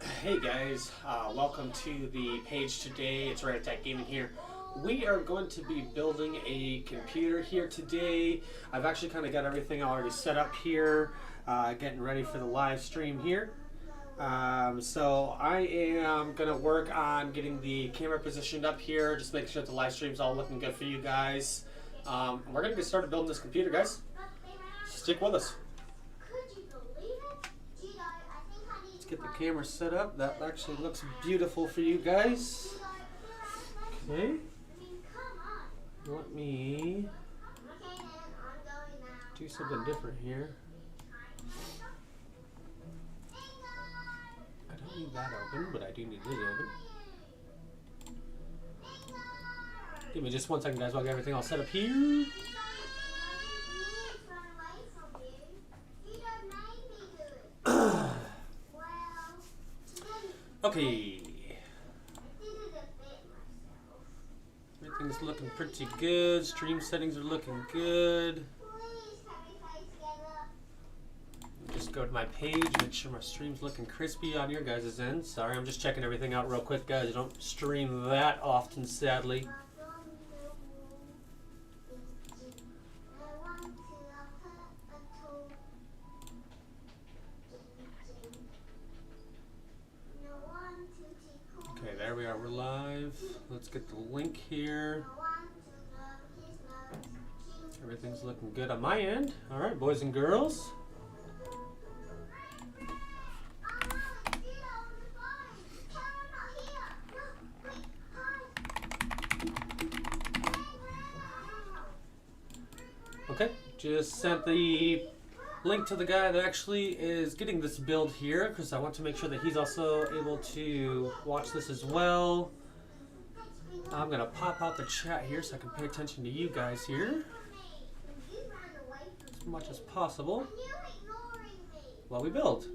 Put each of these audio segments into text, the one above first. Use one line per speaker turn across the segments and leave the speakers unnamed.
Hey guys, welcome to the page today. It's RatAttackGaming here. We are going to be building a computer here today. I've actually kind of got everything already set up here, getting ready for the live stream here. So I am going to work on getting the camera positioned up here, just making sure that the live stream's all looking good for you guys. We're going to get started building this computer, guys. Stick with us. Get the camera set up. That actually looks beautiful for you guys. Okay. Let me do something different here. I don't need that open, but I do need this open. Give me just 1 second, guys, while I get everything all set up here. Okay, everything's looking pretty good. Stream settings are looking good. Just go to my page, make sure my stream's looking crispy on your guys' end. Sorry, I'm just checking everything out real quick, guys. I don't stream that often, sadly. Okay, there we are, we're live. Let's get the link here. Everything's looking good on my end. All right, boys and girls. Okay, just sent the link to the guy that actually is getting this build here, because I want to make sure that he's also able to watch this as well. I'm going to pop out the chat here so I can pay attention to you guys here as much as possible while we build.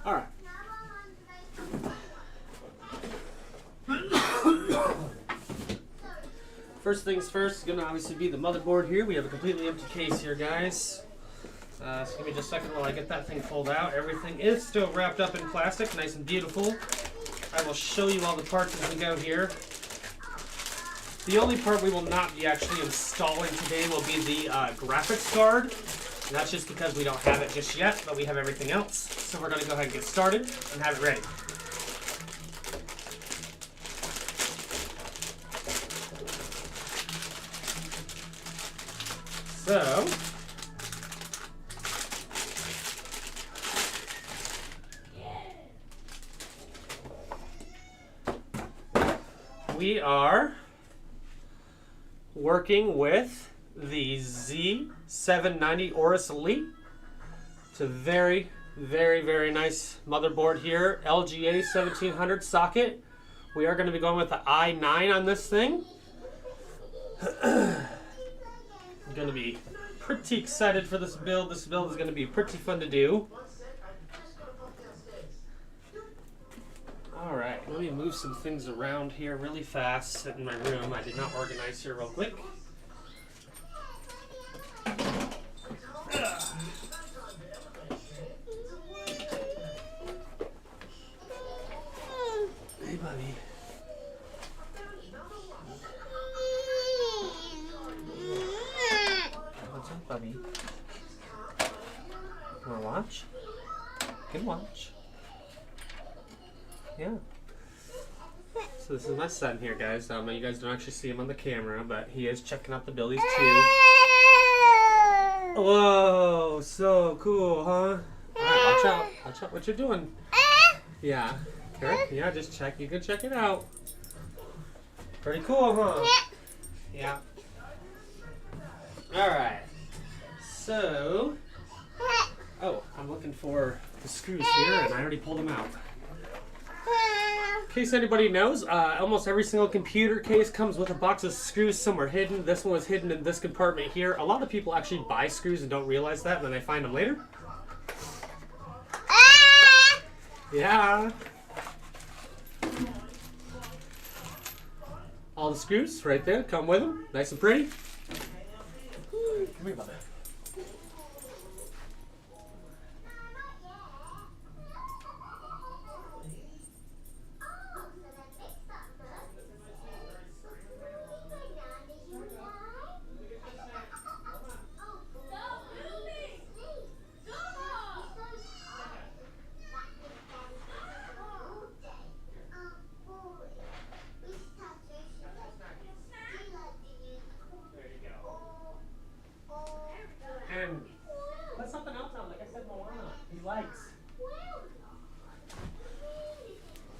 Alright. First things first is going to obviously be the motherboard here. We have a completely empty case here, guys. So give me just a second while I get that thing pulled out. Everything is still wrapped up in plastic, nice and beautiful. I will show you all the parts as we go here. The only part we will not be actually installing today will be the graphics card. And that's just because we don't have it just yet, but we have everything else. So we're going to go ahead and get started and have it ready. So, we are working with the Z790 Aurorus Elite. It's a very, very, very nice motherboard here. LGA 1700 socket. We are going to be going with the i9 on this thing. I'm going to be pretty excited for this build. This build is going to be pretty fun to do. Alright, let me move some things around here really fast in my room. I did not organize here real quick. Hey, buddy. What's up, Bubby? You wanna watch? You can watch. Yeah. So this is my son here, guys. You guys don't actually see him on the camera, but he is checking out the buildies too. Whoa, so cool, huh? Alright, watch out. Watch out what you're doing. Yeah. Okay. Yeah, just check. You can check it out. Pretty cool, huh? Yeah. Alright. So, oh, I'm looking for the screws here, and I already pulled them out. In case anybody knows, almost every single computer case comes with a box of screws somewhere hidden. This one was hidden in this compartment here. A lot of people actually buy screws and don't realize that, and then they find them later. Yeah. All the screws right there come with them, nice and pretty. Come here, mother.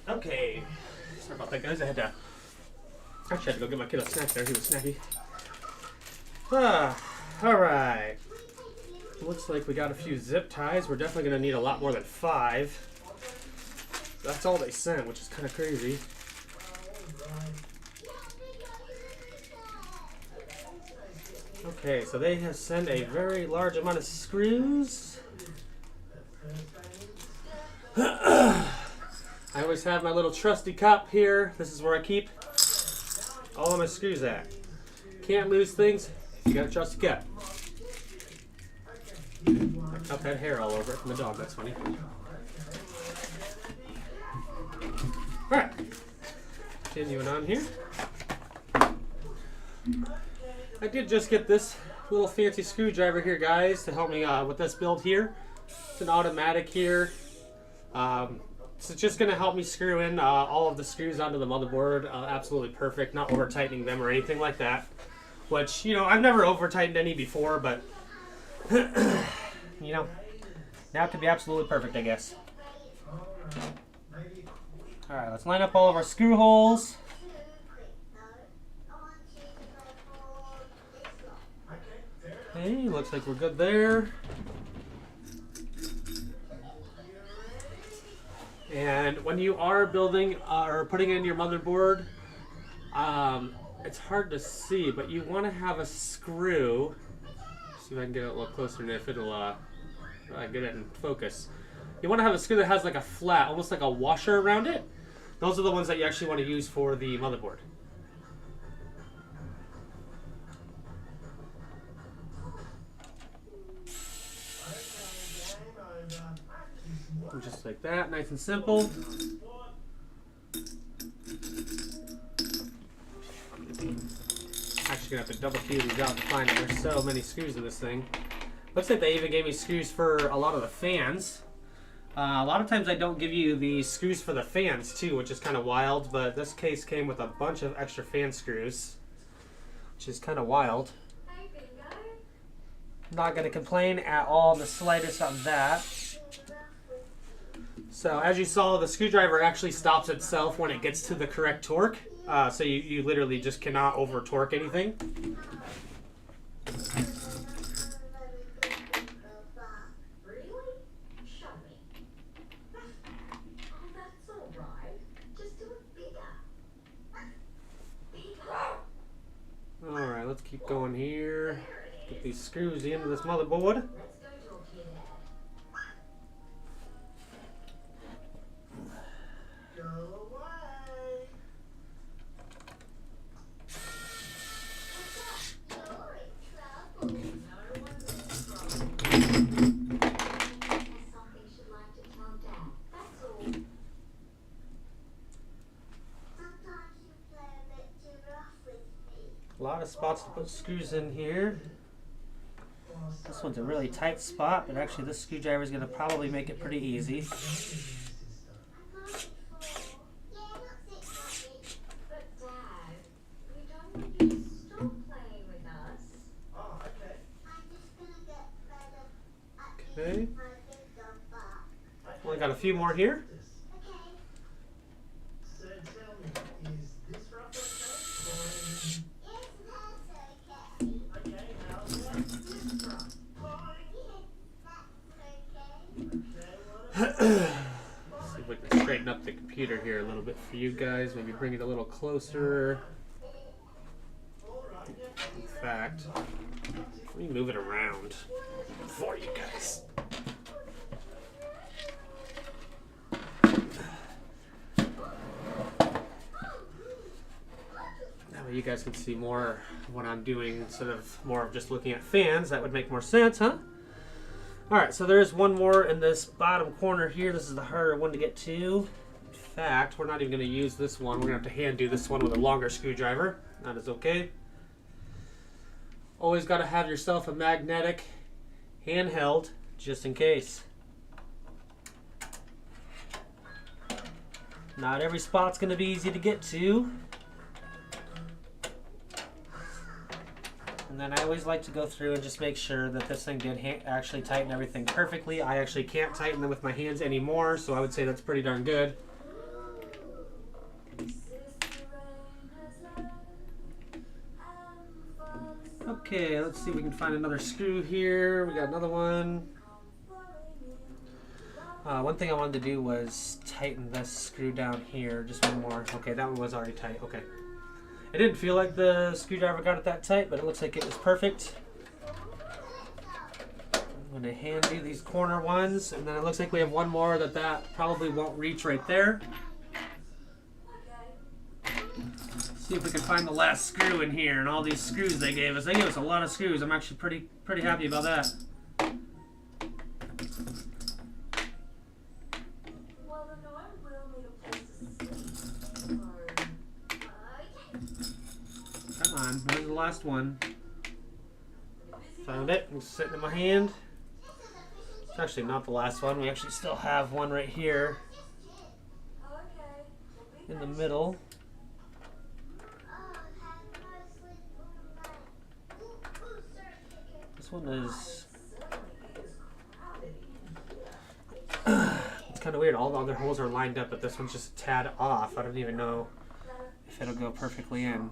Okay. Sorry about that, guys. Actually had to go get my kid a snack there. He was snacky. Alright. Looks like we got a few zip ties. We're definitely going to need a lot more than 5. That's all they sent, which is kind of crazy. Okay, so they have sent a very large amount of screws. I always have my little trusty cup here. This is where I keep all of my screws at. Can't lose things. You got a trusty cup. My cup had hair all over it from the dog. That's funny. Alright. Continuing on here. I did just get this little fancy screwdriver here, guys, to help me with this build here. It's an automatic here. So it's just going to help me screw in all of the screws onto the motherboard. Absolutely perfect. Not over tightening them or anything like that. Which, you know, I've never over tightened any before, but you know, now it could be absolutely perfect, I guess. Alright, let's line up all of our screw holes. Okay, looks like we're good there. And when you are building or putting in your motherboard, it's hard to see, but you want to have a screw. See if I can get it a little closer and if it'll get it in focus. You want to have a screw that has like a flat, almost like a washer around it. Those are the ones that you actually want to use for the motherboard. Just like that, nice and simple. Actually gonna have to double few these out to find them. There's so many screws in this thing. Looks like they even gave me screws for a lot of the fans. A lot of times I don't give you the screws for the fans too, which is kind of wild, but this case came with a bunch of extra fan screws, which is kind of wild. Not gonna complain at all in the slightest on that. So as you saw, the screwdriver actually stops itself when it gets to the correct torque. So you literally just cannot over torque anything. Alright, let's keep going here. Get these screws into this motherboard. A lot of spots to put screws in here. This one's a really tight spot, but actually this screwdriver is going to probably make it pretty easy. Okay. Only got a few more here. See if we can straighten up the computer here a little bit for you guys. Maybe bring it a little closer. In fact, let me move it around for you guys. That way you guys can see more of what I'm doing instead of more of just looking at fans. That would make more sense, huh? Alright, so there's one more in this bottom corner here. This is the harder one to get to. In fact, we're not even going to use this one. We're going to have to hand do this one with a longer screwdriver. That is okay. Always got to have yourself a magnetic handheld just in case. Not every spot's going to be easy to get to. And then I always like to go through and just make sure that this thing did actually tighten everything perfectly. I actually can't tighten them with my hands anymore, so I would say that's pretty darn good. Okay, let's see if we can find another screw here. We got another one. One thing I wanted to do was tighten this screw down here. Just one more. Okay, that one was already tight. Okay. It didn't feel like the screwdriver got it that tight, but it looks like it was perfect. I'm going to hand you these corner ones, and then it looks like we have one more that probably won't reach right there. See if we can find the last screw in here, and all these screws they gave us. They gave us a lot of screws. I'm actually pretty happy about that. Come on, where's the last one? Found it. It's sitting in my hand. It's actually not the last one. We actually still have one right here in the middle. This one is... it's kind of weird. All the other holes are lined up, but this one's just a tad off. I don't even know if it'll go perfectly in.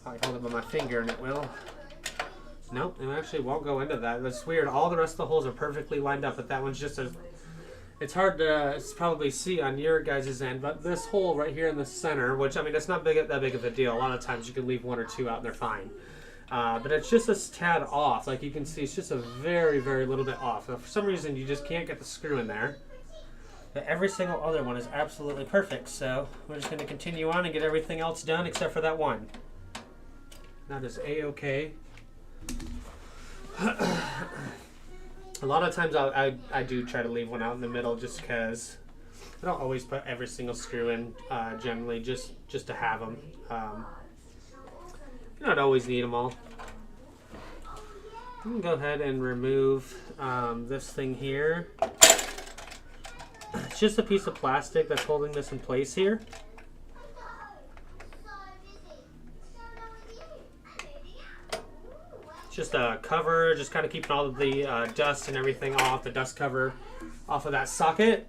I hold it with my finger and it will. Nope, it actually won't go into that. That's weird. All the rest of the holes are perfectly lined up, but that one's just a... It's hard to probably see on your guys' end, but this hole right here in the center, which, I mean, it's not that big of a deal. A lot of times you can leave one or two out and they're fine. But it's just a tad off. Like you can see, it's just a very, very little bit off. Now, for some reason, you just can't get the screw in there. But every single other one is absolutely perfect. So we're just going to continue on and get everything else done except for that one. That is A-okay. A lot of times I do try to leave one out in the middle just because I don't always put every single screw in, generally, just to have them. You don't always need them all. You can go ahead and remove this thing here. It's just a piece of plastic that's holding this in place here. Just a cover, just kind of keeping all of the dust and everything off, the dust cover off of that socket.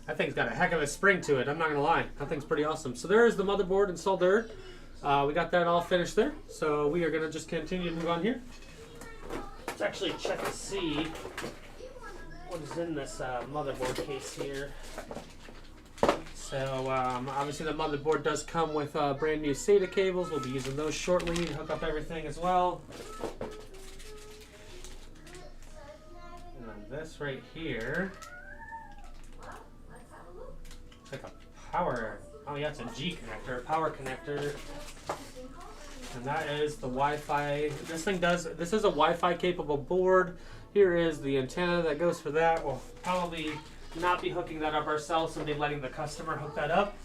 That thing's got a heck of a spring to it, I'm not going to lie. That thing's pretty awesome. So there's the motherboard installed there. We got that all finished there. So we are going to just continue to move on here. Let's actually check to see what is in this motherboard case here. So obviously the motherboard does come with brand new SATA cables. We'll be using those shortly to hook up everything as well. And then this right here, it's like a power, oh yeah, it's a G connector, a power connector. And that is the Wi-Fi. This is a Wi-Fi capable board. Here is the antenna that goes for that. We'll probably not be hooking that up ourselves, and be letting the customer hook that up.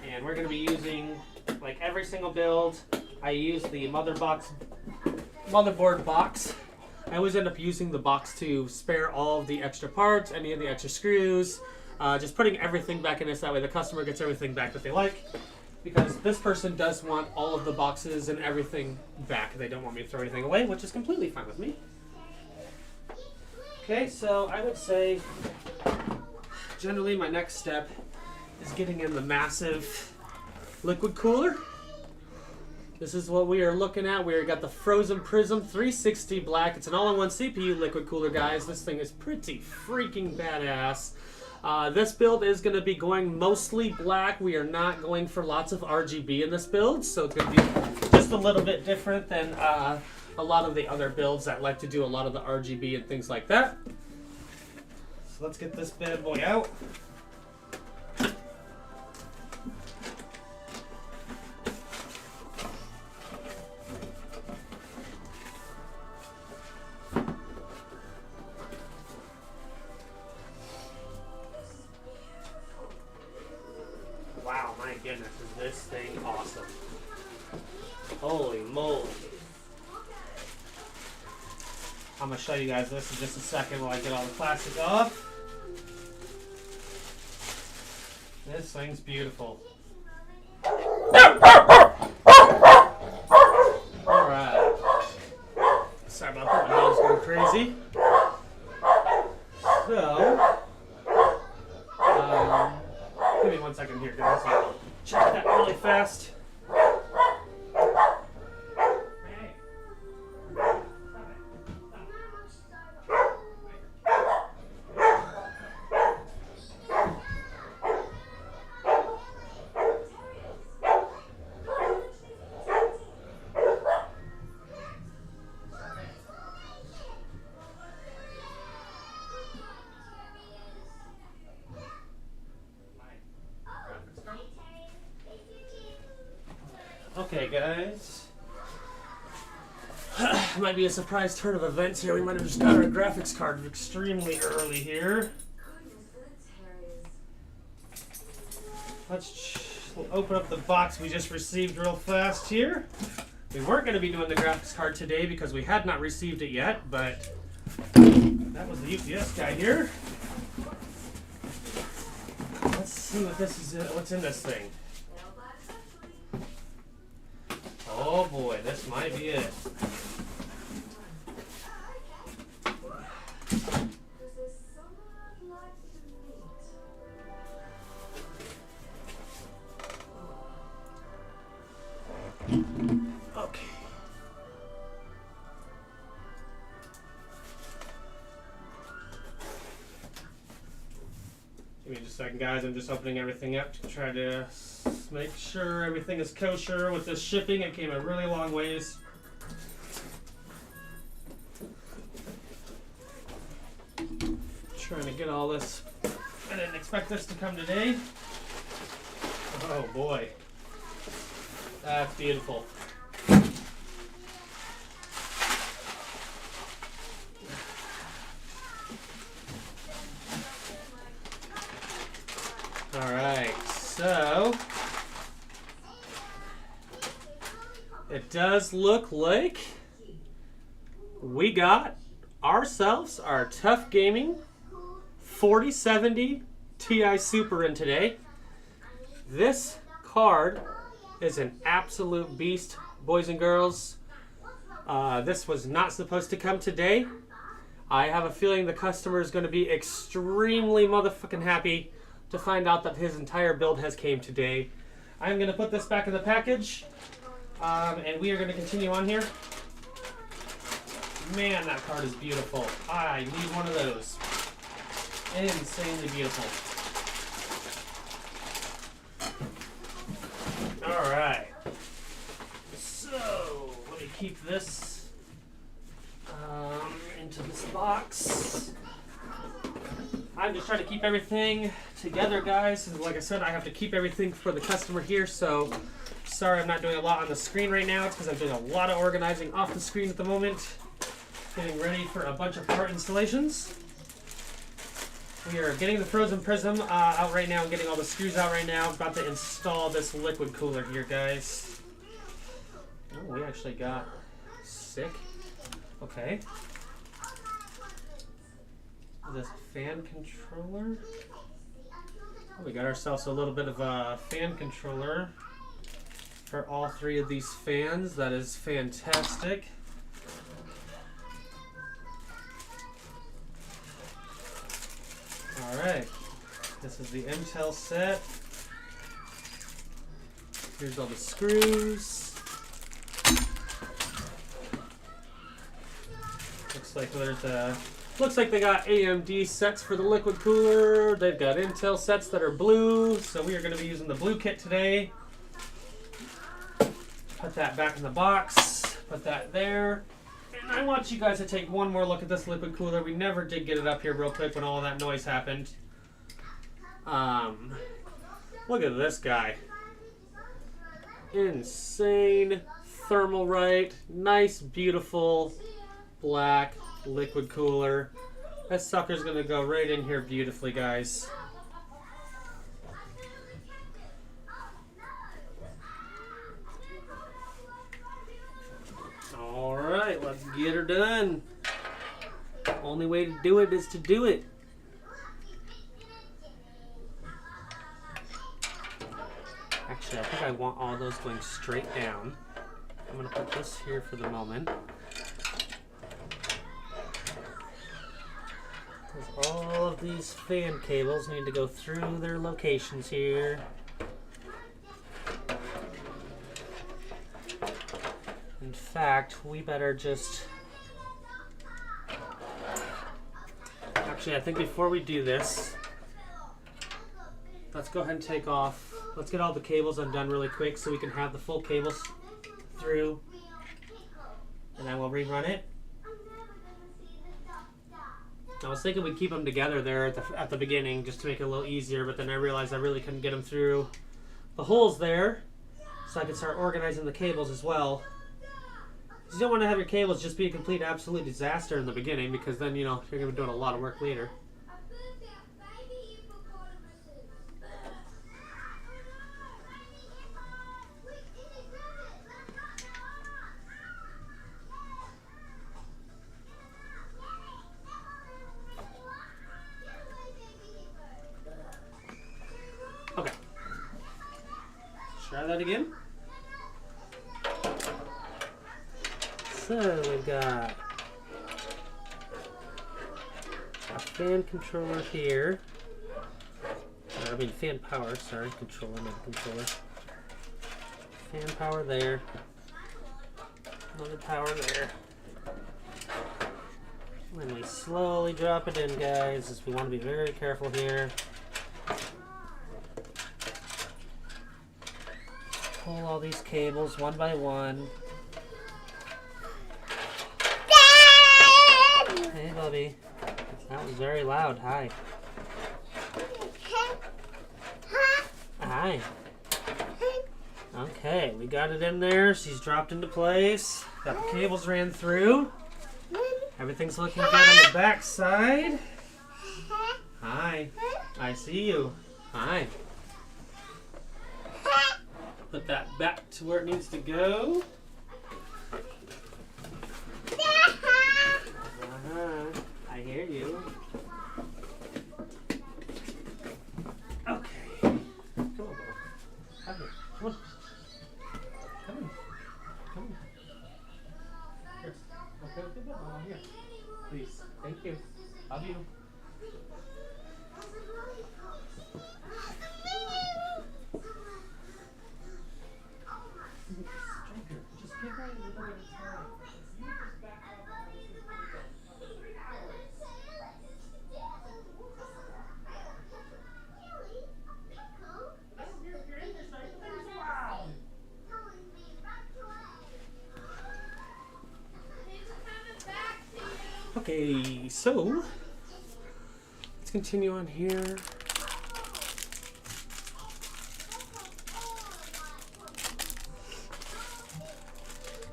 And we're going to be using, like every single build, I use the motherboard box. I always end up using the box to spare all of the extra parts, any of the extra screws, just putting everything back in this, that way the customer gets everything back that they like. Because this person does want all of the boxes and everything back. They don't want me to throw anything away, which is completely fine with me. Okay, so I would say generally my next step is getting in the massive liquid cooler. This is what we are looking at. We got the Frozen Prism 360 Black. It's an all-in-one CPU liquid cooler, guys. This thing is pretty freaking badass. This build is going to be going mostly black. We are not going for lots of RGB in this build, so it's going to be just a little bit different than a lot of the other builds that like to do a lot of the RGB and things like that. So let's get this bad boy out. Wow, my goodness, is this thing awesome. Holy moly. I'm going to show you guys this in just a second while I get all the plastic off. This thing's beautiful. Alright. Sorry about that, my dog's going crazy. So, give me 1 second here, guys. I'll check that really fast. Okay, guys. Might be a surprise turn of events here. We might have just got our graphics card extremely early here. Let's open up the box we just received real fast here. We weren't going to be doing the graphics card today because we had not received it yet, but that was the UPS guy here. Let's see what this is. What's in this thing? Oh boy, this might be it. Okay. Give me just a second, guys. I'm just opening everything up to try to make sure everything is kosher with this shipping. It came a really long ways. Trying to get all this. I didn't expect this to come today. Oh boy. That's beautiful. Alright, so it does look like we got ourselves our RatAttackGaming 4070 Ti Super in today. This card is an absolute beast, boys and girls. This was not supposed to come today. I have a feeling the customer is going to be extremely motherfucking happy to find out that his entire build has came today. I'm going to put this back in the package, and we are going to continue on here. Man, that card is beautiful. I need one of those. Insanely beautiful. Alright. So, let me keep this into this box. I'm just trying to keep everything together, guys. And like I said, I have to keep everything for the customer here, so sorry I'm not doing a lot on the screen right now. It's because I'm doing a lot of organizing off the screen at the moment. Getting ready for a bunch of part installations. We are getting the frozen prism out right now and getting all the screws out right now. About to install this liquid cooler here, guys. Oh, we actually got sick. Okay. This fan controller. Oh, we got ourselves a little bit of a fan controller for all three of these fans. That is fantastic. Alright, this is the Intel set. Here's all the screws. Looks like they got AMD sets for the liquid cooler. They've got Intel sets that are blue, so we are going to be using the blue kit today. Put that back in the box. Put that there. And I want you guys to take one more look at this liquid cooler. We never did get it up here real quick when all of that noise happened. Look at this guy. Insane Thermalright. Nice, beautiful, black liquid cooler. That sucker's gonna go right in here beautifully, guys. All right, let's get her done. Only way to do it is to do it. Actually, I think I want all those going straight down. I'm going to put this here for the moment. Because all of these fan cables need to go through their locations here. In fact, we better just... Actually, I think before we do this, let's go ahead and take off. Let's get all the cables undone really quick so we can have the full cables through. And then we'll rerun it. I was thinking we'd keep them together there at the beginning just to make it a little easier, but then I realized I really couldn't get them through the holes there, so I could start organizing the cables as well. You don't want to have your cables just be a complete absolute disaster in the beginning, because then, you know, you're going to be doing a lot of work later. Okay. Try that again. So we've got a fan controller here. I mean fan power, sorry, controller, not controller. Fan power there. Another power there. And we slowly drop it in, guys, as we want to be very careful here. Pull all these cables one by one. Hey, Bubby. That was very loud. Hi. Hi. Okay, we got it in there. She's dropped into place. Got the cables ran through. Everything's looking good on the back side. Hi. I see you. Hi. Put that back to where it needs to go. I hear you. Okay. Come on, Bubba. Come here. Come on. Come on. Come on. Here. Okay, okay, Bubba. Here. Please. Thank you. Love you. Just give her a little bit of time. Okay, so let's continue on here.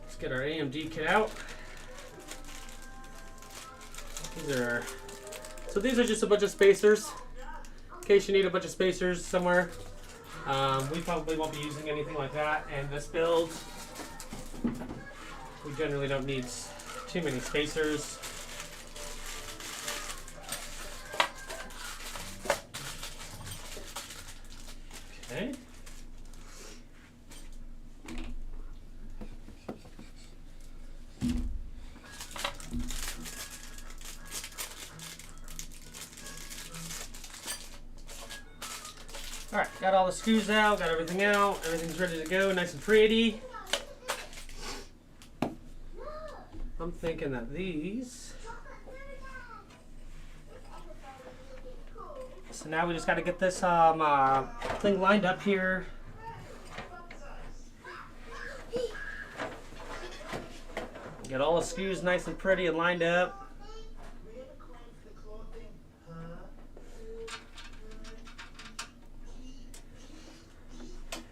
Let's get our AMD kit out. These are just a bunch of spacers. In case you need a bunch of spacers somewhere. We probably won't be using anything like that. And this build, we generally don't need too many spacers. Okay. Alright, got all the screws out, got everything out, everything's ready to go, nice and pretty. I'm thinking that these... So now we just got to get this thing lined up here. Get all the screws nice and pretty and lined up.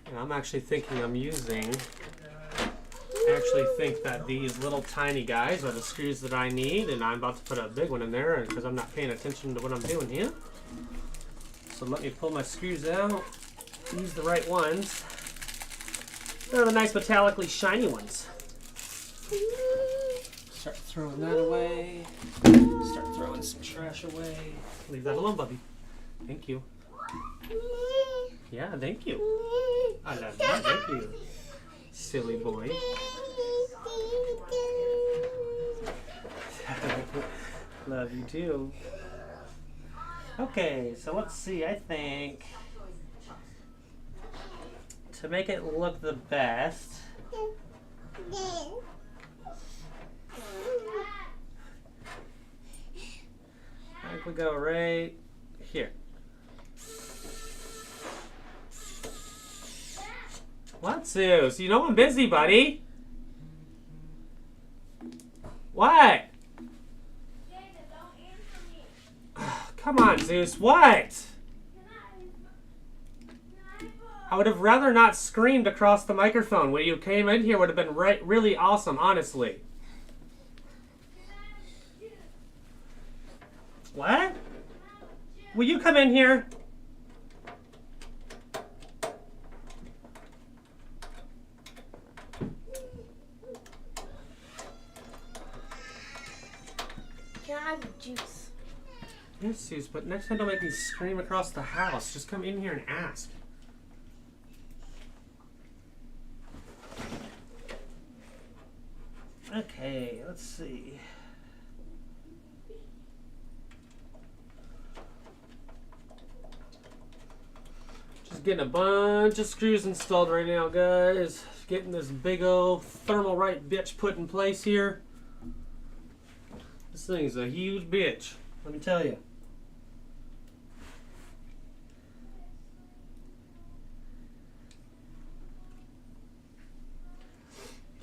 And I'm actually thinking I actually think that these little tiny guys are the screws that I need, and I'm about to put a big one in there because I'm not paying attention to what I'm doing here. So let me pull my screws out. Use the right ones. They're the nice metallically shiny ones. Start throwing that away. Start throwing some trash away. Leave that alone, Bubby. Thank you. Yeah, thank you. I love you. Thank you. Silly boy. Love you too. Okay, so let's see. I think to make it look the best, I think we go right here. What, Zeus? You know I'm busy, buddy. What? Come on, Zeus. What? I would have rather not screamed across the microphone. When you came in here, would have been really awesome, honestly. What? Will you come in here?
Can I have juice?
Yes, Zeus, but next time don't make me scream across the house. Just come in here and ask. Okay, let's see. Just getting a bunch of screws installed right now, guys. Getting this big old thermal right bitch put in place here. This thing's a huge bitch, let me tell you.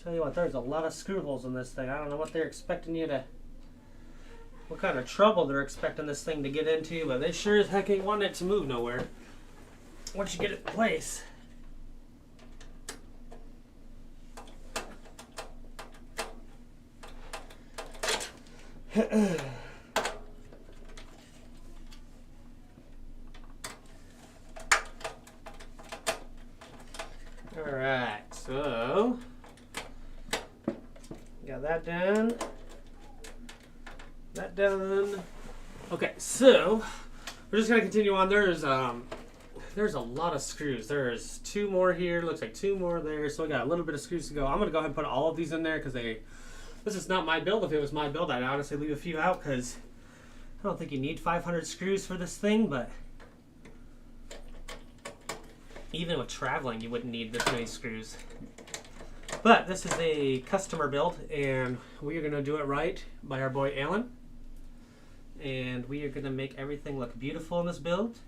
Tell you what, there's a lot of screw holes in this thing. I don't know what they're expecting you to, what kind of trouble they're expecting this thing to get into, but they sure as heck ain't wanting it to move nowhere once you get it in place. Alright, so got that done. That done. Okay, so we're just gonna continue on. There's a lot of screws. There's 2 more here. Looks like 2 more there. So I got a little bit of screws to go. I'm gonna go ahead and put all of these in there because this is not my build. If it was my build, I'd honestly leave a few out because I don't think you need 500 screws for this thing, but even with traveling, you wouldn't need this many screws. But this is a customer build, and we are going to do it right by our boy Alan. And we are going to make everything look beautiful in this build.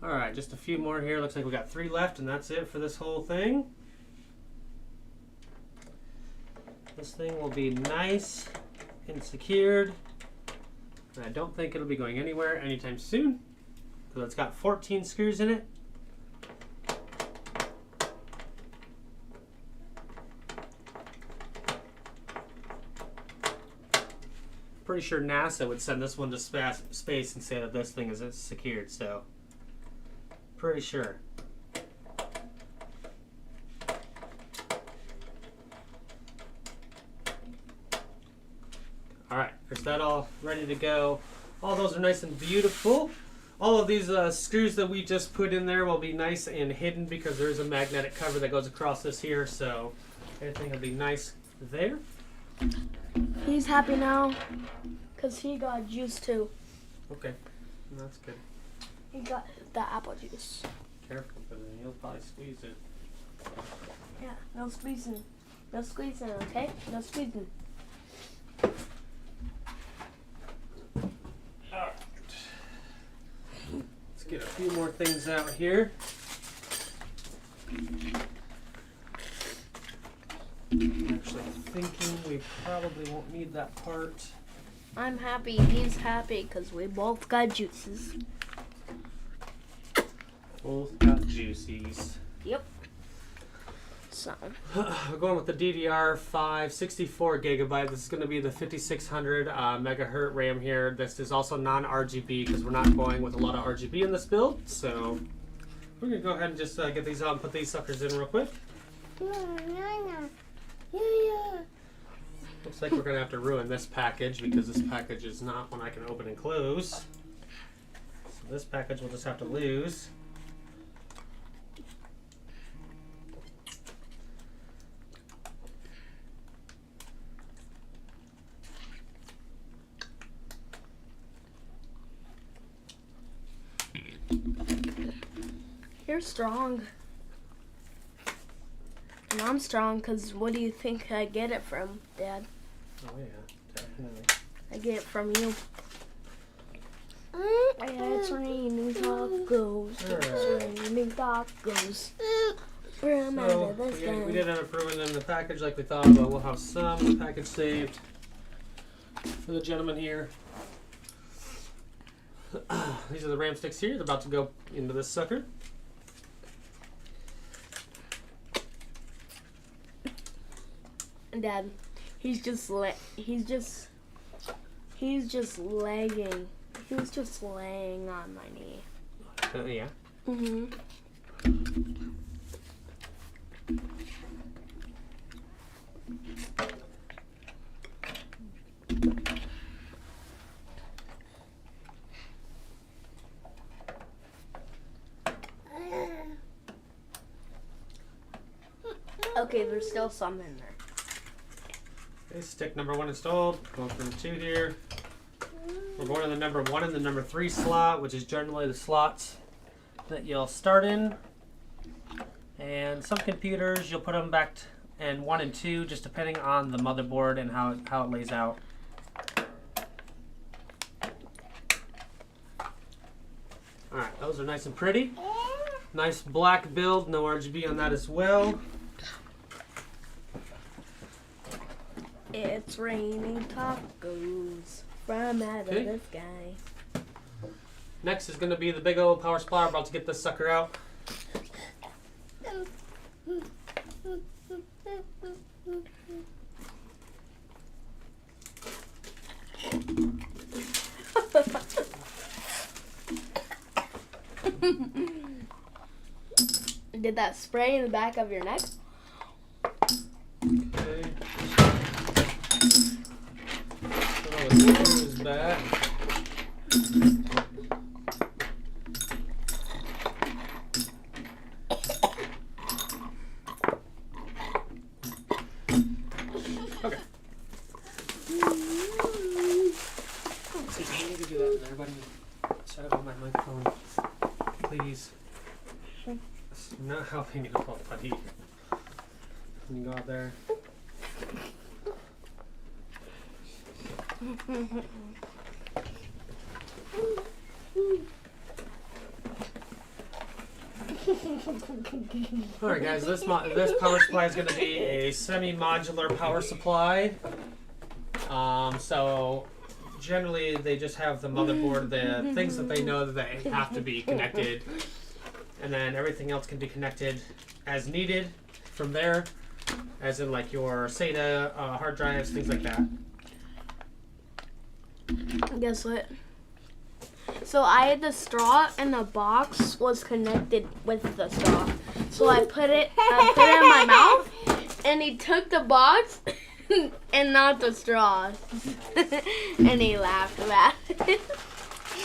Alright, just a few more here. Looks like we got 3 left, and that's it for this whole thing. This thing will be nice and secured. And I don't think it'll be going anywhere anytime soon, because it's got 14 screws in it. Pretty sure NASA would send this one to space and say that this thing is secured, so pretty sure. Alright, there's that all ready to go. All those are nice and beautiful. All of these screws that we just put in there will be nice and hidden because there's a magnetic cover that goes across this here, so everything will be nice there.
He's happy now because he got juice too.
Okay, that's good.
He got the apple juice.
Careful, because then you'll probably squeeze it.
Yeah, no squeezing. No squeezing, okay? No squeezing.
get a few more things out here. I'm actually thinking we probably won't need that part.
I'm happy. He's happy because we both got juices.
Both got juicies.
Yep. So.
We're going with the DDR5 64 gigabyte. This is going to be the 5600 megahertz RAM here. This is also non-RGB because we're not going with a lot of RGB in this build. So we're going to go ahead and just get these out and put these suckers in real quick. Looks like we're going to have to ruin this package because this package is not one I can open and close. So this package we'll just have to lose.
You're strong. And I'm strong because what do you think I get it from, Dad?
Oh yeah, definitely.
I get it from you. It's raining tacos. It's raining tacos. From out of the sky.
We did end up ruining the package like we thought, but we'll have some of the package saved for the gentleman here. These are the RAM sticks here. They're about to go into this sucker.
Dad, he's just lagging. He was just laying on my knee.
Yeah.
Mhm. Okay, there's still some in there.
Okay, stick number 1 installed. Going for number 2 here. We're going to the number 1 and the number 3 slot, which is generally the slots that you'll start in. And some computers you'll put them back in 1 and 2, just depending on the motherboard and how it lays out. All right, those are nice and pretty. Nice black build, no RGB on that as well.
It's raining tacos from out of the sky.
Next is going to be the big old power supply. We're about to get this sucker out.
Did that spray in the back of your neck?
Okay. Throw the screws back. Okay. See, you need to do that there, buddy. Shut up on my microphone. Please. It's not helping at all, buddy. Can you go out there? Alright guys, this power supply is going to be a semi-modular power supply. So generally they just have the motherboard, the things that they know that they have to be connected, and then everything else can be connected as needed from there, as in like your SATA, hard drives, things like that.
Guess what? So I had the straw and the box was connected with the straw. So I put it in my mouth and he took the box and not the straw. And he laughed about it.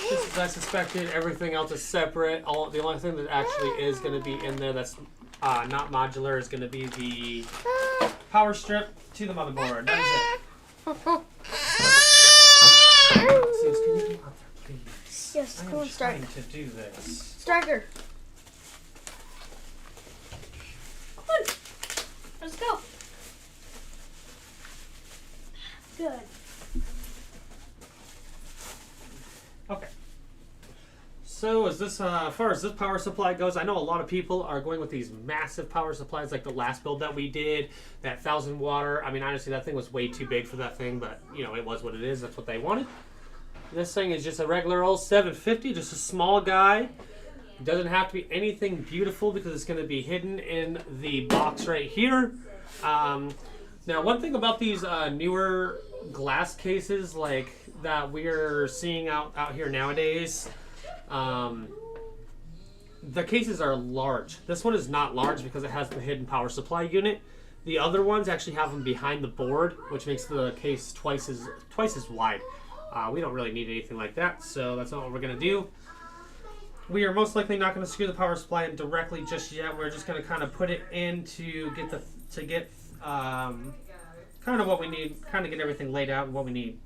Just as I suspected, everything else is separate. The only thing that actually is going to be in there that's not modular is going to be the power strip to the motherboard. That is it. Zeus, can you go out there, please?
Yes,
I
come on,
am
start.
trying to do this.
Striker. Come on. Let's go. Good.
Okay. So as far as this power supply goes, I know a lot of people are going with these massive power supplies like the last build that we did, that 1,000 watt. I mean, honestly, that thing was way too big for that thing, but you know, it was what it is. That's what they wanted. This thing is just a regular old 750, just a small guy. It doesn't have to be anything beautiful because it's going to be hidden in the box right here. Now, one thing about these newer glass cases like that we're seeing out here nowadays, the cases are large. This one is not large because it has the hidden power supply unit. The other ones actually have them behind the board, which makes the case twice as wide. We don't really need anything like that, so that's not what we're going to do. We are most likely not going to screw the power supply in directly just yet. We're just going to kind of put it in to get kind of what we need, kind of get everything laid out and what we need.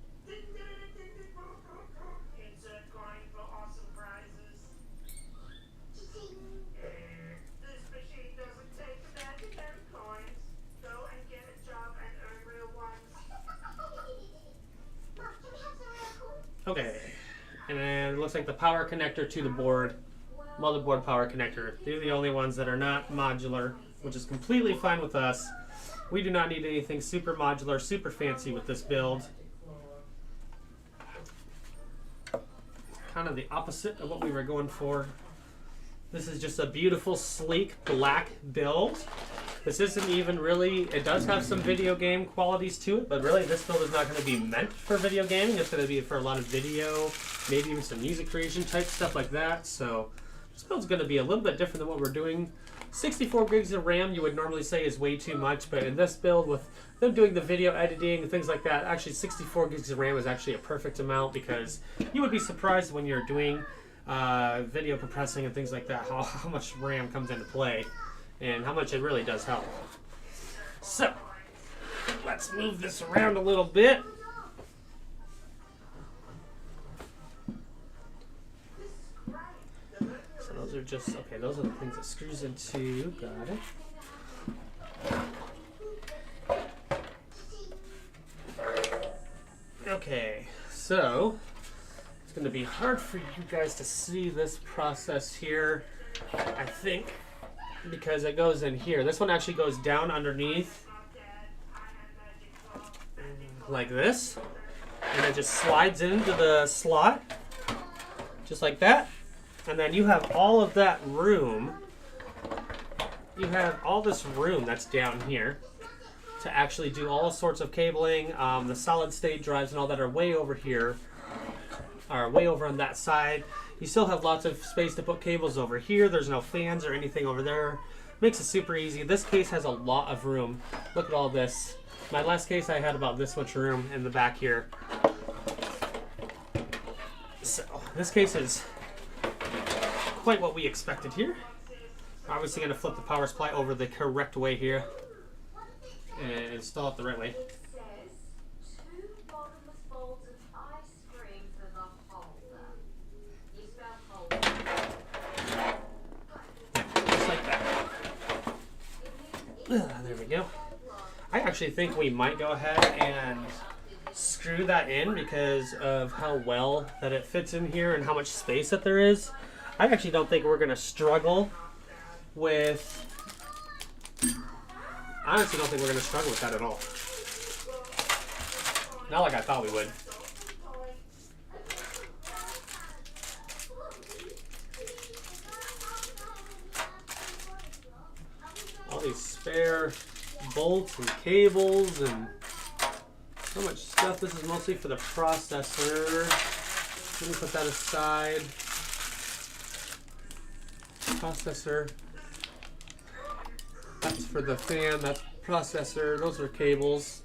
Okay, and then it looks like the power connector to the board, motherboard power connector. They're the only ones that are not modular, which is completely fine with us. We do not need anything super modular, super fancy with this build. Kind of the opposite of what we were going for. This is just a beautiful, sleek, black build. This isn't even really, it does have some video game qualities to it, but really this build is not going to be meant for video gaming. It's going to be for a lot of video, maybe even some music creation type stuff like that. So this build's going to be a little bit different than what we're doing. 64 gigs of RAM you would normally say is way too much, but in this build with them doing the video editing and things like that, actually 64 gigs of RAM is actually a perfect amount because you would be surprised when you're doing video compressing and things like that, how much RAM comes into play and how much it really does help. So let's move this around a little bit. So those are just, okay, those are the things that screws into, got it. Okay, so it's going to be hard for you guys to see this process here, I think, because it goes in here. This one actually goes down underneath like this, and it just slides into the slot just like that. And then you have all of that room, you have all this room that's down here to actually do all sorts of cabling. The solid state drives and all that are way over here, are way over on that side. You still have lots of space to put cables over here. There's no fans or anything over there. Makes it super easy. This case has a lot of room. Look at all this. My last case I had about this much room in the back here. So this case is quite what we expected here. Obviously going to flip the power supply over the correct way here and install it the right way. There we go. I actually think we might go ahead and screw that in because of how well that it fits in here and how much space that there is. I actually don't think we're going to struggle with, I honestly don't think we're going to struggle with that at all. Not like I thought we would. All these spare bolts and cables and so much stuff. This is mostly for the processor. Let me put that aside. Processor. That's for the fan. That's processor. Those are cables.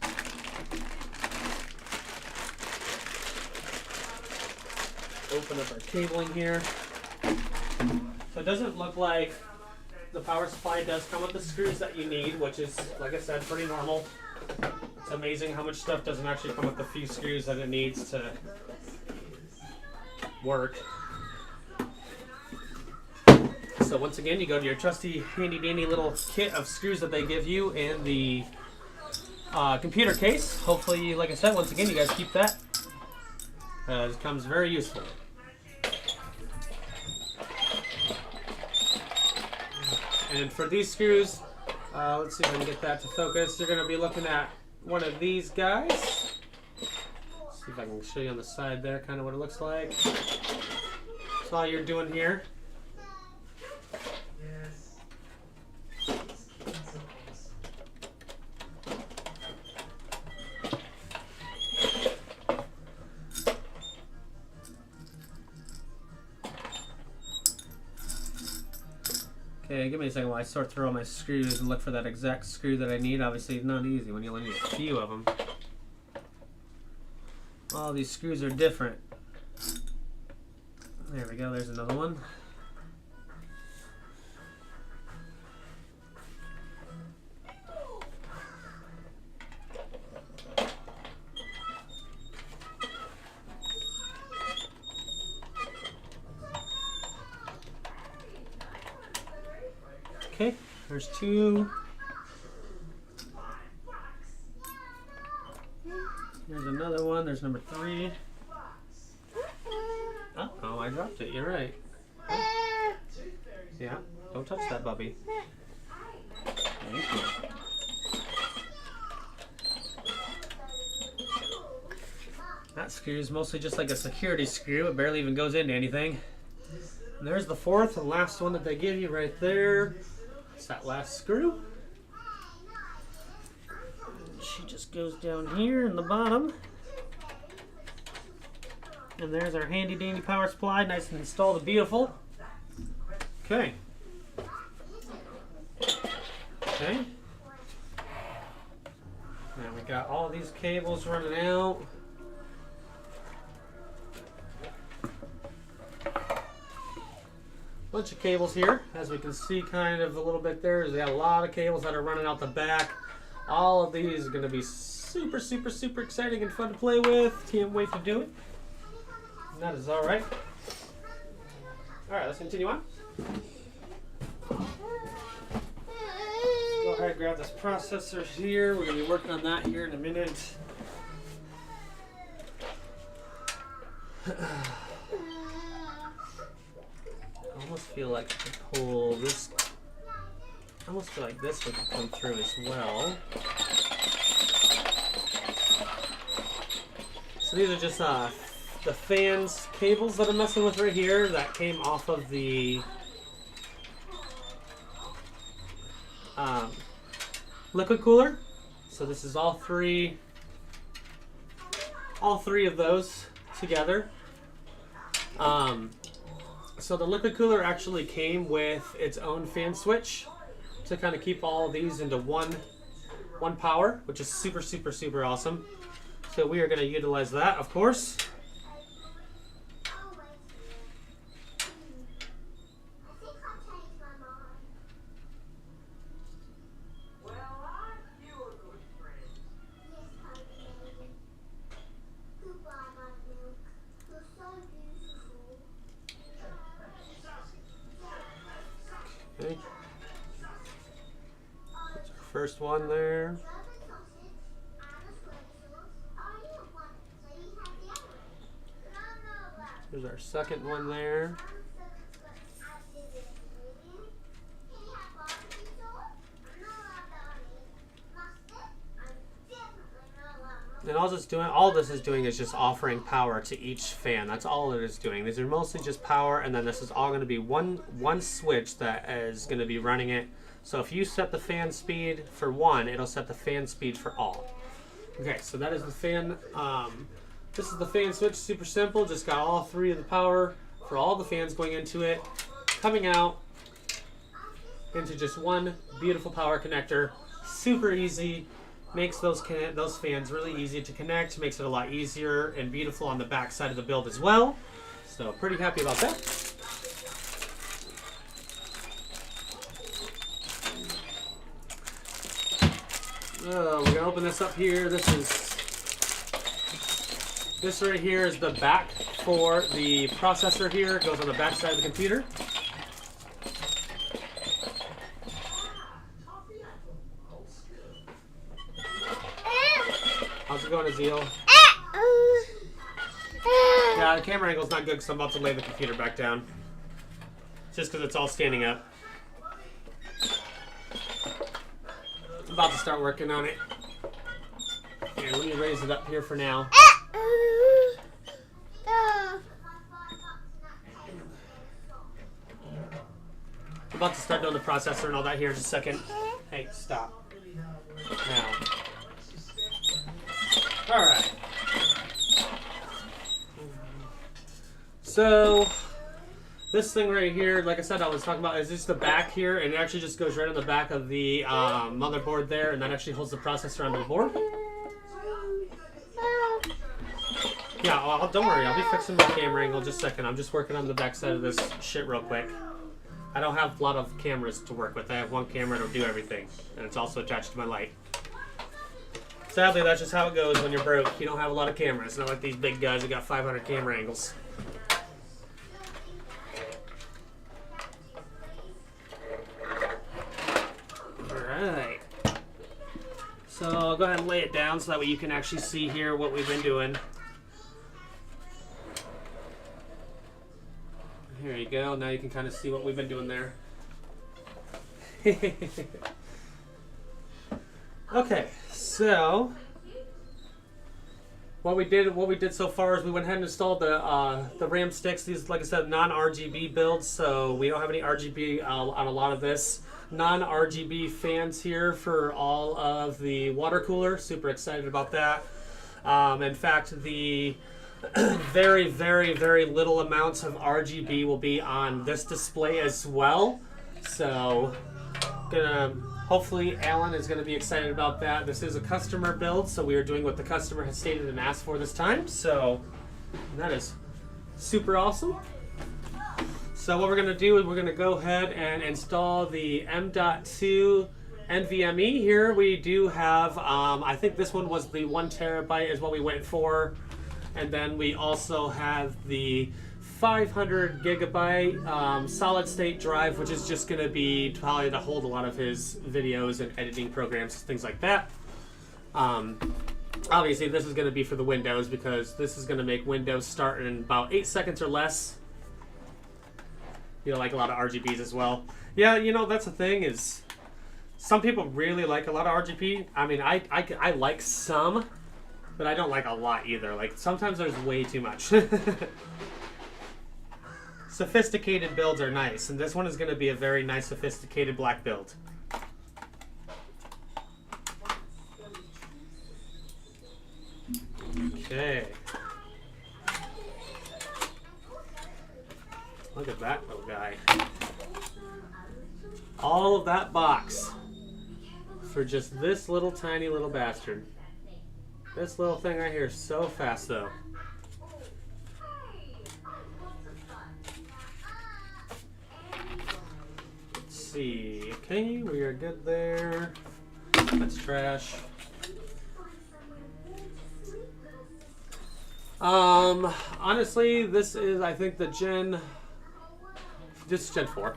Open up our cabling here. So it doesn't look like the power supply does come with the screws that you need, which is, like I said, pretty normal. It's amazing how much stuff doesn't actually come with the few screws that it needs to work. So once again, you go to your trusty handy dandy little kit of screws that they give you in the computer case. Hopefully, like I said, once again, you guys keep that. It comes very useful. And for these screws, let's see if I can get that to focus. You're going to be looking at one of these guys. See if I can show you on the side there kind of what it looks like. That's all you're doing here. Okay, give me a second while I sort through all my screws and look for that exact screw that I need. Obviously, it's not easy when you only need a few of them. All these screws are different. There we go, there's another one. Okay, there's two. There's another one. There's number 3. Oh, I dropped it. You're right. Yeah, don't touch that, Bubby. Thank you. That screw is mostly just like a security screw. It barely even goes into anything. And there's the 4th and last one that they give you right there. It's that last screw. She just goes down here in the bottom. And there's our handy dandy power supply, nice and installed and beautiful. Okay. Okay. Now we got all these cables running out. Bunch of cables here, as we can see kind of a little bit there. There's a lot of cables that are running out the back. All of these are going to be super, super, super exciting and fun to play with. Can't wait to do it. And that is all right. All right, let's continue on. Go ahead and grab this processor here. We're going to be working on that here in a minute. I almost feel like I can pull this. I almost feel like this would come through as well. So these are just the fans cables that I'm messing with right here that came off of the liquid cooler. So this is all three of those together. So the liquid cooler actually came with its own fan switch to kind of keep all of these into one power, which is super, super, super awesome. So we are going to utilize that, of course. Okay. That's our first one there. There's our second one there. And all this is doing is just offering power to each fan. That's all it is doing. These are mostly just power, and then this is all going to be one switch that is going to be running it. So if you set the fan speed for one, it'll set the fan speed for all. Okay, so that is the fan. This is the fan switch, super simple. Just got all three of the power for all the fans going into it, coming out into just one beautiful power connector. Super easy. Makes those fans really easy to connect. Makes it a lot easier and beautiful on the back side of the build as well. So pretty happy about that. We're gonna open this up here. This right here is the back for the processor here. It goes on the back side of the computer. How's it going, Azeel? Yeah, the camera angle's not good because I'm about to lay the computer back down. Just because it's all standing up. about to start working on it. Here, let me raise it up here for now. I'm about to start doing the processor and all that here in just a second. Hey, stop. Now. Alright. So, this thing right here, like I said, I was talking about, is just the back here, and it actually just goes right on the back of the motherboard there, and that actually holds the processor onto the board. Yeah, well, don't worry, I'll be fixing my camera angle in just a second. I'm just working on the back side of this shit real quick. I don't have a lot of cameras to work with. I have one camera that'll do everything, and it's also attached to my light. Sadly, that's just how it goes when you're broke. You don't have a lot of cameras. Not like these big guys that got 500 camera angles. Alright. So I'll go ahead and lay it down so that way you can actually see here what we've been doing. Here you go. Now you can kind of see what we've been doing there. Okay, so what we did so far is we went ahead and installed the RAM sticks. These, like I said, non-RGB builds, so we don't have any RGB on a lot of this. Non-RGB fans here for all of the water cooler. Super excited about that. In fact, the very, very, very little amounts of RGB will be on this display as well. So, hopefully Alan is gonna be excited about that. This is a customer build, so we are doing what the customer has stated and asked for this time. So, that is super awesome. So what we're gonna do is we're gonna go ahead and install the M.2 NVMe here. We do have, I think this one was the 1 terabyte is what we went for. And then we also have the 500 gigabyte solid state drive, which is just going to be probably to hold a lot of his videos and editing programs, things like that. Obviously, this is going to be for the Windows because this is going to make Windows start in about 8 seconds or less. You know, like a lot of RGBs as well. Yeah, you know, that's the thing is some people really like a lot of RGB. I mean, I like some. But I don't like a lot either. Like, sometimes there's way too much. Sophisticated builds are nice, and this one is going to be a very nice, sophisticated black build. Okay. Look at that little guy. All of that box for just this little tiny little bastard. This little thing right here is so fast, though. Let's see. Okay, we are good there. That's trash. Honestly, this is, I think, this is Gen 4.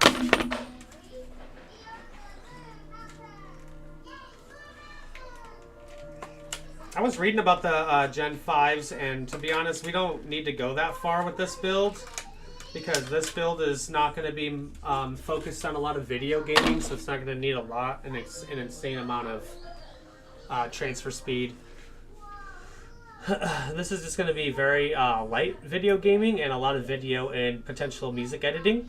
I was reading about the Gen 5s, and to be honest, we don't need to go that far with this build because this build is not going to be focused on a lot of video gaming, so it's not going to need an insane amount of transfer speed. This is just going to be very light video gaming and a lot of video and potential music editing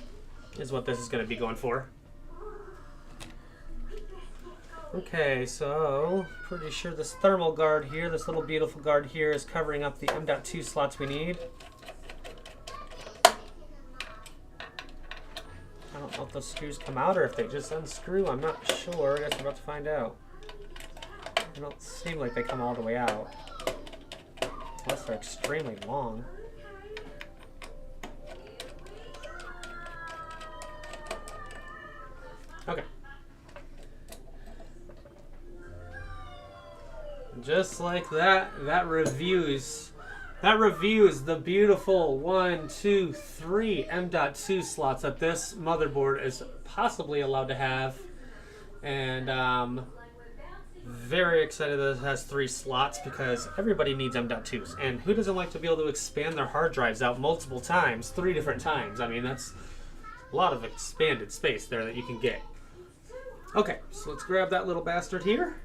is what this is going to be going for. Okay, so pretty sure this thermal guard here, this little beautiful guard here, is covering up the M.2 slots we need. I don't know if those screws come out or if they just unscrew. I'm not sure. I guess we're about to find out. They don't seem like they come all the way out. Unless they're extremely long. Okay. Just like that, that reviews the beautiful 1, 2, 3 M.2 slots that this motherboard is possibly allowed to have. And very excited that it has 3 slots because everybody needs M.2s. And who doesn't like to be able to expand their hard drives out multiple times, 3 different times? I mean, that's a lot of expanded space there that you can get. Okay, so let's grab that little bastard here.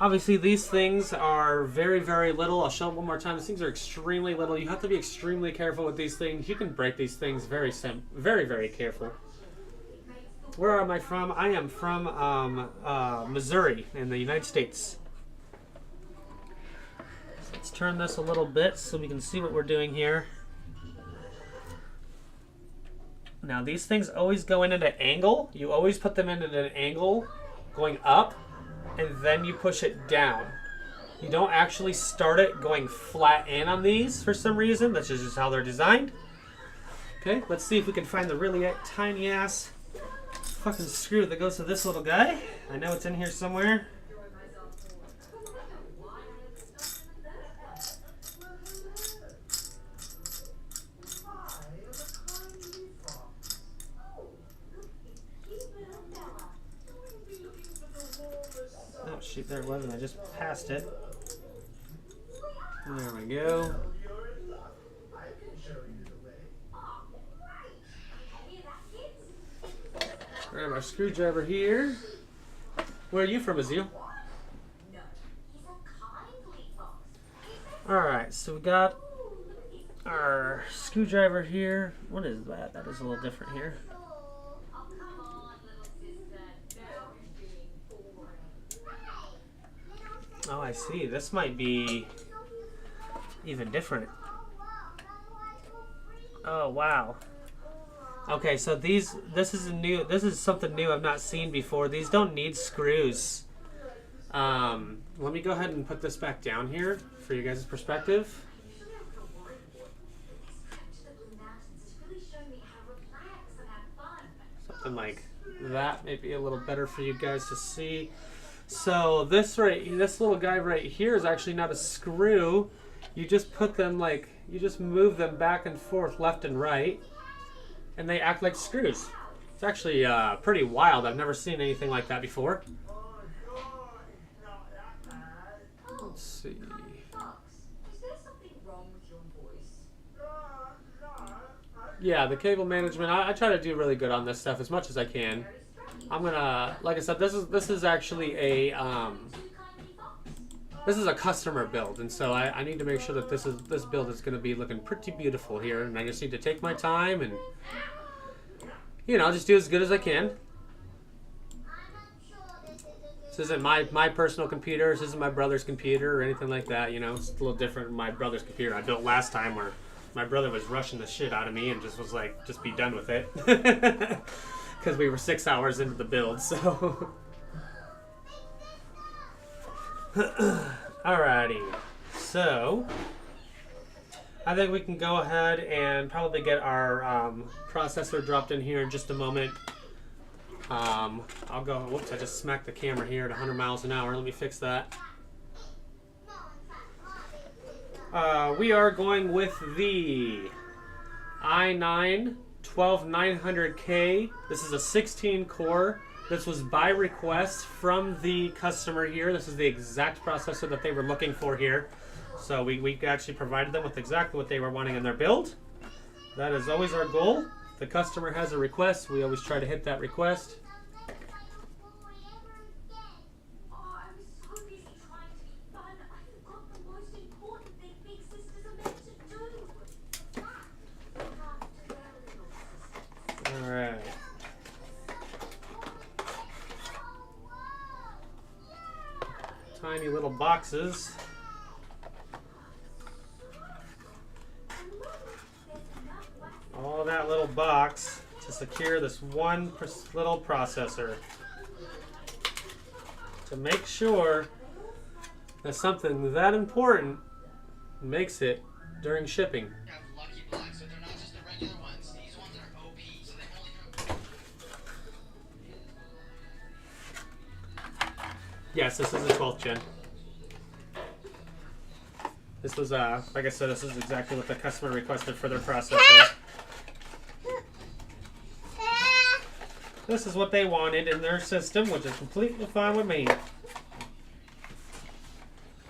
Obviously, these things are very, very little. I'll show them one more time. These things are extremely little. You have to be extremely careful with these things. You can break these things very, very careful. Where am I from? I am from Missouri in the United States. So let's turn this a little bit so we can see what we're doing here. Now, these things always go in at an angle. You always put them in at an angle going up, and then you push it down. You don't actually start it going flat in on these for some reason. That's just how they're designed. Okay, let's see if we can find the really tiny ass fucking screw that goes to this little guy. I know it's in here somewhere. Oh shoot, there it was, and I just passed it. There we go. Grab our screwdriver here. Where are you from, Azil? Alright, so we got our screwdriver here. What is that? That is a little different here. Oh, I see. This might be even different. Oh, wow. Okay, so this is something new I've not seen before. These don't need screws. Let me go ahead and put this back down here for you guys' perspective. Something like that may be a little better for you guys to see. So this little guy right here is actually not a screw. You just put them you just move them back and forth left and right, and they act like screws. It's actually pretty wild. I've never seen anything like that before. Let's see. Yeah, the cable management, I try to do really good on this stuff as much as I can. I'm gonna, like I said, this is actually a this is a customer build, and so I need to make sure that this build is gonna be looking pretty beautiful here, and I just need to take my time and, you know, just do as good as I can. This isn't my personal computer. This isn't my brother's computer or anything like that. You know, it's a little different than my brother's computer I built last time, where my brother was rushing the shit out of me and just was like, just be done with it. Because we were 6 hours into the build, so. Alrighty, so I think we can go ahead and probably get our processor dropped in here in just a moment. I'll go, whoops, I just smacked the camera here at 100 miles an hour. Let me fix that. We are going with the I9-12900k. This is a 16 core. This was by request from the customer here. This is the exact processor that they were looking for here. So we actually provided them with exactly what they were wanting in their build. That is always our goal. If the customer has a request, we always try to hit that request. Alright. Tiny little boxes. All that little box to secure this one little processor. To make sure that something that important makes it during shipping. Yes, this is the 12th gen. This was, like I said, this is exactly what the customer requested for their processor. This is what they wanted in their system, which is completely fine with me.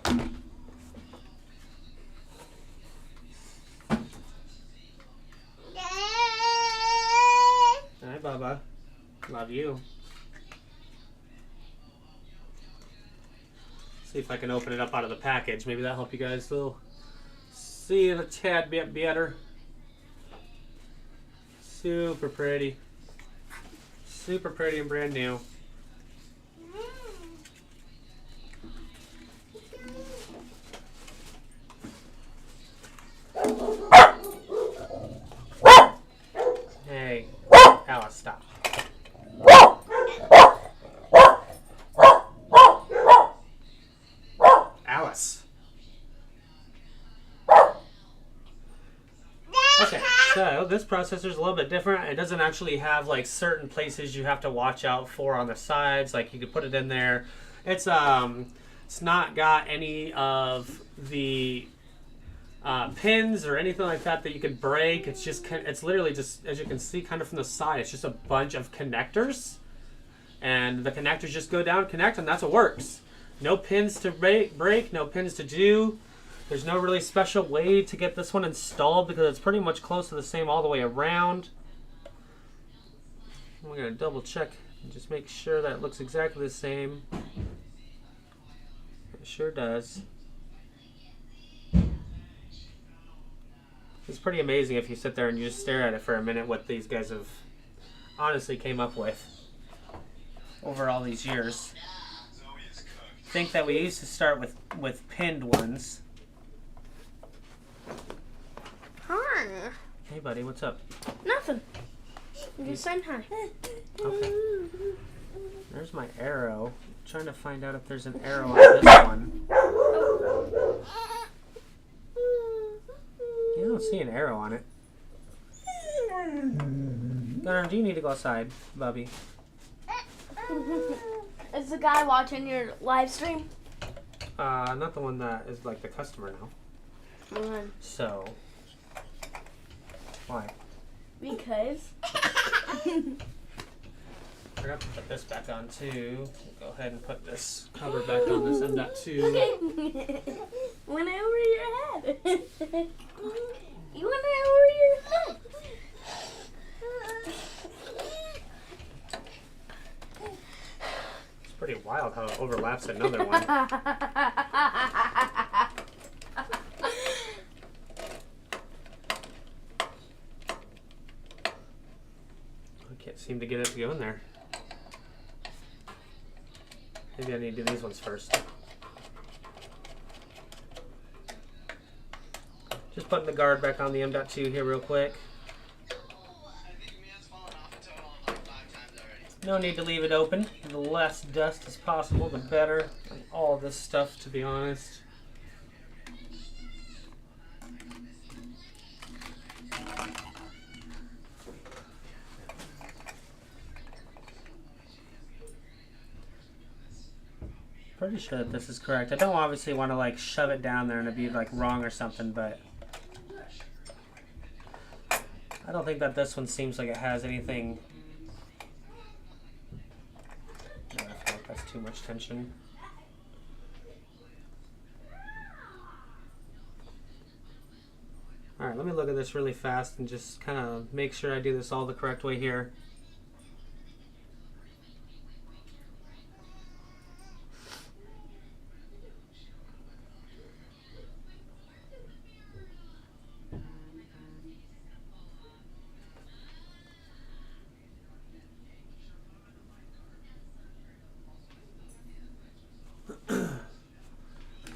Hi, Bubba. Love you. See if I can open it up out of the package. Maybe that'll help you guys see it a tad bit better. Super pretty. Super pretty and brand new. Hey, Alice, stop. Alice. Okay, so this processor is a little bit different. It doesn't actually have like certain places you have to watch out for on the sides. Like you could put it in there. It's not got any of the pins or anything like that that you could break. It's literally just, as you can see kind of from the side, it's just a bunch of connectors, and the connectors just go down, connect, and that's what works. No pins to break, no pins to do. There's no really special way to get this one installed because it's pretty much close to the same all the way around. We're going to double check and just make sure that it looks exactly the same. It sure does. It's pretty amazing if you sit there and you just stare at it for a minute what these guys have honestly came up with over all these years. Think that we used to start with pinned ones.
Hi.
Hey buddy, what's up?
Nothing. Just saying hi.
Okay. There's my arrow. I'm trying to find out if there's an arrow on this one. You don't see an arrow on it. Gunnar, do you need to go outside, Bubby?
Is the guy watching your live stream?
Not the one that is like the customer now. So, why?
Because.
I forgot to put this back on too. Go ahead and put this cover back on this M.2.
Okay. Went over your head. You went over your head.
It's pretty wild how it overlaps another one. I can't seem to get it to go in there. Maybe I need to do these ones first. Just putting the guard back on the M.2 here real quick. No need to leave it open. The less dust as possible, the better. And all this stuff, to be honest. Pretty sure that this is correct. I don't obviously want to like shove it down there and it'd be like wrong or something, but I don't think that this one seems like it has anything. No, I feel like that's too much tension. Alright, let me look at this really fast and just kind of make sure I do this all the correct way here.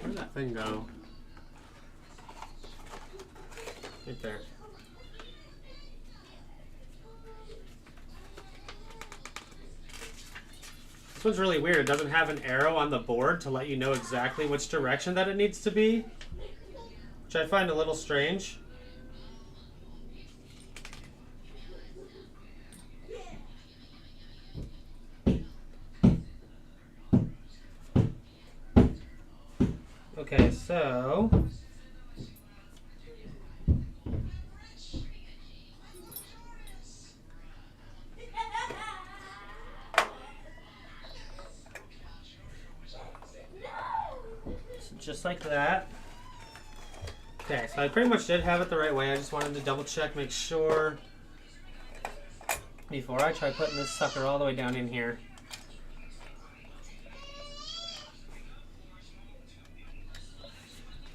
Where'd that thing go? Right there. This one's really weird. It doesn't have an arrow on the board to let you know exactly which direction that it needs to be, which I find a little strange. Okay, so just like that. Okay, so I pretty much did have it the right way. I just wanted to double check, make sure before I try putting this sucker all the way down in here.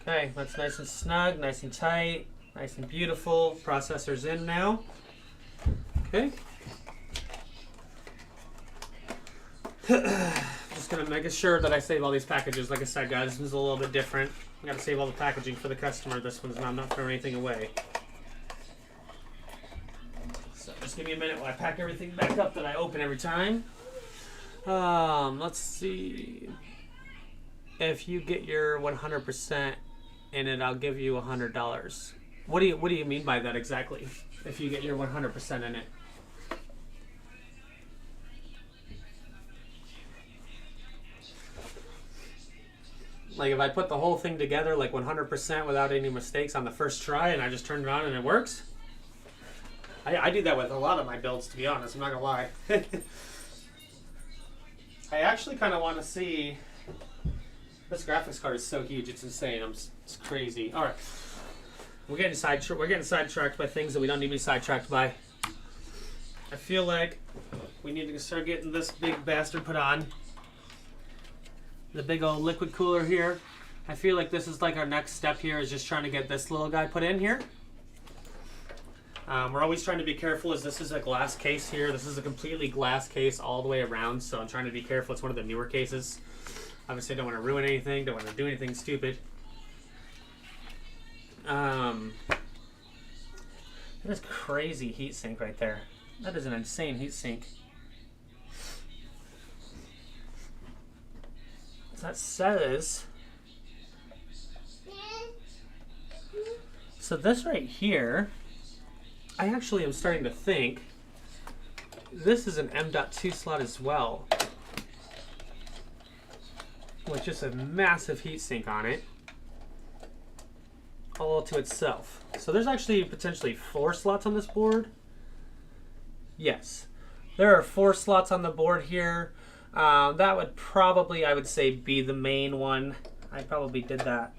Okay, that's nice and snug, nice and tight, nice and beautiful. Processor's in now. Okay. Just gonna make sure that I save all these packages. Like I said, guys, this is a little bit different. I gotta save all the packaging for the customer. This one's I'm not throwing anything away. So just give me a minute while I pack everything back up that I open every time. Let's see. If you get your 100% in it, I'll give you $100. What do you mean by that exactly? If you get your 100% in it. Like if I put the whole thing together like 100% without any mistakes on the first try and I just turn it on and it works? I do that with a lot of my builds, to be honest. I'm not gonna lie. I actually kind of want to see. This graphics card is so huge, it's insane. It's crazy. All right, we're getting sidetracked by things that we don't need to be sidetracked by. I feel like we need to start getting this big bastard put on. The big old liquid cooler here. I feel like this is like our next step here, is just trying to get this little guy put in here. We're always trying to be careful, as this is a glass case here. This is a completely glass case all the way around, so I'm trying to be careful. It's one of the newer cases. Obviously, I don't want to ruin anything, don't want to do anything stupid. That is crazy heatsink right there. That is an insane heatsink. That says, so this right here, I actually am starting to think this is an M.2 slot as well, with just a massive heatsink on it, all to itself. So there's actually potentially 4 slots on this board. Yes, there are 4 slots on the board here. That would probably, I would say, be the main one. I probably did that.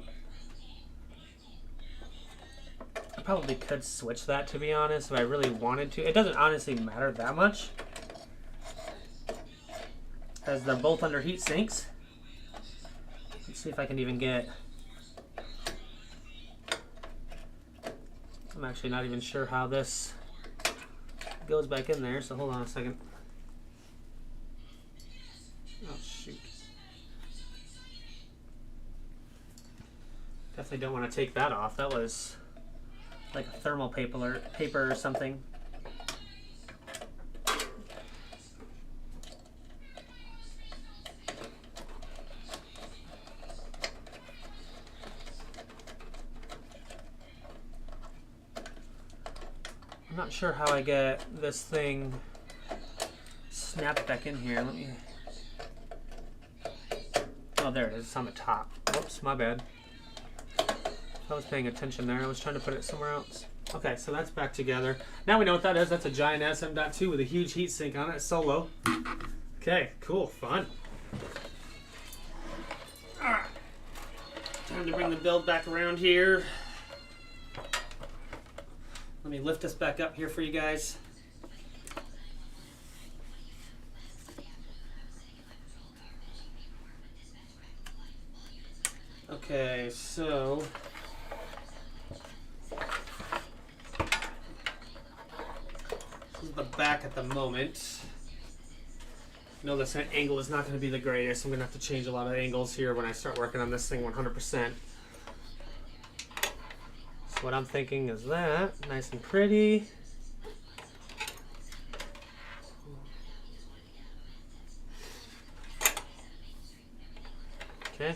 I probably could switch that, to be honest, if I really wanted to. It doesn't honestly matter that much, as they're both under heat sinks. Let's see if I can even get... I'm actually not even sure how this goes back in there, so hold on a second. Oh, shoot. Definitely don't want to take that off. That was like a thermal paper or something. I'm not sure how I get this thing snapped back in here. Let me... Oh, there it is. It's on the top. Whoops, my bad. I was paying attention there. I was trying to put it somewhere else. Okay, so that's back together. Now we know what that is. That's a giant SM.2 with a huge heatsink on it, solo. Okay, cool, fun. Alright. Time to bring the build back around here. Let me lift this back up here for you guys. Okay, so this is the back at the moment. No, this angle is not going to be the greatest. I'm going to have to change a lot of angles here when I start working on this thing 100%. So what I'm thinking is that, nice and pretty. Okay.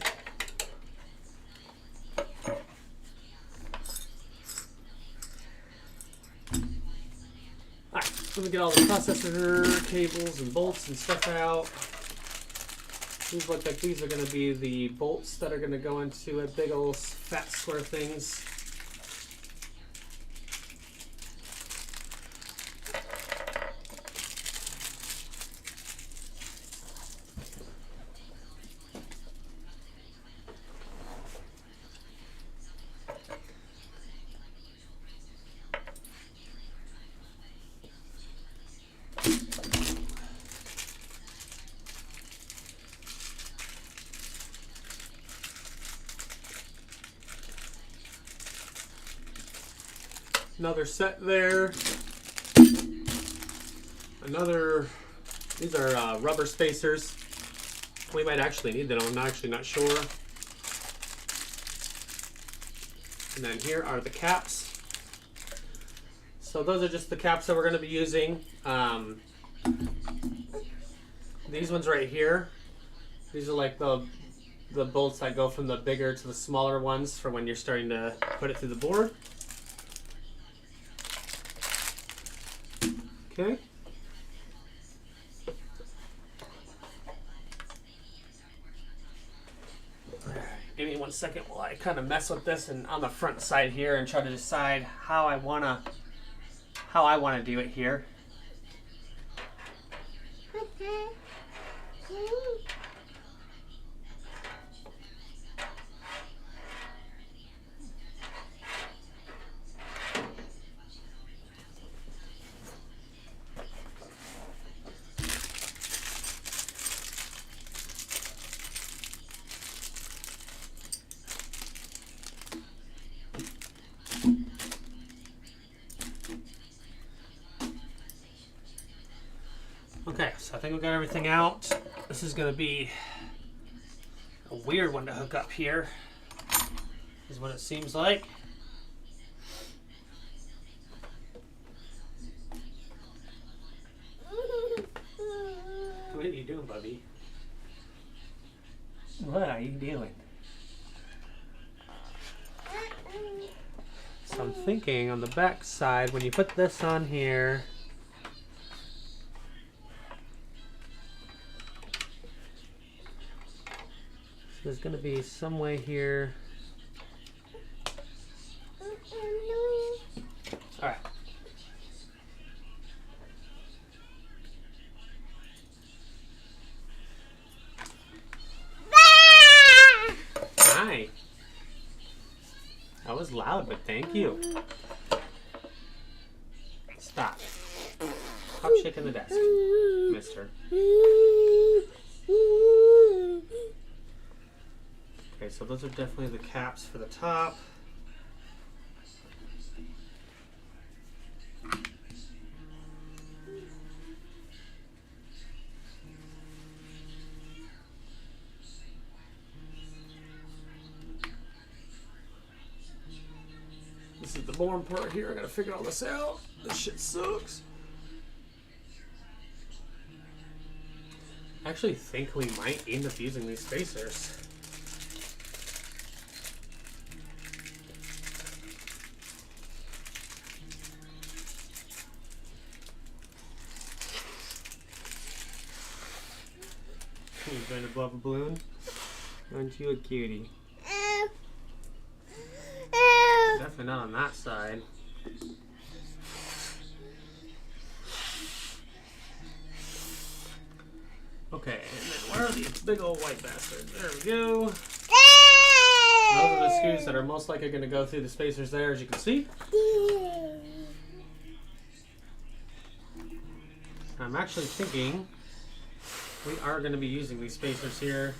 Let me get all the processor cables and bolts and stuff out. These look like these are going to be the bolts that are going to go into a big old fat square things. Another set there. These are rubber spacers. We might actually need them. I'm actually not sure. And then here are the caps. So those are just the caps that we're going to be using. These ones right here. These are like the bolts that go from the bigger to the smaller ones for when you're starting to put it through the board. Okay. Give me 1 second while I kind of mess with this and on the front side here and try to decide how I wanna do it here. Okay, so I think we got everything out. This is going to be a weird one to hook up here, is what it seems like. What are you doing, Bubby? What are you doing? So I'm thinking on the back side, when you put this on here, there's going to be some way here. All right. Hi. That was loud, but thank you. Stop. Stop shaking the desk, mister. Okay, so those are definitely the caps for the top. This is the boring part here. I gotta figure all this out. This shit sucks. I actually think we might end up using these spacers. You trying to blow up a balloon? Aren't you a cutie? Definitely not on that side. Okay, and then where are these big old white bastards? There we go. Those are the screws that are most likely going to go through the spacers there, as you can see. I'm actually thinking we are going to be using these spacers here.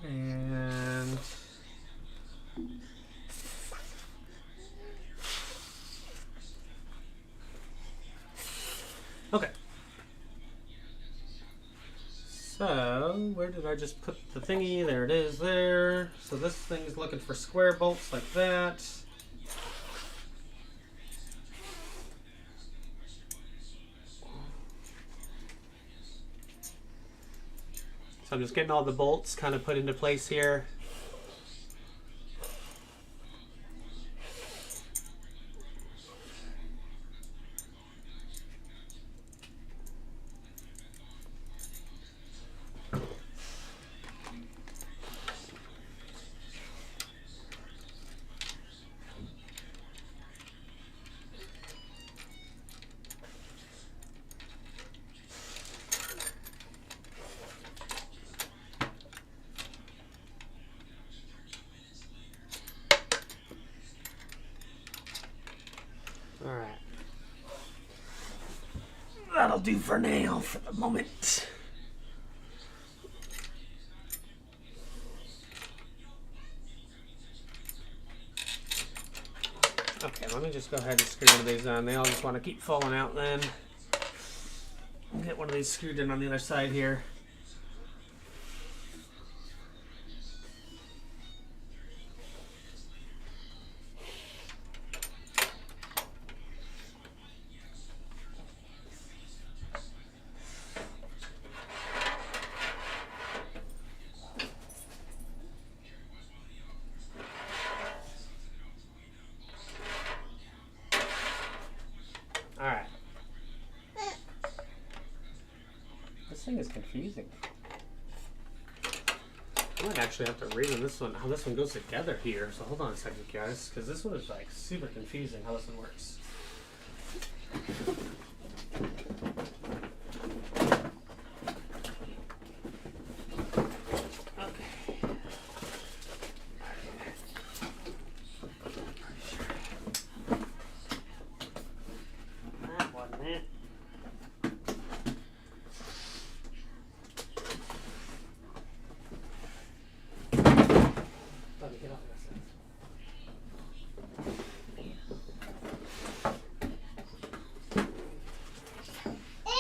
And okay. So where did I just put the thingy? There it is there. So this thing is looking for square bolts like that. So I'm just getting all the bolts kind of put into place here. Alright. That'll do for now, for the moment. Okay, let me just go ahead and screw one of these on. They all just want to keep falling out then. Get one of these screwed in on the other side here. Alright. This thing is confusing. I might actually have to read on this one how this one goes together here. So hold on a second, guys, because this one is like super confusing how this one works.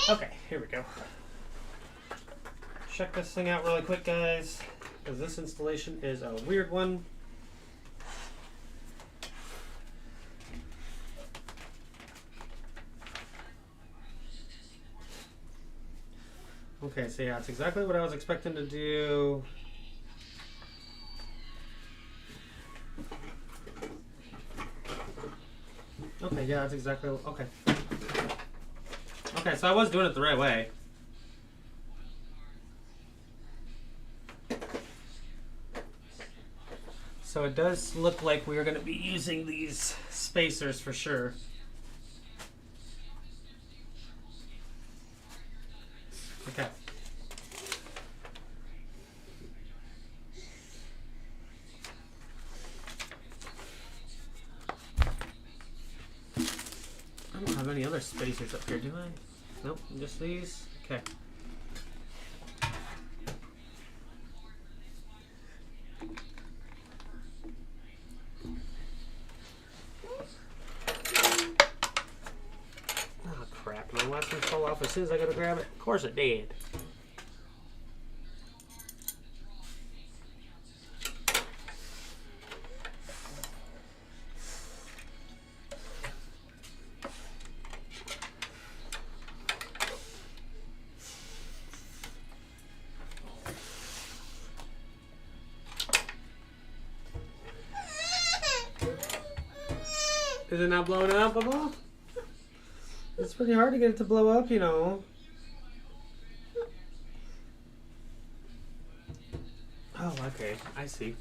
Okay, here we go. Check this thing out really quick, guys, because this installation is a weird one. Okay, so yeah, it's exactly what I was expecting to do. Okay, yeah, that's exactly, okay. Okay, so I was doing it the right way. So it does look like we are going to be using these spacers for sure. Okay. I don't have any other spacers up here, do I? Nope, just these. Okay. Oh crap, my last one fell off as soon as I go to grab it. Of course it did. Is it not blowing up, Bubba? It's pretty hard to get it to blow up, you know. Oh, okay. I see.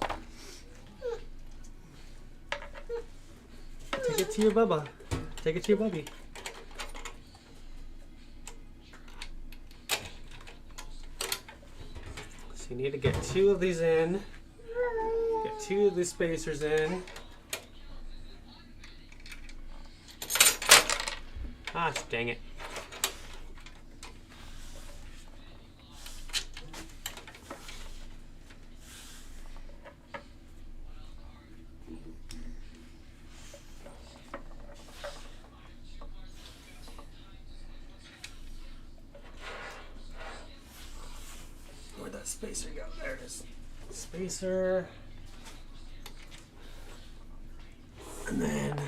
Take it to your Bubba. Take it to your Bubby. So you need to get 2 of these in. Get 2 of these spacers in. Ah, dang it. Where'd that spacer go? There it is. Spacer. And then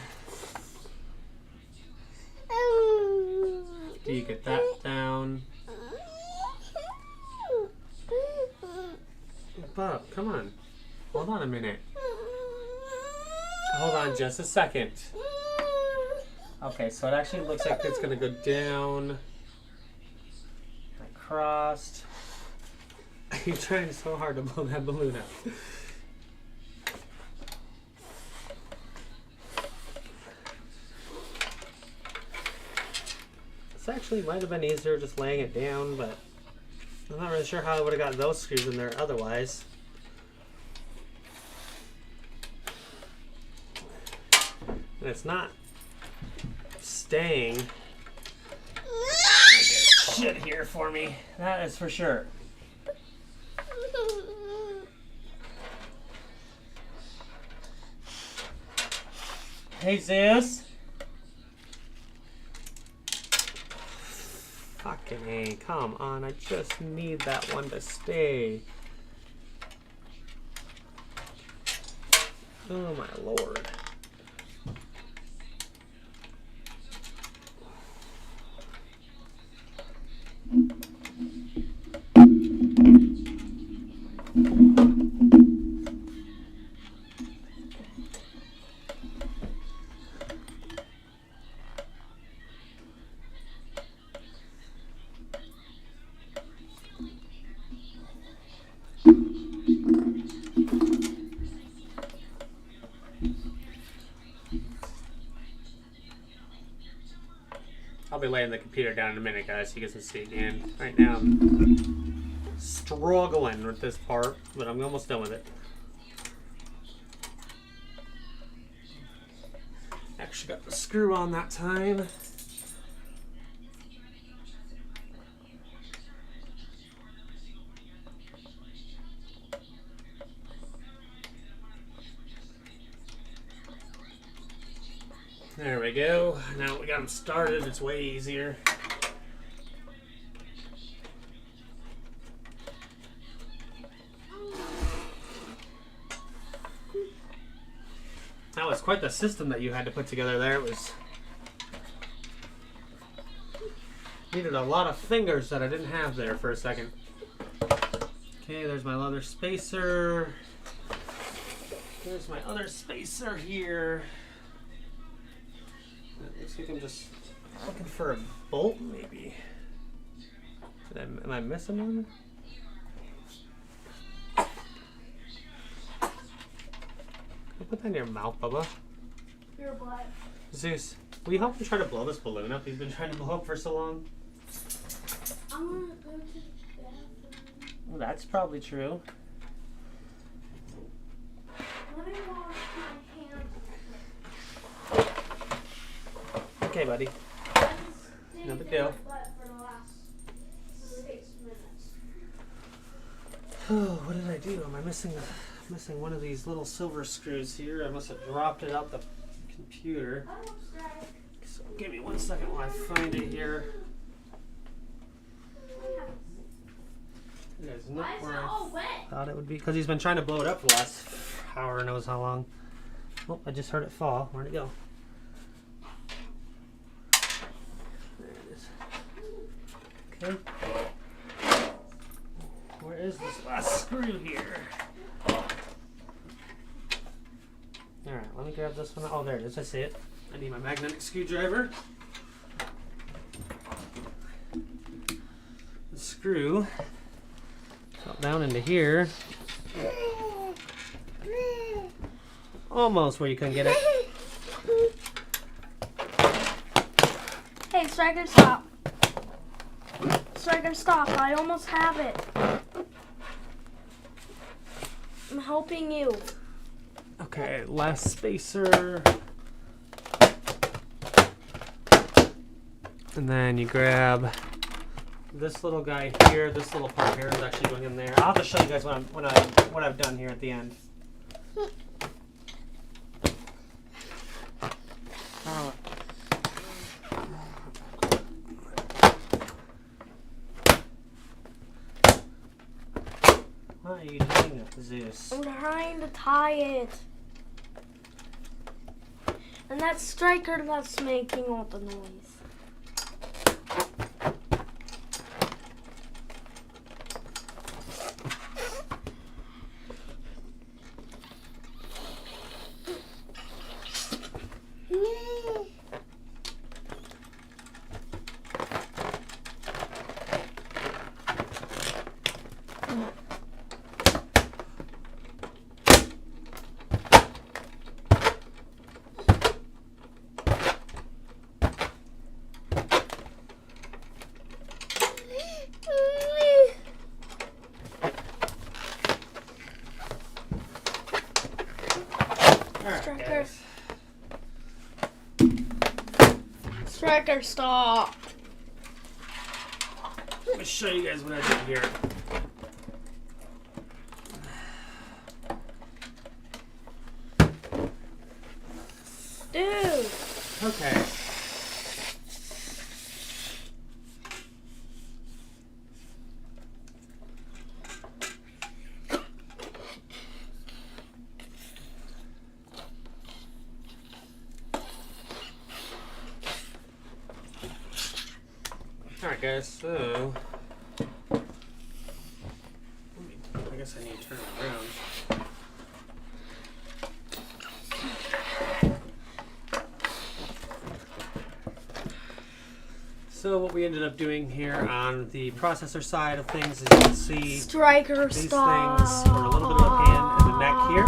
do you get that down? Bob, come on. Hold on a minute. Hold on just a second. Okay, so it actually looks like it's going to go down, across. You're trying so hard to blow that balloon out. This actually might have been easier just laying it down, but I'm not really sure how I would have got those screws in there otherwise. And it's not staying. Shit here for me. That is for sure. Hey, Zeus. Fucking A, come on. I just need that one to stay. Oh, my Lord. I'll be laying the computer down in a minute, guys, so you guys can see again. Right now, I'm struggling with this part, but I'm almost done with it. Actually got the screw on that time. There we go. Now we got them started, it's way easier. That was quite the system that you had to put together there. It was needed a lot of fingers that I didn't have there for a second. Okay, there's my leather spacer. There's my other spacer here. It looks like I'm just looking for a bolt, maybe. Am I missing one? Put that in your mouth, Bubba.
Your butt.
Zeus, will you help me try to blow this balloon up? He's been trying to blow up for so long.
I'm gonna go to the bathroom.
Well, that's probably true.
Let me wash my hands.
Okay, buddy. No big deal.
For the last 6 minutes.
Oh, what did I do? Am I missing one of these little silver screws here? I must have dropped it out the computer. So give me 1 second while I find it here. It is not where I thought it would be, because he's been trying to blow it up for the last hour knows how long. Oh, I just heard it fall. Where'd it go? There it is. Okay. Where is this last screw here? Alright, let me grab this one. Oh, there it is. I see it. I need my magnetic screwdriver. The screw fell down into here. Almost where you couldn't get it.
Hey, Striker, stop. Striker, stop. I almost have it. I'm helping you.
Okay, last spacer. And then you grab this little guy here. This little part here is actually going in there. I'll have to show you guys what I've done here at the end. What are you doing with Zeus?
I'm trying to tie it. And that striker that's making all the noise. Striker. Striker, stop.
Let me show you guys what I did here.
Dude.
Okay. Alright guys, so I guess I need to turn it around. So what we ended up doing here on the processor side of things, as you can see,
Striker
these
style.
things were a little bit of a pain in the neck here.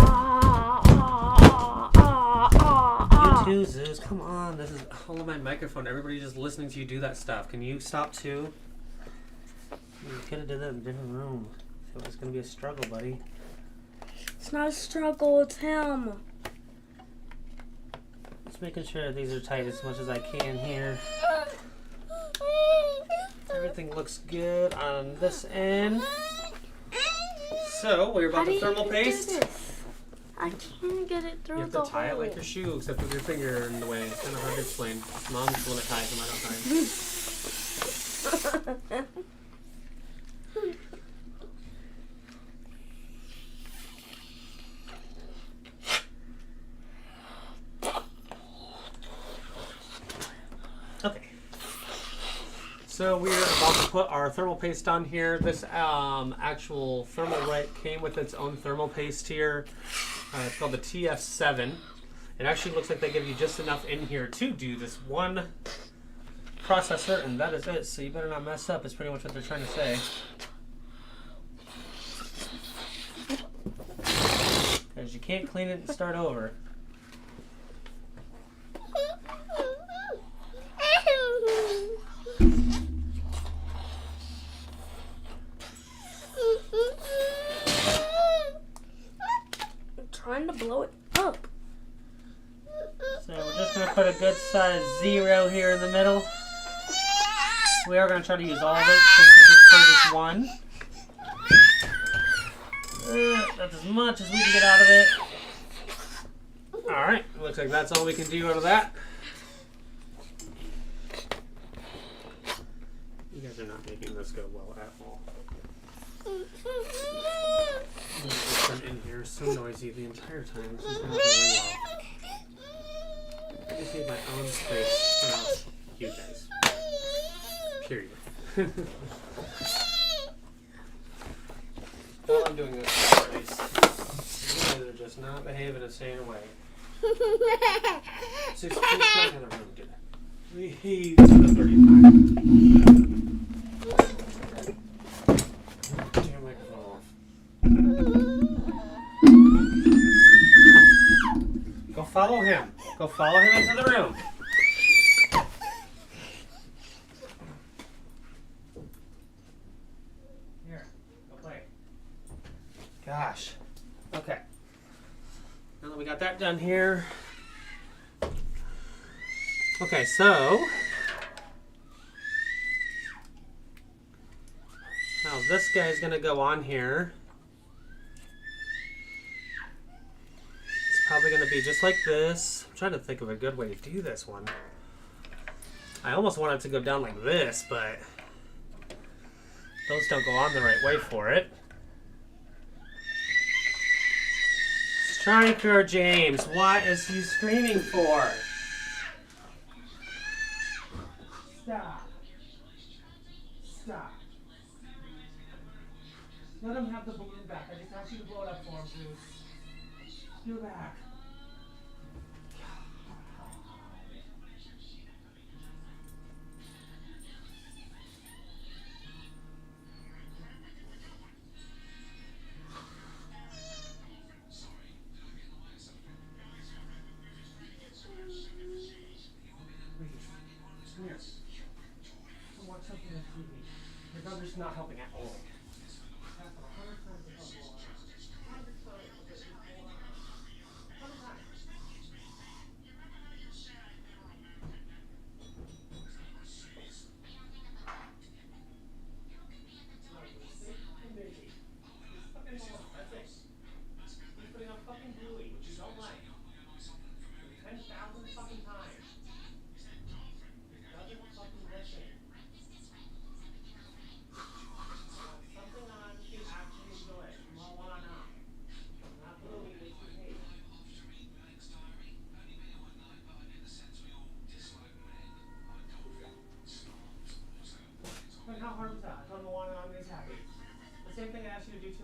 You too, Zeus, come on. This is all of my microphone. Everybody just listening to you do that stuff. Can you stop too? You could have done that in a different room. I feel it's going to be a struggle, buddy.
It's not a struggle, it's him.
Just making sure these are tight as much as I can here. Everything looks good on this end. So, we're about to thermal paste.
I can't get it through.
You have to tie it like your shoe, except with your finger in the way. It's kind of hard to explain. Mom's the one that ties them, I don't tie. Okay. So we're about to put our thermal paste on here. This actual thermal right came with its own thermal paste here. It's called the TF7. It actually looks like they give you just enough in here to do this one processor, and that is it. So you better not mess up. It's pretty much what they're trying to say. Because you can't clean it and start over.
Trying to blow it up.
So we're just going to put a good size 0 here in the middle. We are going to try to use all of it since this is for this one. That's as much as we can get out of it. Alright, looks like that's all we can do out of that. You guys are not making this go well at all. It's been in here so noisy the entire time. This is not very well. I just need my own space without you guys. Period. While I'm doing this, guys, you guys are just not behaving and staying away. So it's not in the room, dude. We hate the 35. Turn your microphone off. Go follow him. Go follow him into the room. Here, go play. Gosh. Okay. Now that we got that done here. Okay, so now this guy's gonna go on here. It's probably gonna be just like this. I'm trying to think of a good way to do this one. I almost want it to go down like this, but those don't go on the right way for it. Striker James, what is he screaming for? Stop. Stop. Let him have the balloon back. I just asked you to blow it up for him, Zeus. You're back. Come here. Go watch something on TV. Your brother's not helping at all. He's putting on fucking Bluey, which you don't like. 10,000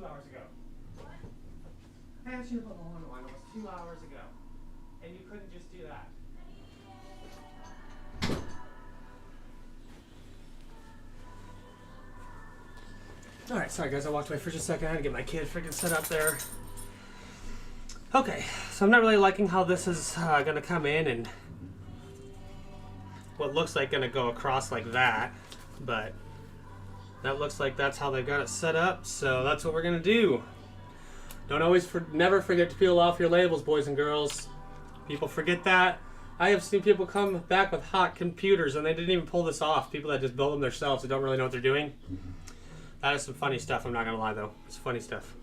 2 hours ago. I asked you to put the horn on almost 2 hours ago. And you couldn't just do that. Alright, sorry guys, I walked away for just a second. I had to get my kid freaking set up there. Okay, so I'm not really liking how this is going to come in and what looks like going to go across like that. But that looks like that's how they've got it set up, so that's what we're going to do. Never forget to peel off your labels, boys and girls. People forget that. I have seen people come back with hot computers and they didn't even pull this off. People that just build them themselves that don't really know what they're doing. That is some funny stuff, I'm not going to lie though. It's funny stuff.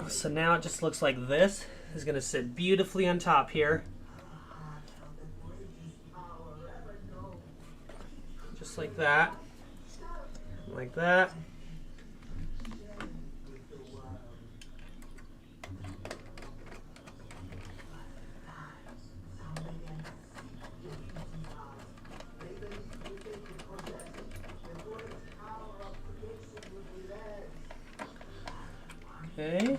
So now it just looks like this is going to sit beautifully on top here. Just like that. Like that. Okay.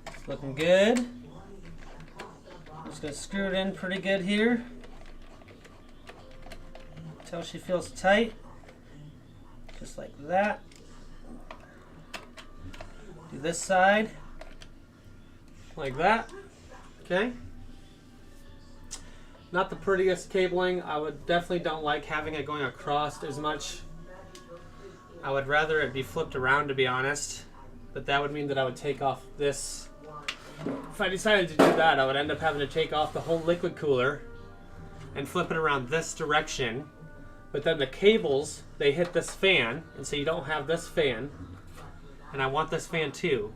It's looking good. I'm just going to screw it in pretty good here until she feels tight. Just like that. Do this side. Like that. Okay. Not the prettiest cabling. I would definitely don't like having it going across as much. I would rather it be flipped around, to be honest, but that would mean that I would take off this. If I decided to do that, I would end up having to take off the whole liquid cooler and flip it around this direction, but then the cables, they hit this fan, and so you don't have this fan, and I want this fan too.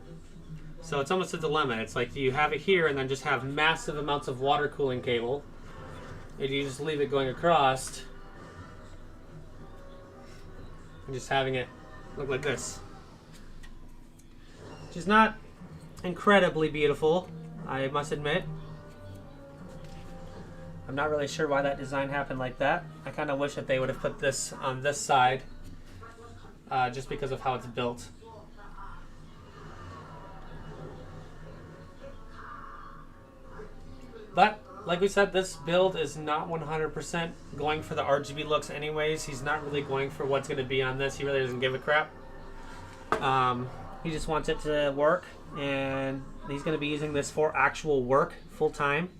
So it's almost a dilemma. It's like, do you have it here and then just have massive amounts of water cooling cable, or do you just leave it going across and just having it look like this, which is not incredibly beautiful, I must admit. I'm not really sure why that design happened like that. I kind of wish that they would have put this on this side, just because of how it's built. But like we said, this build is not 100% going for the RGB looks anyways. He's not really going for what's going to be on this. He really doesn't give a crap. He just wants it to work, and he's going to be using this for actual work full time.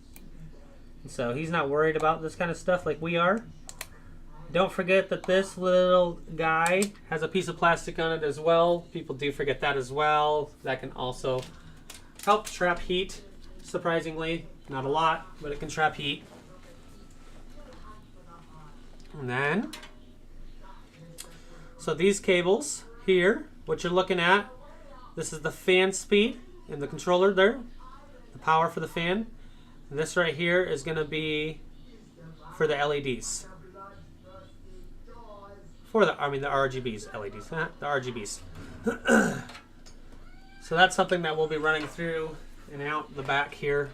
So he's not worried about this kind of stuff like we are. Don't forget that this little guy has a piece of plastic on it as well. People do forget that as well. That can also help trap heat, surprisingly. Not a lot, but it can trap heat. And then, so these cables here, what you're looking at, this is the fan speed in the controller there, the power for the fan. And this right here is going to be for the LEDs. For the, I mean the RGBs, LEDs, the RGBs. So that's something that we'll be running through and out the back here.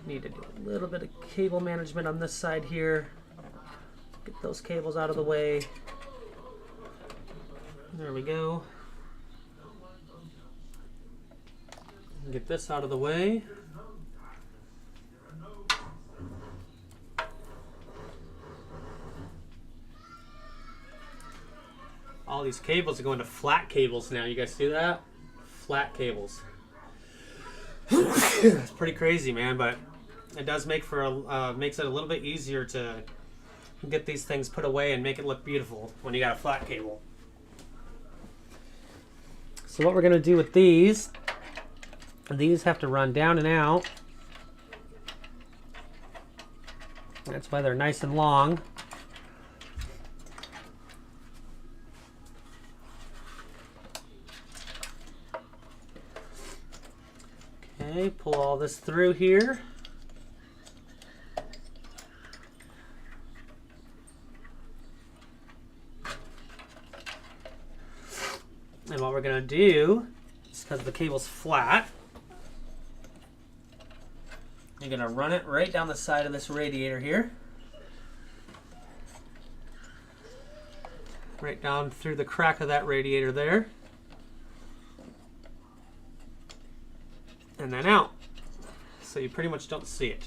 Need to do a little bit of cable management on this side here. Get those cables out of the way. There we go. Get this out of the way. All these cables are going to flat cables now. You guys see that? Flat cables. It's pretty crazy, man, but it does make for a, makes it a little bit easier to get these things put away and make it look beautiful when you got a flat cable. So what we're going to do with these have to run down and out. That's why they're nice and long. Okay, pull all this through here. And what we're going to do is because the cable's flat. You're going to run it right down the side of this radiator here. Right down through the crack of that radiator there. And then out. So you pretty much don't see it.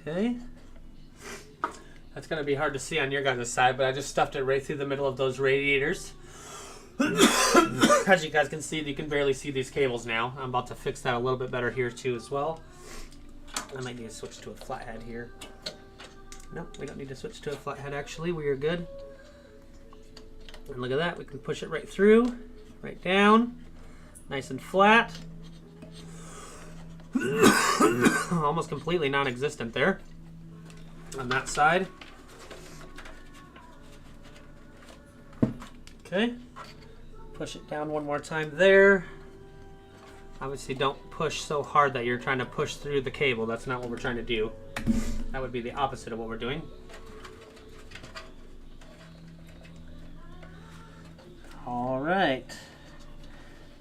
Okay. That's going to be hard to see on your guys' side, but I just stuffed it right through the middle of those radiators. As you guys can see, you can barely see these cables now. I'm about to fix that a little bit better here too as well. I might need to switch to a flathead here. Nope, we don't need to switch to a flathead actually. We are good. And look at that, we can push it right through, right down, nice and flat. Almost completely non-existent there on that side. Okay, push it down one more time there. Obviously don't push so hard that you're trying to push through the cable. That's not what we're trying to do. That would be the opposite of what we're doing. All right,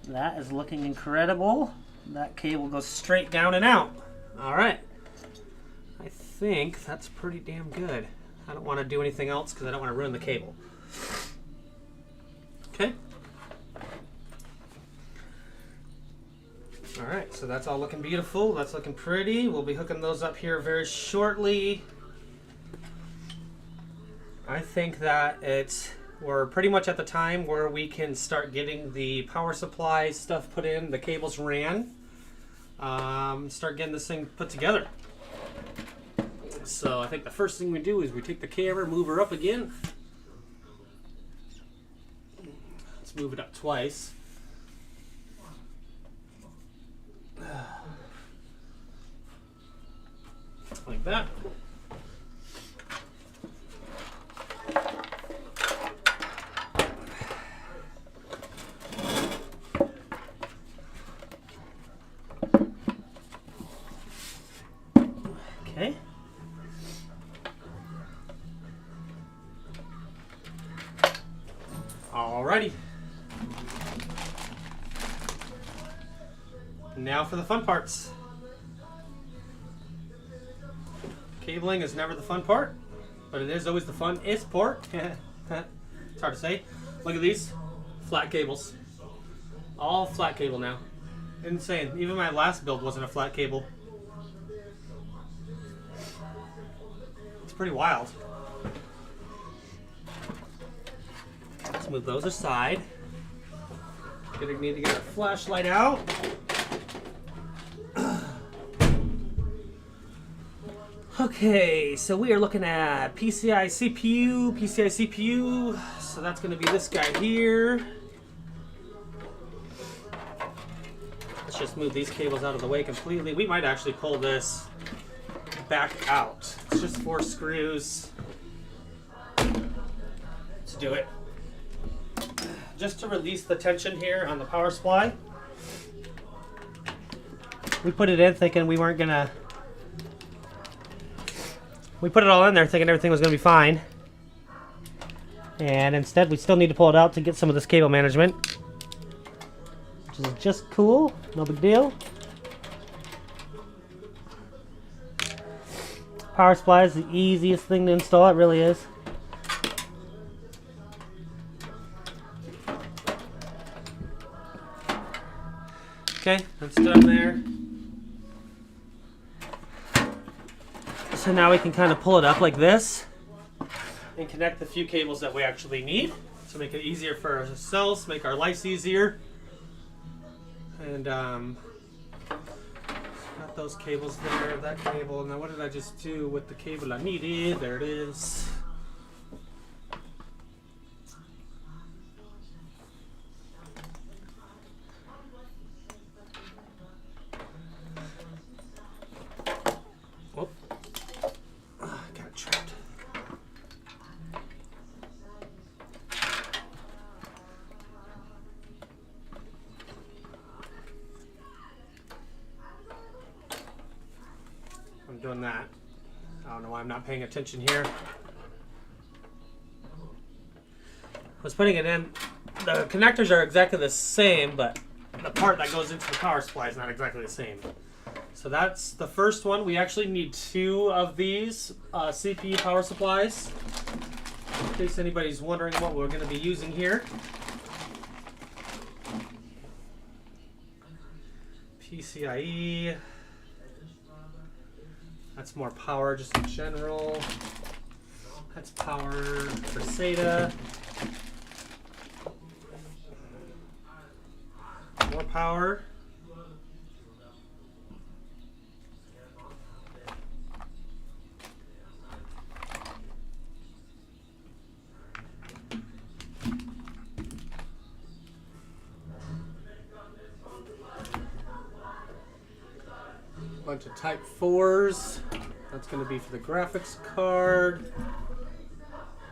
that is looking incredible. That cable goes straight down and out. All right, I think that's pretty damn good. I don't want to do anything else because I don't want to ruin the cable. Okay. All right, so that's all looking beautiful. That's looking pretty. We'll be hooking those up here very shortly. I think that we're pretty much at the time where we can start getting the power supply stuff put in, the cables ran, start getting this thing put together. So I think the first thing we do is we take the camera, move her up again. Let's move it up twice. Like that. Okay. Alrighty. Now for the fun parts. Cabling is never the fun part, but it is always the funnest part. It's hard to say. Look at these flat cables. All flat cable now. Insane. Even my last build wasn't a flat cable. It's pretty wild. Let's move those aside. Gonna need to get our flashlight out. Okay, so we are looking at PCI CPU, so that's going to be this guy here. Let's just move these cables out of the way completely. We might actually pull this back out. It's just 4 screws. Let's do it. Just to release the tension here on the power supply. We put it in thinking we weren't going to... We put it all in there thinking everything was going to be fine. And instead we still need to pull it out to get some of this cable management. Which is just cool. No big deal. Power supply is the easiest thing to install. It really is. Okay, that's done there. So now we can kind of pull it up like this and connect the few cables that we actually need to make it easier for ourselves, make our lives easier. And got those cables there, that cable. Now what did I just do with the cable I needed? There it is. doing that. I don't know why I'm not paying attention here. I was putting it in. The connectors are exactly the same, but the part that goes into the power supply is not exactly the same. So that's the first one. We actually need 2 of these CPU power supplies, in case anybody's wondering what we're going to be using here. PCIe. That's more power just in general. That's power for SATA. More power. Bunch of Type 4s. That's going to be for the graphics card.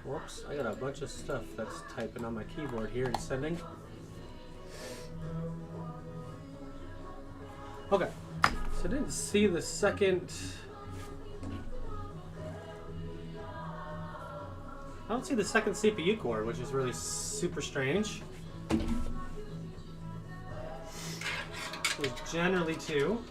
Whoops, I got a bunch of stuff that's typing on my keyboard here and sending. Okay, so I didn't see the second. I don't see the second CPU core, which is really super strange. There's generally 2.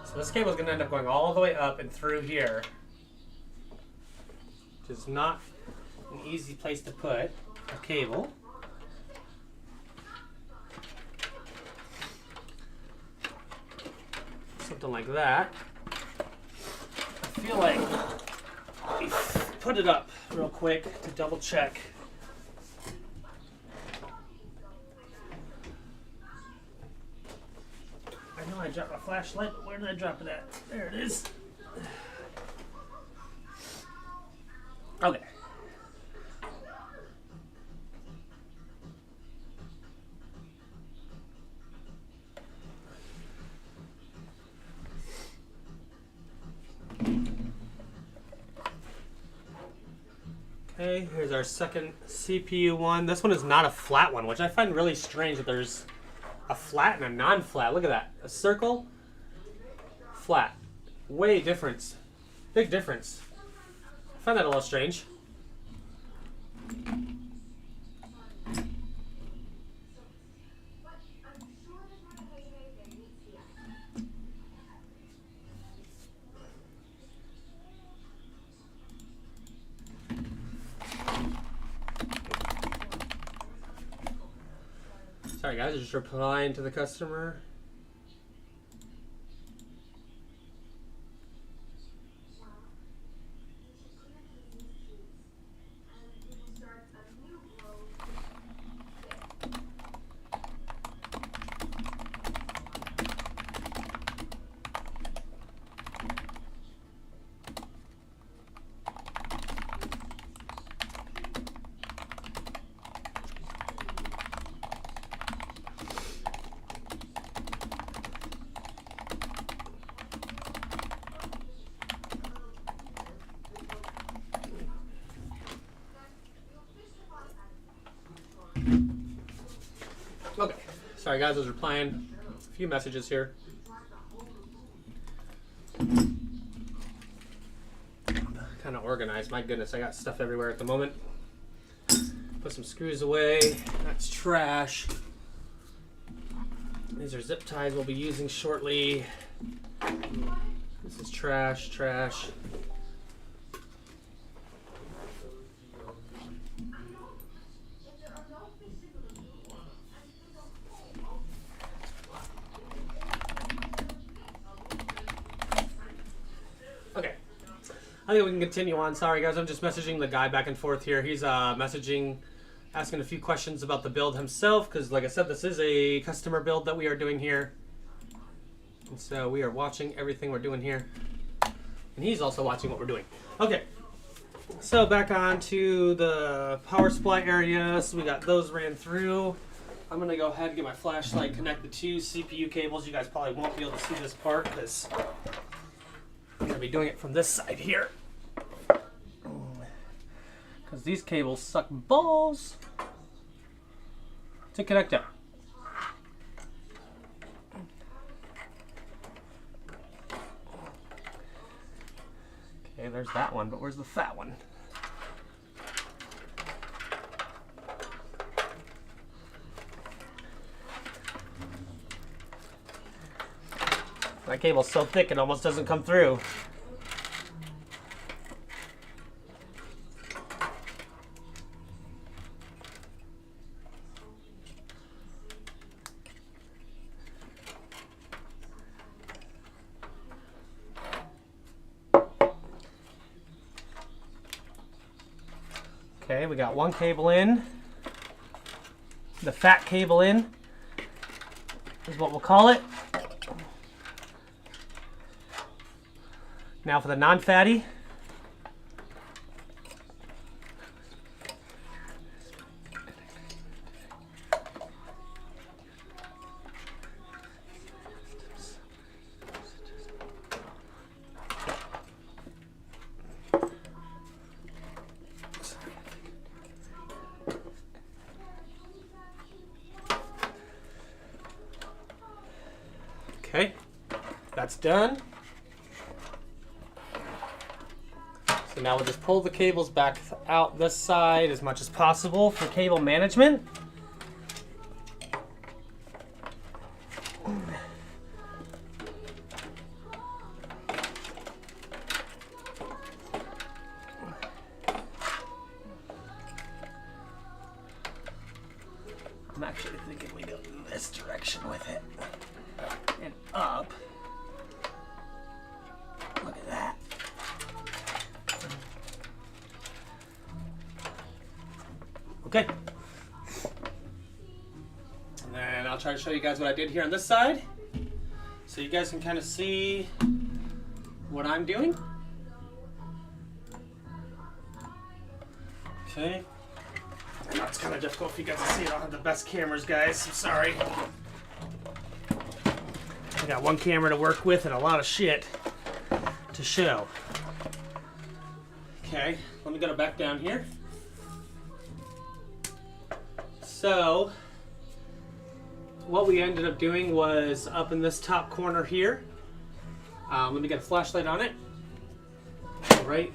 So this cable is going to end up going all the way up and through here, which is not an easy place to put a cable. Something like that. I feel like let me put it up real quick to double check. I know I dropped my flashlight, but where did I drop it at? There it is. Okay. Okay, here's our second CPU one. This one is not a flat one, which I find really strange that there's a flat and a non-flat. Look at that. A circle, flat. Way difference. Big difference. I find that a little strange. Sorry guys, I'm just replying to the customer. Okay, sorry guys, I was replying a few messages here. Kind of organized, my goodness, I got stuff everywhere at the moment. Put some screws away, that's trash. These are zip ties we'll be using shortly. This is trash, trash. Okay, I think we can continue on. Sorry guys, I'm just messaging the guy back and forth here. He's messaging, asking a few questions about the build himself, because like I said, this is a customer build that we are doing here. And so we are watching everything we're doing here. And he's also watching what we're doing. Okay, so back on to the power supply area. So we got those ran through. I'm gonna go ahead and get my flashlight, connect the 2 CPU cables. You guys probably won't be able to see this part because I'm going to be doing it from this side here. Because these cables suck balls. to connect up. Okay, there's that one, but where's the fat one? That cable's so thick it almost doesn't come through. Okay, we got one cable in. The fat cable in is what we'll call it. Now for the non-fatty. Okay, that's done. So now we'll just pull the cables back out this side as much as possible for cable management. I'm actually thinking we go this direction with it. And up. Look at that. Okay. And then I'll try to show you guys what I did here on this side, so you guys can kind of see what I'm doing. Okay. I know it's kind of difficult for you guys to see. I don't have the best cameras, guys. I'm sorry. I got one camera to work with and a lot of shit to show. Okay, let me go back down here. So, what we ended up doing was up in this top corner here. Let me get a flashlight on it. Right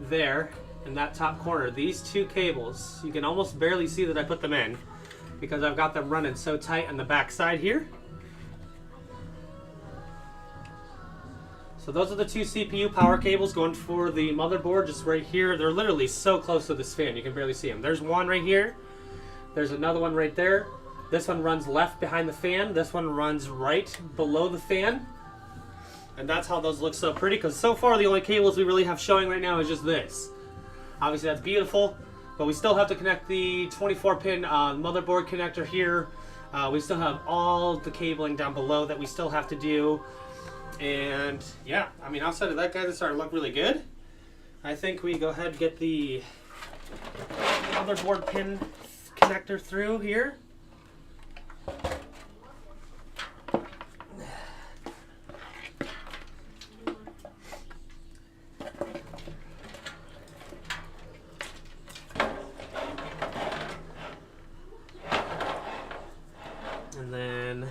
there in that top corner, these two cables, you can almost barely see that I put them in because I've got them running so tight on the back side here. So those are the two CPU power cables going for the motherboard, just right here. They're literally so close to this fan, you can barely see them. There's one right here. There's another one right there. This one runs left behind the fan. This one runs right below the fan. And that's how those look so pretty, because so far the only cables we really have showing right now is just this. Obviously that's beautiful, but we still have to connect the 24-pin motherboard connector here. We still have all the cabling down below that we still have to do. And yeah, I mean, outside of that, guys, it's starting to look really good. I think we go ahead and get the motherboard pin connector through here. And then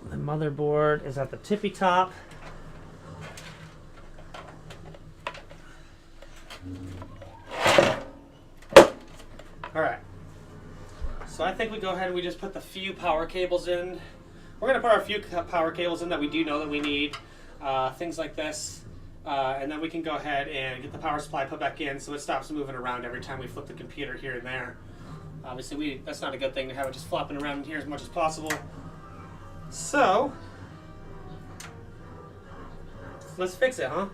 the motherboard is at the tippy top. Alright, so I think we go ahead and we just put the few power cables in. We're going to put our few power cables in that we do know that we need, things like this, and then we can go ahead and get the power supply put back in so it stops moving around every time we flip the computer here and there. Obviously, that's not a good thing to have it just flopping around in here as much as possible. So, let's fix it, huh?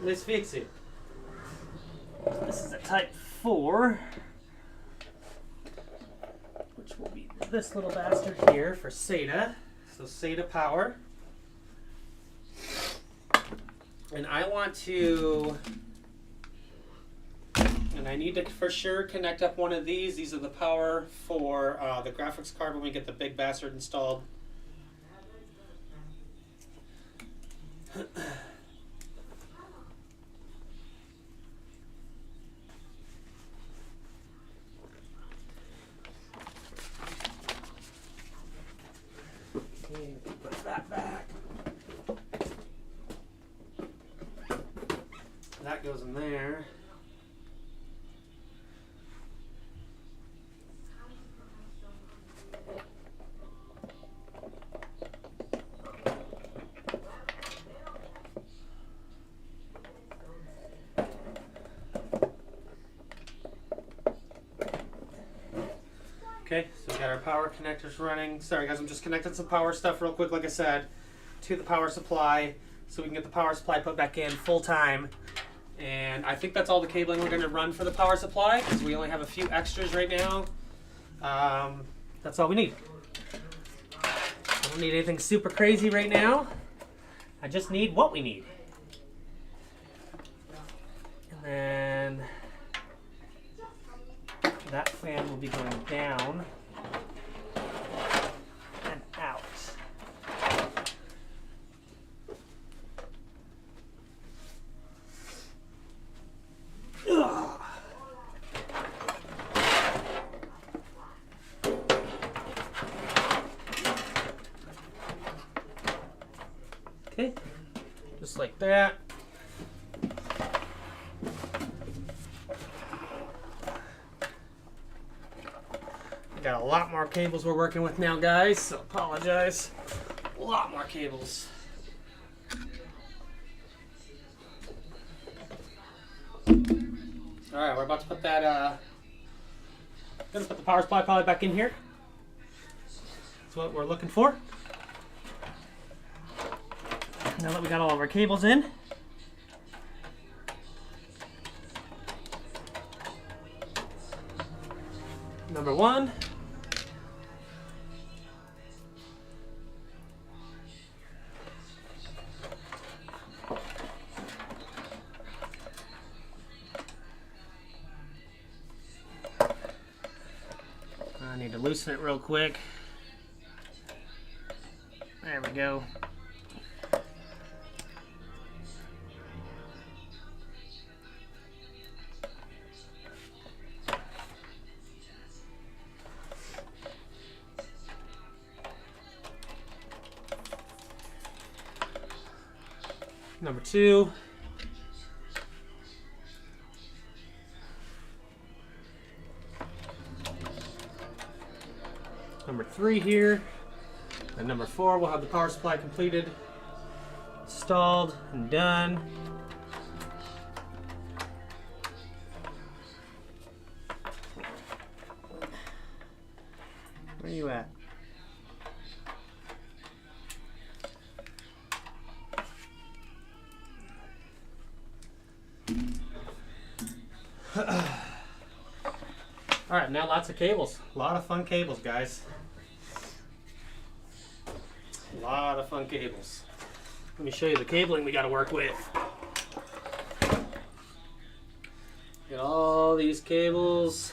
Let's fix it. This is a Type 4, which will be this little bastard here for SATA. So SATA power. And I want to, and I need to for sure connect up one of these. These are the power for the graphics card when we get the big bastard installed. Okay, so we got our power connectors running. Sorry guys, I'm just connecting some power stuff real quick, like I said, to the power supply so we can get the power supply put back in full time. And I think that's all the cabling we're going to run for the power supply because we only have a few extras right now. That's all we need. I don't need anything super crazy right now. I just need what we need. And then that fan will be going down and out. Ugh. Okay, just like that. Got a lot more cables we're working with now, guys, so apologize. A lot more cables. Alright, we're about to put that, gonna put the power supply probably back in here. That's what we're looking for. Now that we got all of our cables in. Number one. I need to loosen it real quick. There we go. Number two. Number three here. And number four, we'll have the power supply completed, installed, and done. Where are you at? Alright, now lots of cables. A lot of fun cables, guys. A lot of fun cables. Let me show you the cabling we got to work with. Get all these cables,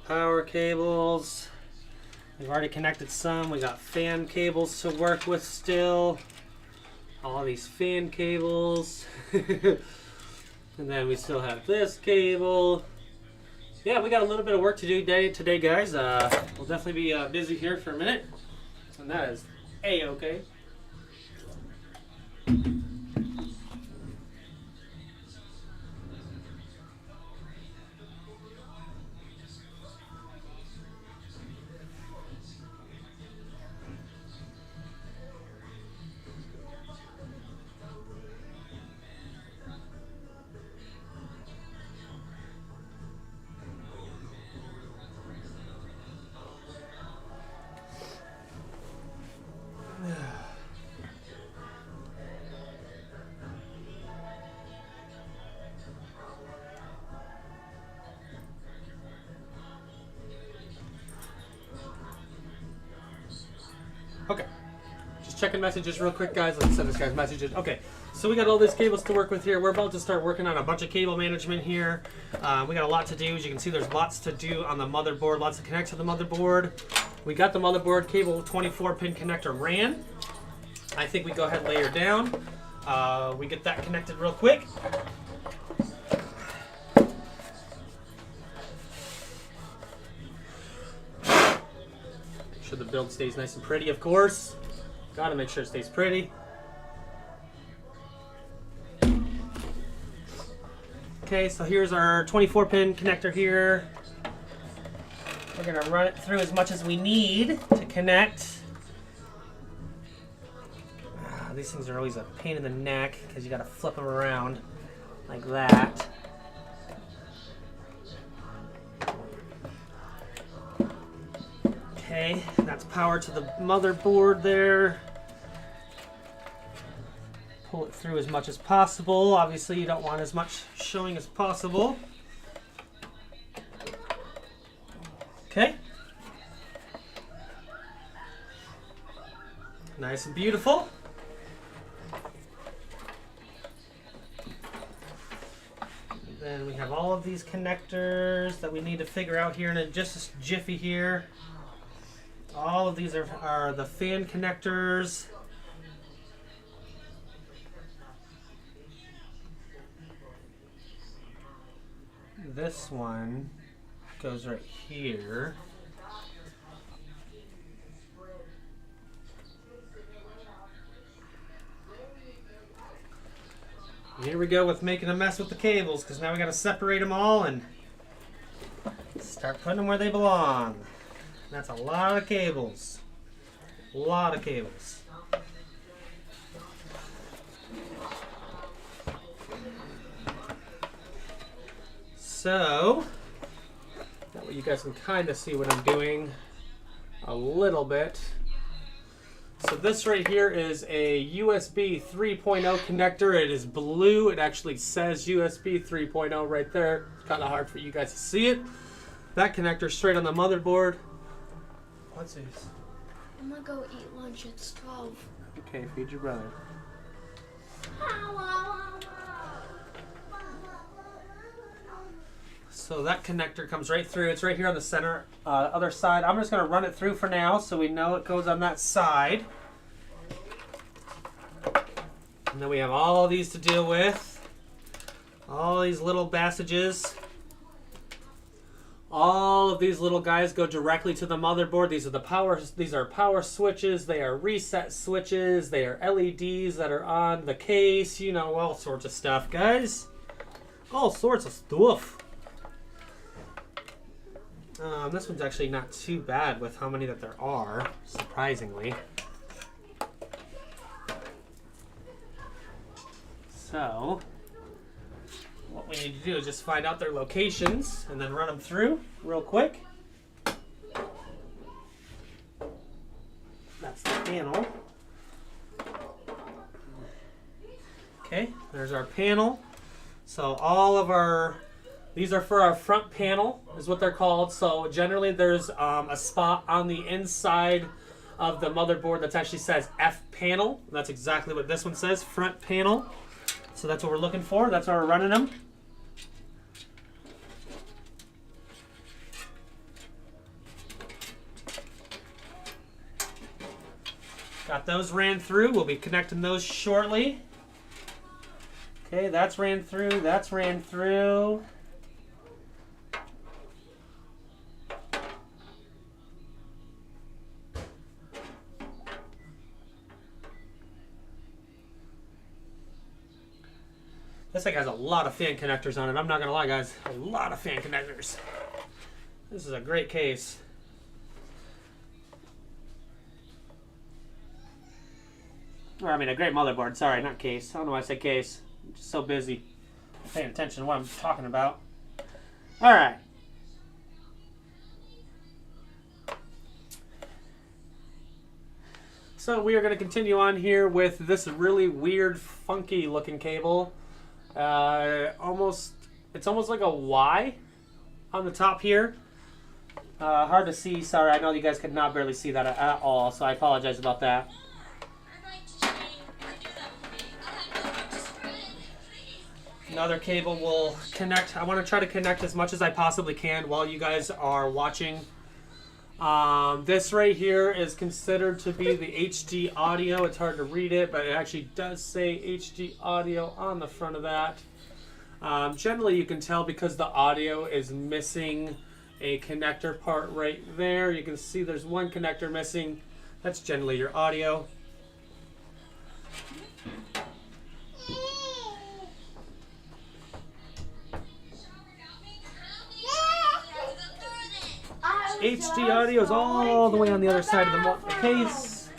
power cables. We've already connected some. We got fan cables to work with still. All these fan cables. And then we still have this cable. Yeah, we got a little bit of work to do today, guys. We'll definitely be busy here for a minute. And that is A-okay. Okay, just checking messages real quick, guys. Let's send this guy's messages. Okay, so we got all these cables to work with here. We're about to start working on a bunch of cable management here. We got a lot to do. As you can see, there's lots to do on the motherboard, lots to connect to the motherboard. We got the motherboard cable 24-pin connector ran. I think we go ahead and lay her down. We get that connected real quick. The build stays nice and pretty, of course. Gotta make sure it stays pretty. Okay, so here's our 24-pin connector here. We're gonna run it through as much as we need to connect. These things are always a pain in the neck because you gotta flip them around like that. Okay, that's power to the motherboard there. Pull it through as much as possible. Obviously, you don't want as much showing as possible. Okay. Nice and beautiful. And then we have all of these connectors that we need to figure out here in just a jiffy here. All of these are the fan connectors. This one goes right here. Here we go with making a mess with the cables, because now we got to separate them all and start putting them where they belong. That's a lot of cables. A lot of cables. So, that way you guys can kind of see what I'm doing a little bit. So this right here is a USB 3.0 connector. It is blue. It actually says USB 3.0 right there. It's kind of hard for you guys to see it. That connector straight on the motherboard. What's this?
I'm gonna go eat lunch. It's 12.
Okay, feed your brother. So that connector comes right through. It's right here on the center, other side. I'm just going to run it through for now so we know it goes on that side. And then we have all these to deal with. All these little passages. All of these little guys go directly to the motherboard. These are power switches. They are reset switches. They are LEDs that are on the case. You know, all sorts of stuff, guys. All sorts of stuff. This one's actually not too bad with how many that there are, surprisingly. So, what we need to do is just find out their locations and then run them through real quick. That's the panel. Okay, there's our panel. So all of these are for our front panel, is what they're called. So generally there's a spot on the inside of the motherboard that actually says F panel. That's exactly what this one says, front panel. So that's what we're looking for. That's why we're running them. Got those ran through. We'll be connecting those shortly. Okay, that's ran through. That's ran through. This thing has a lot of fan connectors on it. I'm not going to lie, guys. A lot of fan connectors. This is a great case. Or, I mean, a great motherboard. Sorry, not case. I don't know why I said case. I'm just so busy paying attention to what I'm talking about. All right. So we are going to continue on here with this really weird, funky looking cable. It's almost like a Y on the top here. Hard to see. Sorry, I know you guys could not barely see that at all, so I apologize about that. Another cable will connect. I want to try to connect as much as I possibly can while you guys are watching. This right here is considered to be the HD audio. It's hard to read it, but it actually does say HD audio on the front of that. Generally, you can tell because the audio is missing a connector part right there. You can see there's one connector missing. That's generally your audio. HD audio is all the way on the other side of the case.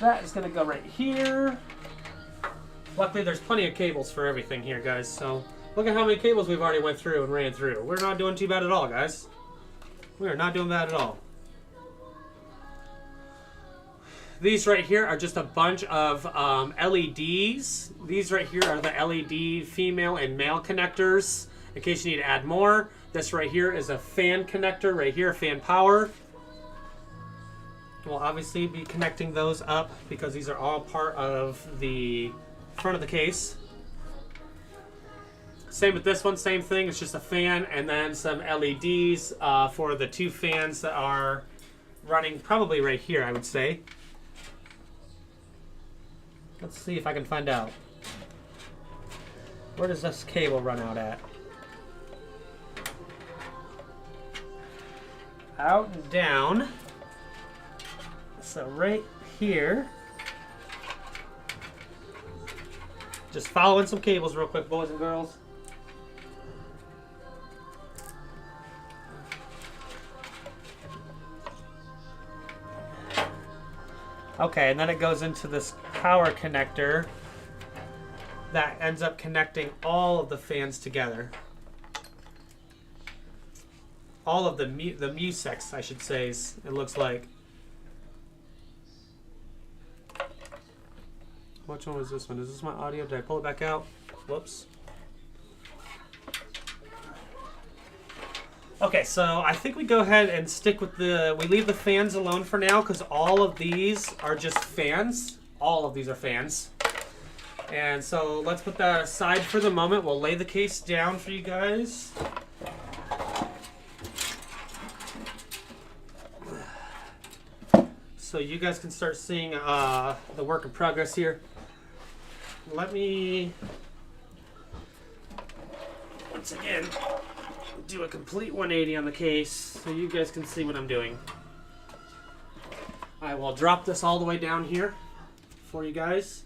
That is going to go right here. Luckily, there's plenty of cables for everything here, guys. So look at how many cables we've already went through and ran through. We're not doing too bad at all, guys. We are not doing bad at all. these right here are just a bunch of LEDs. These right here are the LED female and male connectors, in case you need to add more. This right here is a fan connector, right here, fan power. We'll obviously be connecting those up because these are all part of the front of the case. Same with this one, same thing. It's just a fan and then some LEDs for the two fans that are running probably right here, I would say. Let's see if I can find out. Where does this cable run out at? Out and down. So right here. Just following some cables real quick, boys and girls. Okay, and then it goes into this power connector that ends up connecting all of the fans together. All of the musecs, I should say, it looks like. Which one was this one? Is this my audio? Did I pull it back out? Whoops. Okay, so I think we go ahead and stick with we leave the fans alone for now because all of these are just fans. All of these are fans. And so let's put that aside for the moment. We'll lay the case down for you guys. So you guys can start seeing the work in progress here. Let me, once again, do a complete 180 on the case so you guys can see what I'm doing. I will drop this all the way down here for you guys.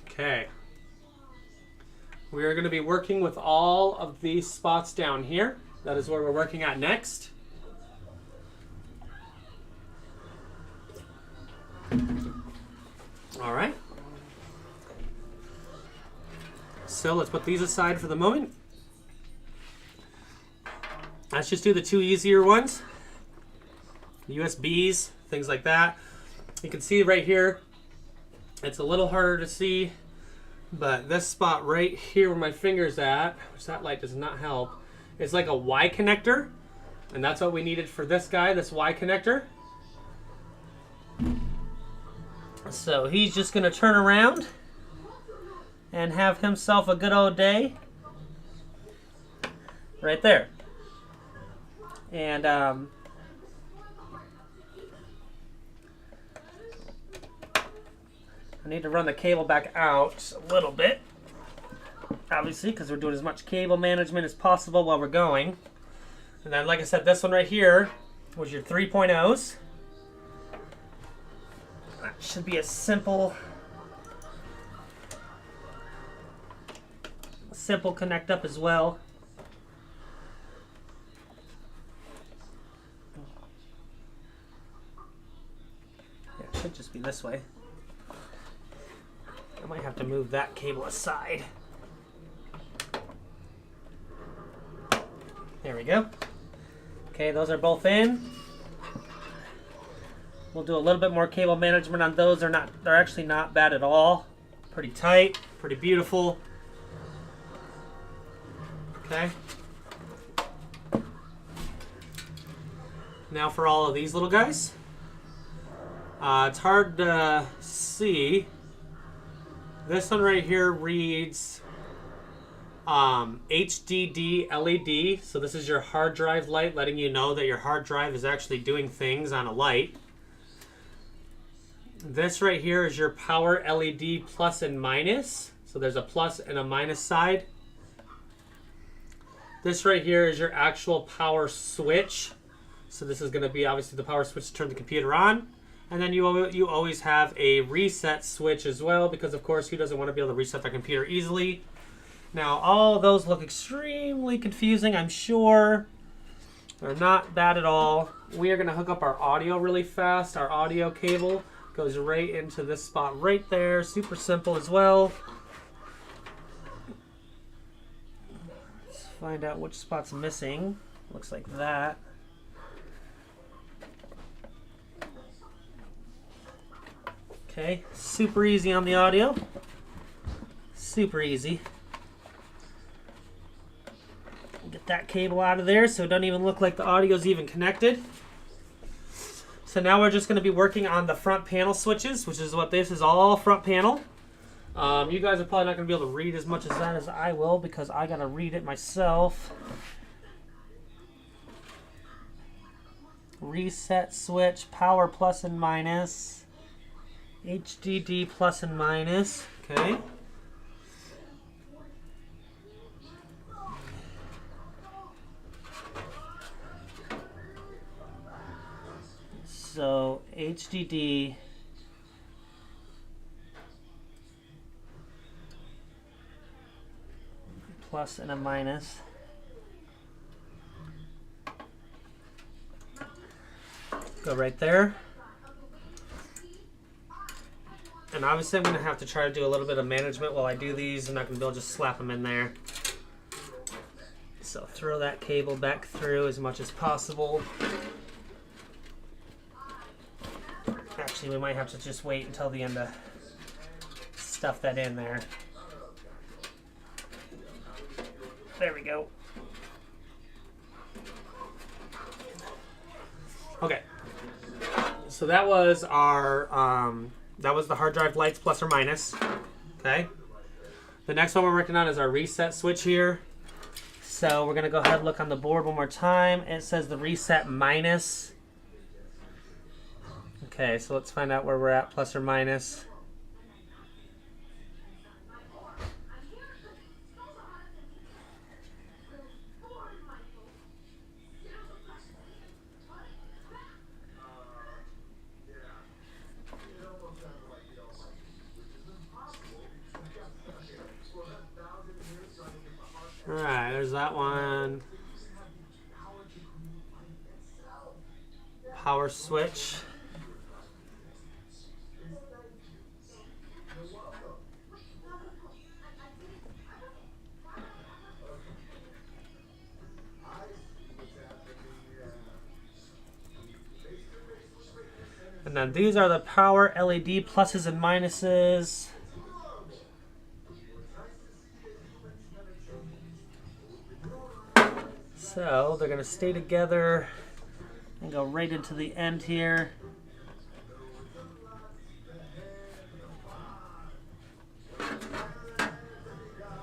Okay. We are going to be working with all of these spots down here. That is where we're working at next. All right. So let's put these aside for the moment. Let's just do the two easier ones. USBs, things like that. You can see right here, it's a little harder to see, but this spot right here where my finger's at, which that light does not help, is like a Y connector, and that's what we needed for this guy, this Y connector. So he's just gonna turn around and have himself a good old day right there. And I need to run the cable back out a little bit, obviously, because we're doing as much cable management as possible while we're going. And then, like I said, this one right here was your 3.0s. That should be a simple connect up as well. Yeah, it should just be this way. I might have to move that cable aside. There we go. Okay, those are both in. We'll do a little bit more cable management on those. They're actually not bad at all. Pretty tight, pretty beautiful. Okay. Now for all of these little guys. It's hard to see. This one right here reads HDD LED. So this is your hard drive light, letting you know that your hard drive is actually doing things on a light. This right here is your power LED plus and minus. So there's a plus and a minus side. This right here is your actual power switch. So this is going to be obviously the power switch to turn the computer on. And then you always have a reset switch as well, because of course who doesn't want to be able to reset their computer easily. Now all those look extremely confusing, I'm sure. They're not bad at all. We are going to hook up our audio really fast, our audio cable, Goes right into this spot right there. Super simple as well. Let's find out which spot's missing. Looks like that. Okay, super easy on the audio. Super easy. Get that cable out of there so it doesn't even look like the audio's even connected. So now we're just going to be working on the front panel switches, which is what this is, all front panel. You guys are probably not going to be able to read as much as that as I will because I got to read it myself. Reset switch, power plus and minus. HDD plus and minus, okay. So HDD plus and a minus. Go right there. And obviously I'm going to have to try to do a little bit of management while I do these. I'm not going to be able to just slap them in there. So throw that cable back through as much as possible. Actually, we might have to just wait until the end to stuff that in there. There we go. Okay. So that was our... that was the hard drive lights plus or minus. Okay. The next one we're working on is our reset switch here. So we're going to go ahead and look on the board one more time. It says the reset minus. Okay, so let's find out where we're at, plus or minus. Alright, there's that one. Power switch. And then these are the power LED pluses and minuses. So they're going to stay together and go right into the end here.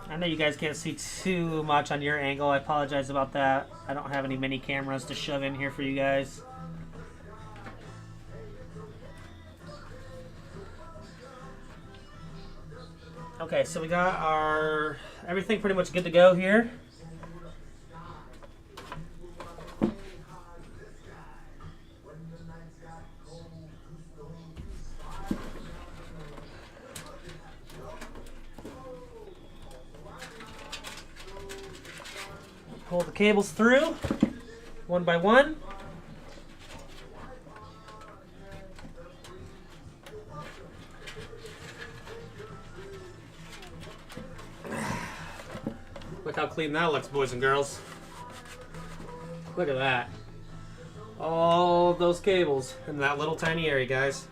I know you guys can't see too much on your angle. I apologize about that. I don't have any mini cameras to shove in here for you guys. Okay, so we got our everything pretty much good to go here. Pull the cables through one by one. Look how clean that looks, boys and girls. Look at that. All of those cables in that little tiny area, guys.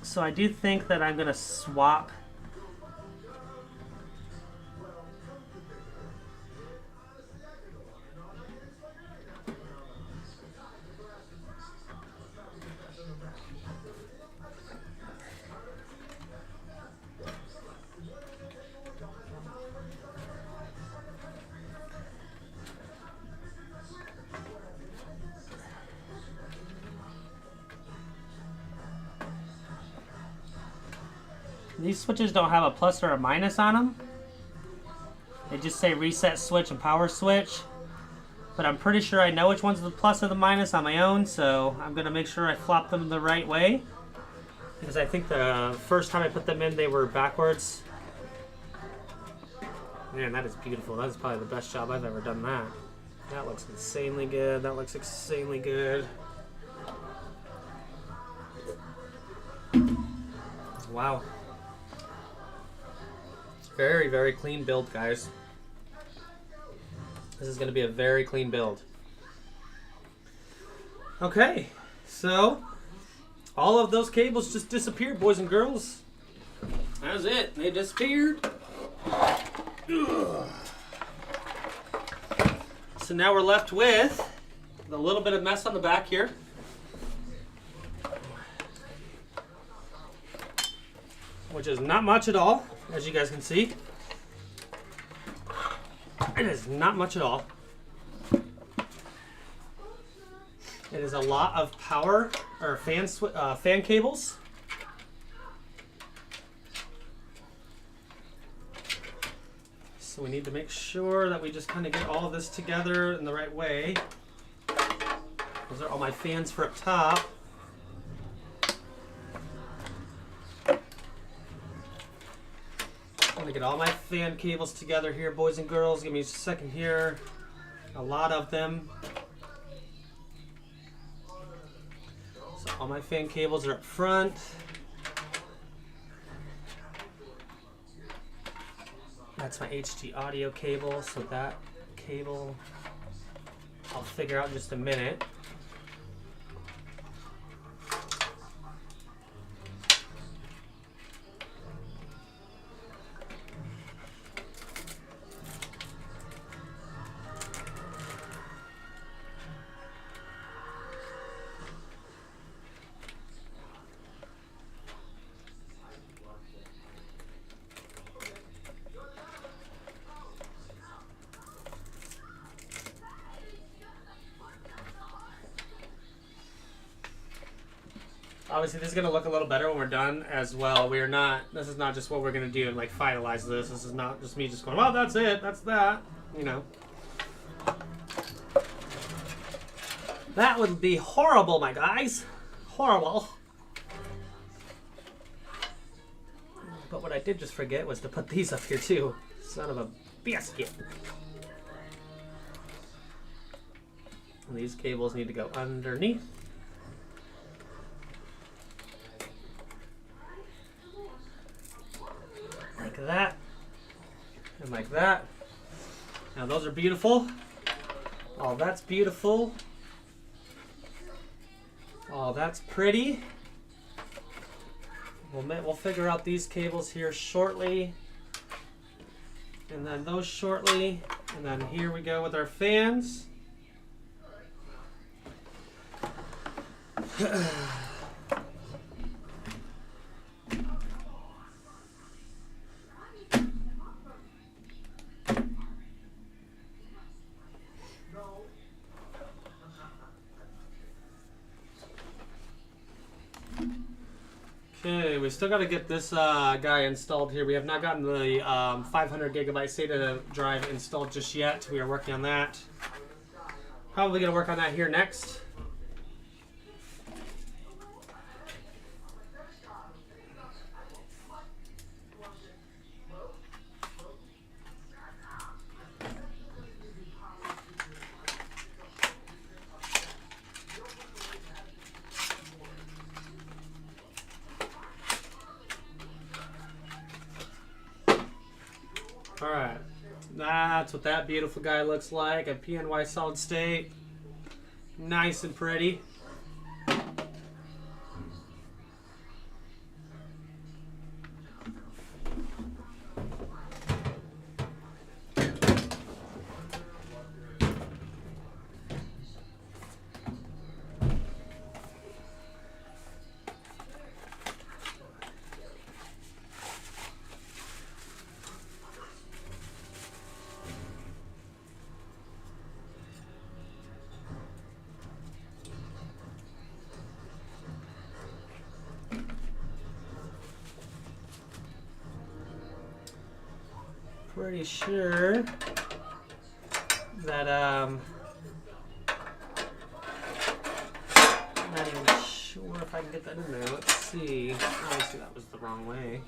So I do think that I'm going to swap these switches don't have a plus or a minus on them. They just say reset switch and power switch. But I'm pretty sure I know which one's the plus or the minus on my own, so I'm going to make sure I flop them the right way. Because I think the first time I put them in, they were backwards. Man, that is beautiful. That is probably the best job I've ever done that. That looks insanely good. That looks insanely good. Wow. Very, very clean build, guys. This is going to be a very clean build. Okay, so all of those cables just disappeared, boys and girls. That's it. They disappeared. Ugh. So now we're left with a little bit of mess on the back here. Which is not much at all, as you guys can see. It is not much at all. It is a lot of power or fan cables. So we need to make sure that we just kind of get all of this together in the right way. Those are all my fans for up top. I'm gonna get all my fan cables together here, boys and girls. Give me a second here. A lot of them. So all my fan cables are up front. That's my HD audio cable, so that cable I'll figure out in just a minute. Obviously, this is going to look a little better when we're done as well. We are not, this is not just what we're going to do and like finalize this. This is not just me just going, well, that's it, that's that, you know. That would be horrible, my guys. Horrible. But what I did just forget was to put these up here too. Son of a biscuit. And these cables need to go underneath. Like that, and like that. Now those are beautiful. Oh, that's beautiful. Oh, that's pretty. We'll figure out these cables here shortly. And then those shortly. And then here we go with our fans. Okay, we still got to get this guy installed here. We have not gotten the 500 gigabyte SATA drive installed just yet. We are working on that. Probably going to work on that here next. Alright, that's what that beautiful guy looks like. A PNY solid state. Nice and pretty. Pretty sure that I'm not even sure if I can get that in there. Let's see. Obviously that was the wrong way.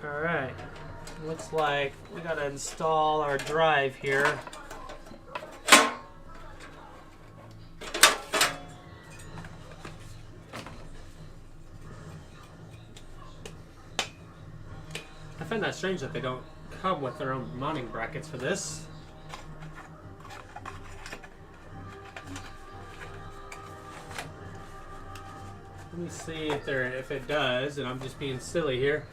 Alright. Looks like we gotta install our drive here. I find that strange that they don't come with their own mounting brackets for this. Let me see if it does, and I'm just being silly here.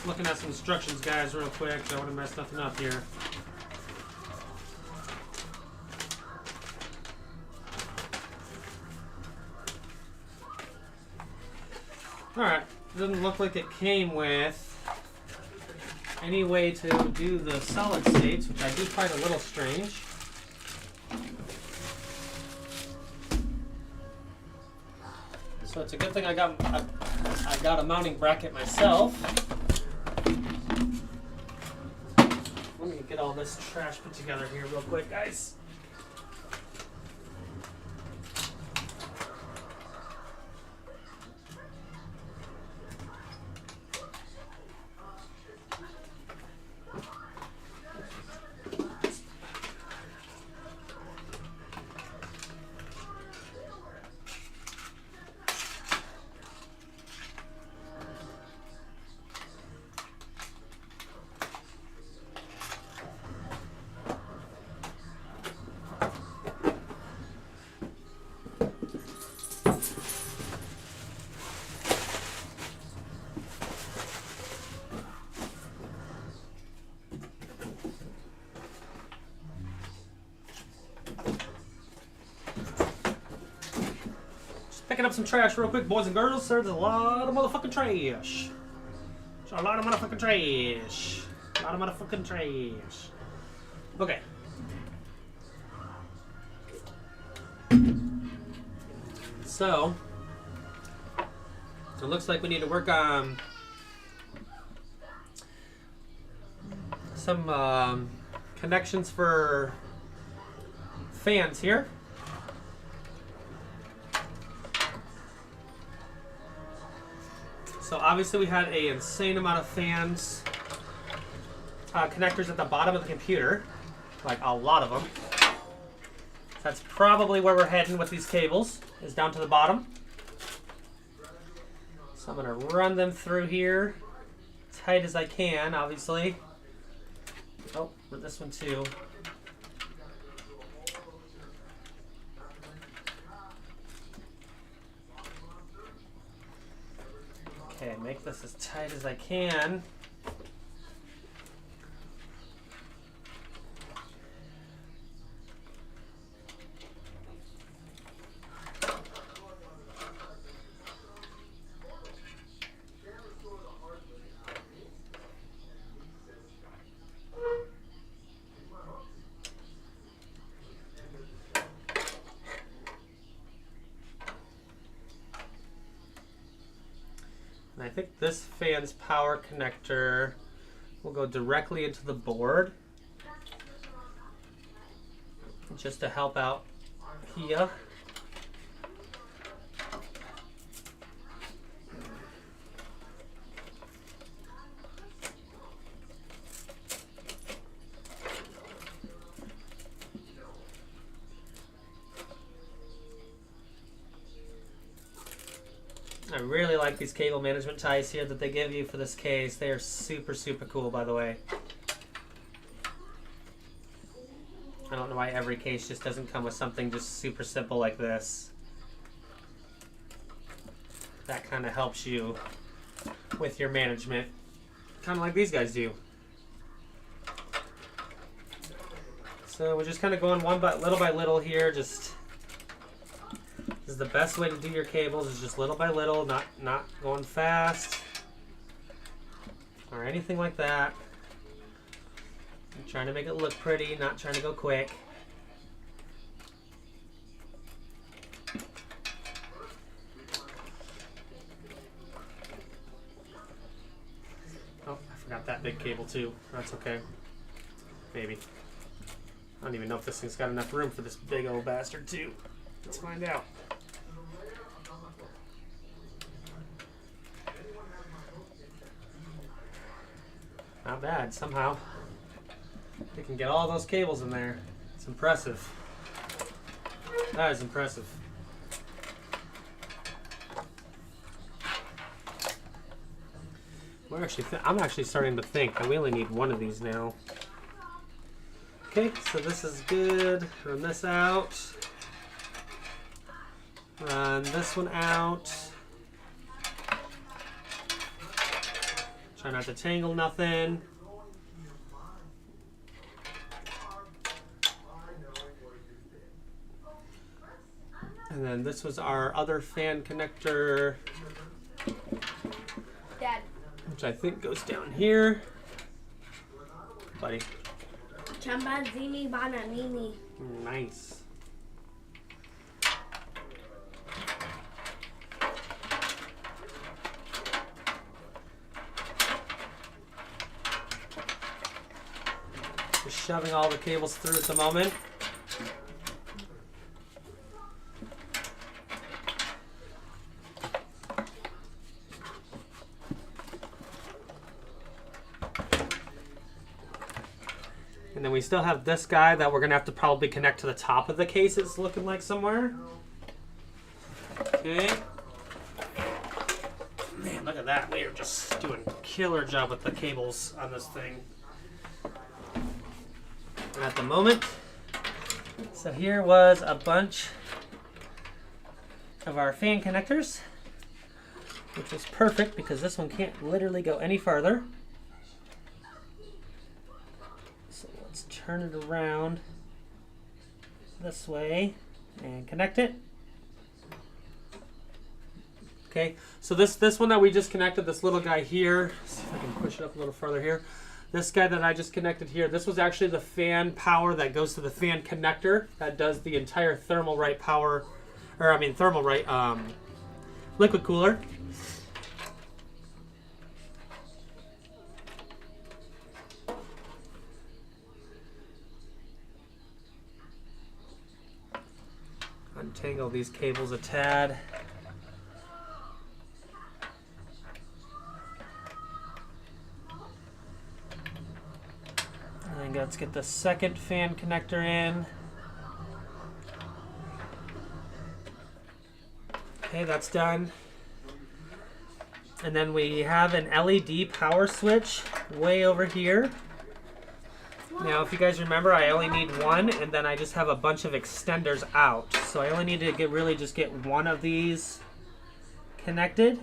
Looking at some instructions, guys, real quick. I don't want to mess nothing up here. Alright, doesn't look like it came with any way to do the solid states, which I do find a little strange. So it's a good thing I got a mounting bracket myself. Let me get all this trash put together here real quick, guys. Picking up some trash real quick, boys and girls. There's a lot of motherfucking trash. A lot of motherfucking trash. A lot of motherfucking trash. Okay. So, it looks like we need to work on some connections for fans here. So obviously we had an insane amount of fans, connectors at the bottom of the computer, like a lot of them. That's probably where we're heading with these cables, is down to the bottom. So I'm gonna run them through here, tight as I can, obviously. Oh, for this one too. Okay, make this as tight as I can. I think this fan's power connector will go directly into the board, just to help out here. I really like these cable management ties here that they give you for this case. They are super, super cool, by the way. I don't know why every case just doesn't come with something just super simple like this. That kind of helps you with your management, kind of like these guys do. So we're just kind of going little by little here. Just this is the best way to do your cables, is just little by little, not going fast or anything like that. I'm trying to make it look pretty, not trying to go quick. Oh, I forgot that big cable too. That's okay. Maybe. I don't even know if this thing's got enough room for this big old bastard too. Let's find out. Not bad, somehow. They can get all those cables in there. It's impressive. That is impressive. I'm actually starting to think that we only need one of these now. Okay, so this is good. Run this out. Run this one out. Try not to tangle nothing. And then this was our other fan connector,
Dad.
which I think goes down here. Buddy.
Chambazini bananini.
Nice. Just shoving all the cables through at the moment. And then we still have this guy that we're going to have to probably connect to the top of the case, it's looking like somewhere. Okay. Man, look at that. We are just doing a killer job with the cables on this thing. And at the moment, so here was a bunch of our fan connectors, which is perfect because this one can't literally go any farther. Turn it around this way and connect it. Okay, so this one that we just connected, this little guy here, see if I can push it up a little further here. This guy that I just connected here, this was actually the fan power that goes to the fan connector that does the entire Thermalright power, or I mean Thermalright liquid cooler. Untangle these cables a tad. And let's get the second fan connector in. Okay, that's done. And then we have an LED power switch way over here. Now, if you guys remember, I only need one, and then I just have a bunch of extenders out. So I only need to really just get one of these connected.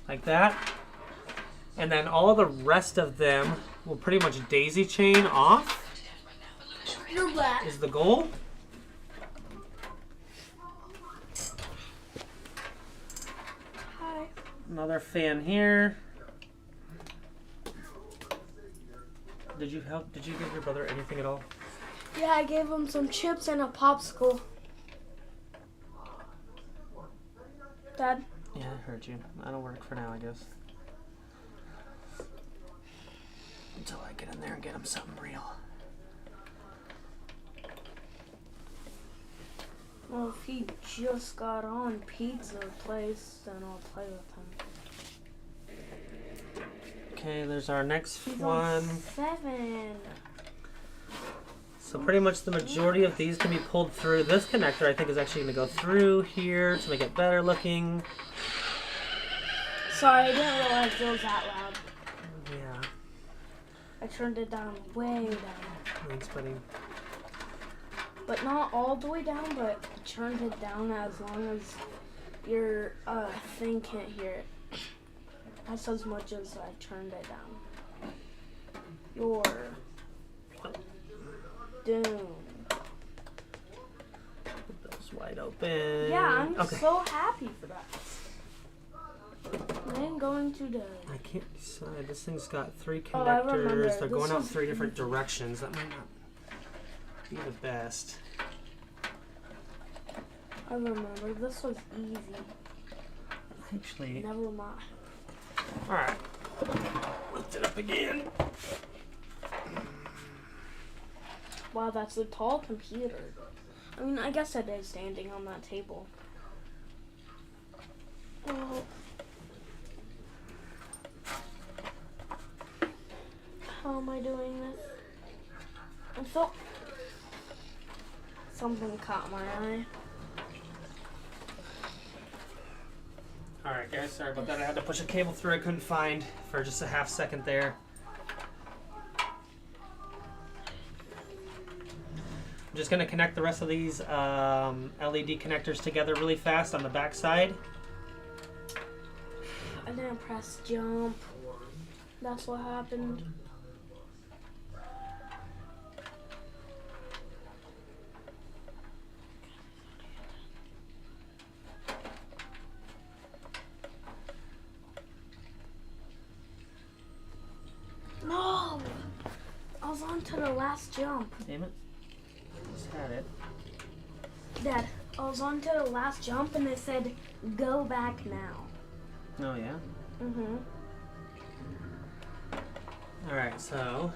Like that. And then all the rest of them will pretty much daisy chain off. Is the goal.
Hi.
Another fan here. Did you give your brother anything at all?
Yeah, I gave him some chips and a popsicle. Dad?
Yeah, I heard you. That'll work for now, I guess. Until I get in there and get him something real.
Well, if he just got on pizza place, then I'll play with him.
Okay, there's our next
He's
one.
on 7.
So pretty much the majority of these can be pulled through. This connector I think is actually going to go through here to make it better looking.
Sorry, I didn't realize it was that loud.
Yeah.
I turned it down way down.
Thanks, buddy.
but not all the way down, but turned it down as long as your thing can't hear it. That's as much as I turned it down. You're doomed.
Those wide open.
Yeah, I'm so happy for that. I'm going to die.
I can't decide. This thing's got 3
Oh, I remember.
connectors. They're
This
going out
was
3 different directions. That might not be the best.
I remember. This was easy.
Actually,
Never mind.
alright. Lift it up again.
Wow, that's a tall computer. I mean, I guess it is standing on that table. Oh. How am I doing this? I'm so... Something caught my eye.
Alright guys, sorry about that. I had to push a cable through I couldn't find for just a half second there. I'm just going to connect the rest of these LED connectors together really fast on the back side.
I didn't press jump. That's what happened. No! I was on to the last jump.
Damn it. Just had it.
Dad, I was on to the last jump and it said, go back now.
Oh yeah?
Mm-hmm.
Alright, so...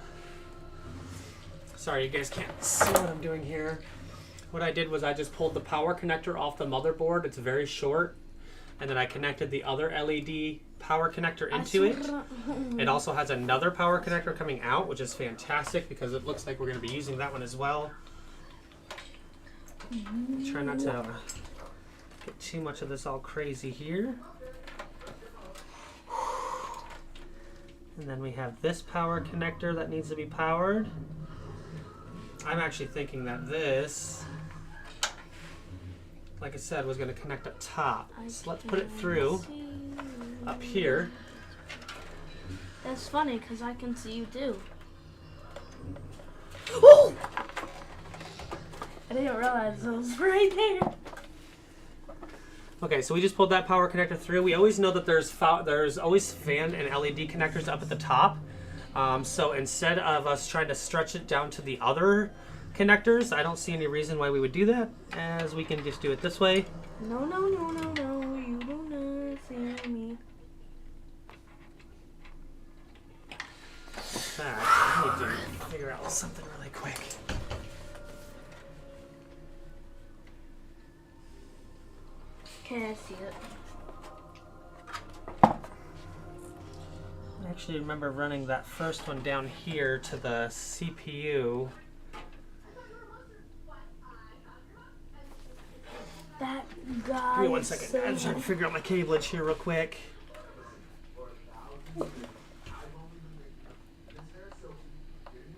Sorry, you guys can't see what I'm doing here. What I did was I just pulled the power connector off the motherboard. It's very short. And then I connected the other LED power connector into it. It also has another power connector coming out, which is fantastic because it looks like we're going to be using that one as well. Try not to get too much of this all crazy here. And then we have this power connector that needs to be powered. I'm actually thinking that this, like I said, was going to connect up top. So let's put it through up here.
That's funny because I can see you too. Oh! I didn't realize it was right there.
Okay, so we just pulled that power connector through. We always know that there's always fan and LED connectors up at the top. So instead of us trying to stretch it down to the other connectors, I don't see any reason why we would do that, as we can just do it this way.
No, no, no, no, no, you will not see me.
In fact, I need to figure out something really quick.
Can I see it?
I actually remember running that first one down here to the CPU.
That guy.
Give me 1 second. I'm just trying to figure out my cableage here real quick.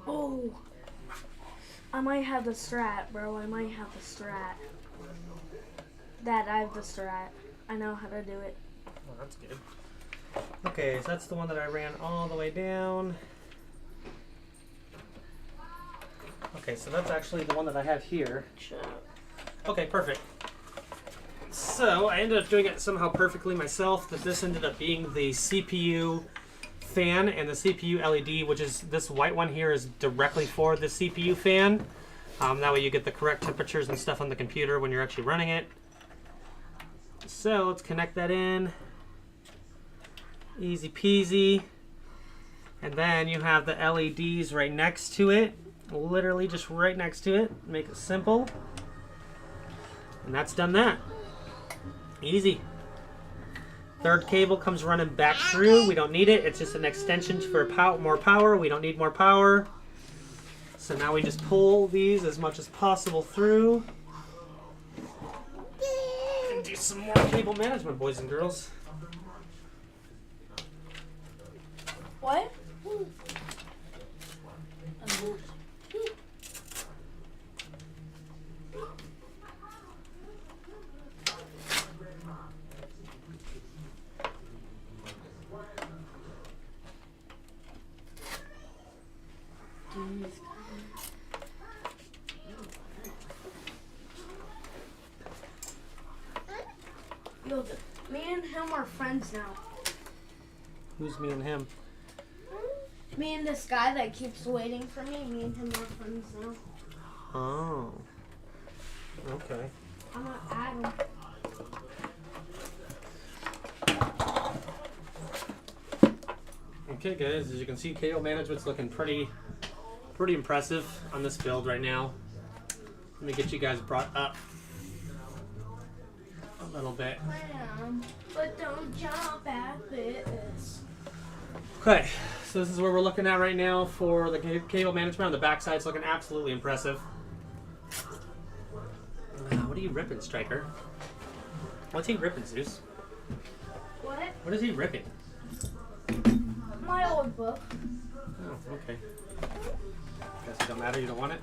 Oh. I might have the strat, bro. I might have the strat. Dad, I have the strat. I know how to do it.
Oh, that's good. Okay, so that's the one that I ran all the way down. Okay, so that's actually the one that I have here. Okay, perfect. So I ended up doing it somehow perfectly myself, that this ended up being the CPU fan and the CPU LED, which is this white one here is directly for the CPU fan. That way you get the correct temperatures and stuff on the computer when you're actually running it. So let's connect that in. Easy peasy. And then you have the LEDs right next to it. Literally just right next to it. Make it simple. And that's done that. Easy. Third cable comes running back through. We don't need it. It's just an extension for more power. We don't need more power. So now we just pull these as much as possible through. And do some more cable management, boys and girls.
What? Yo, me and him are friends now.
Who's me and him?
Me and this guy that keeps waiting for me and him are friends now.
Oh. Okay.
I'm gonna add him.
Okay guys, as you can see, cable management's looking pretty impressive on this build right now. Let me get you guys brought up a little bit.
But don't jump at this.
Okay, so this is where we're looking at right now for the cable management. On the backside, it's looking absolutely impressive. What are you ripping, Striker? What's he ripping, Zeus?
What?
What is he ripping?
My old book.
Oh, okay. Guess it don't matter, you don't want it?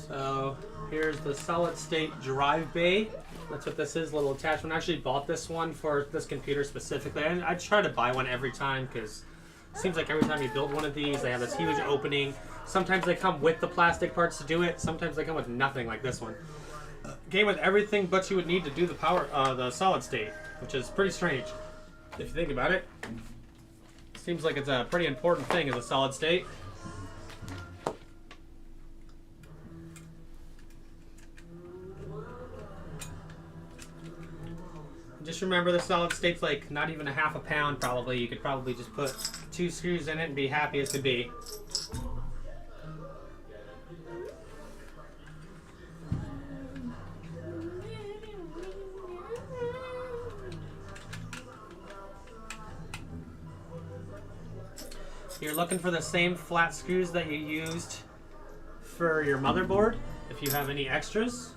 So here's the solid state drive bay. That's what this is, little attachment. I actually bought this one for this computer specifically. And I try to buy one every time because it seems like every time you build one of these, they have this huge opening. Sometimes they come with the plastic parts to do it. Sometimes they come with nothing, like this one. Came with everything but you would need to do the solid state, which is pretty strange if you think about it. Seems like it's a pretty important thing as a solid state. Just remember the solid state's like not even a half a pound probably. You could probably just put 2 screws in it and be happy as could be. You're looking for the same flat screws that you used for your motherboard if you have any extras.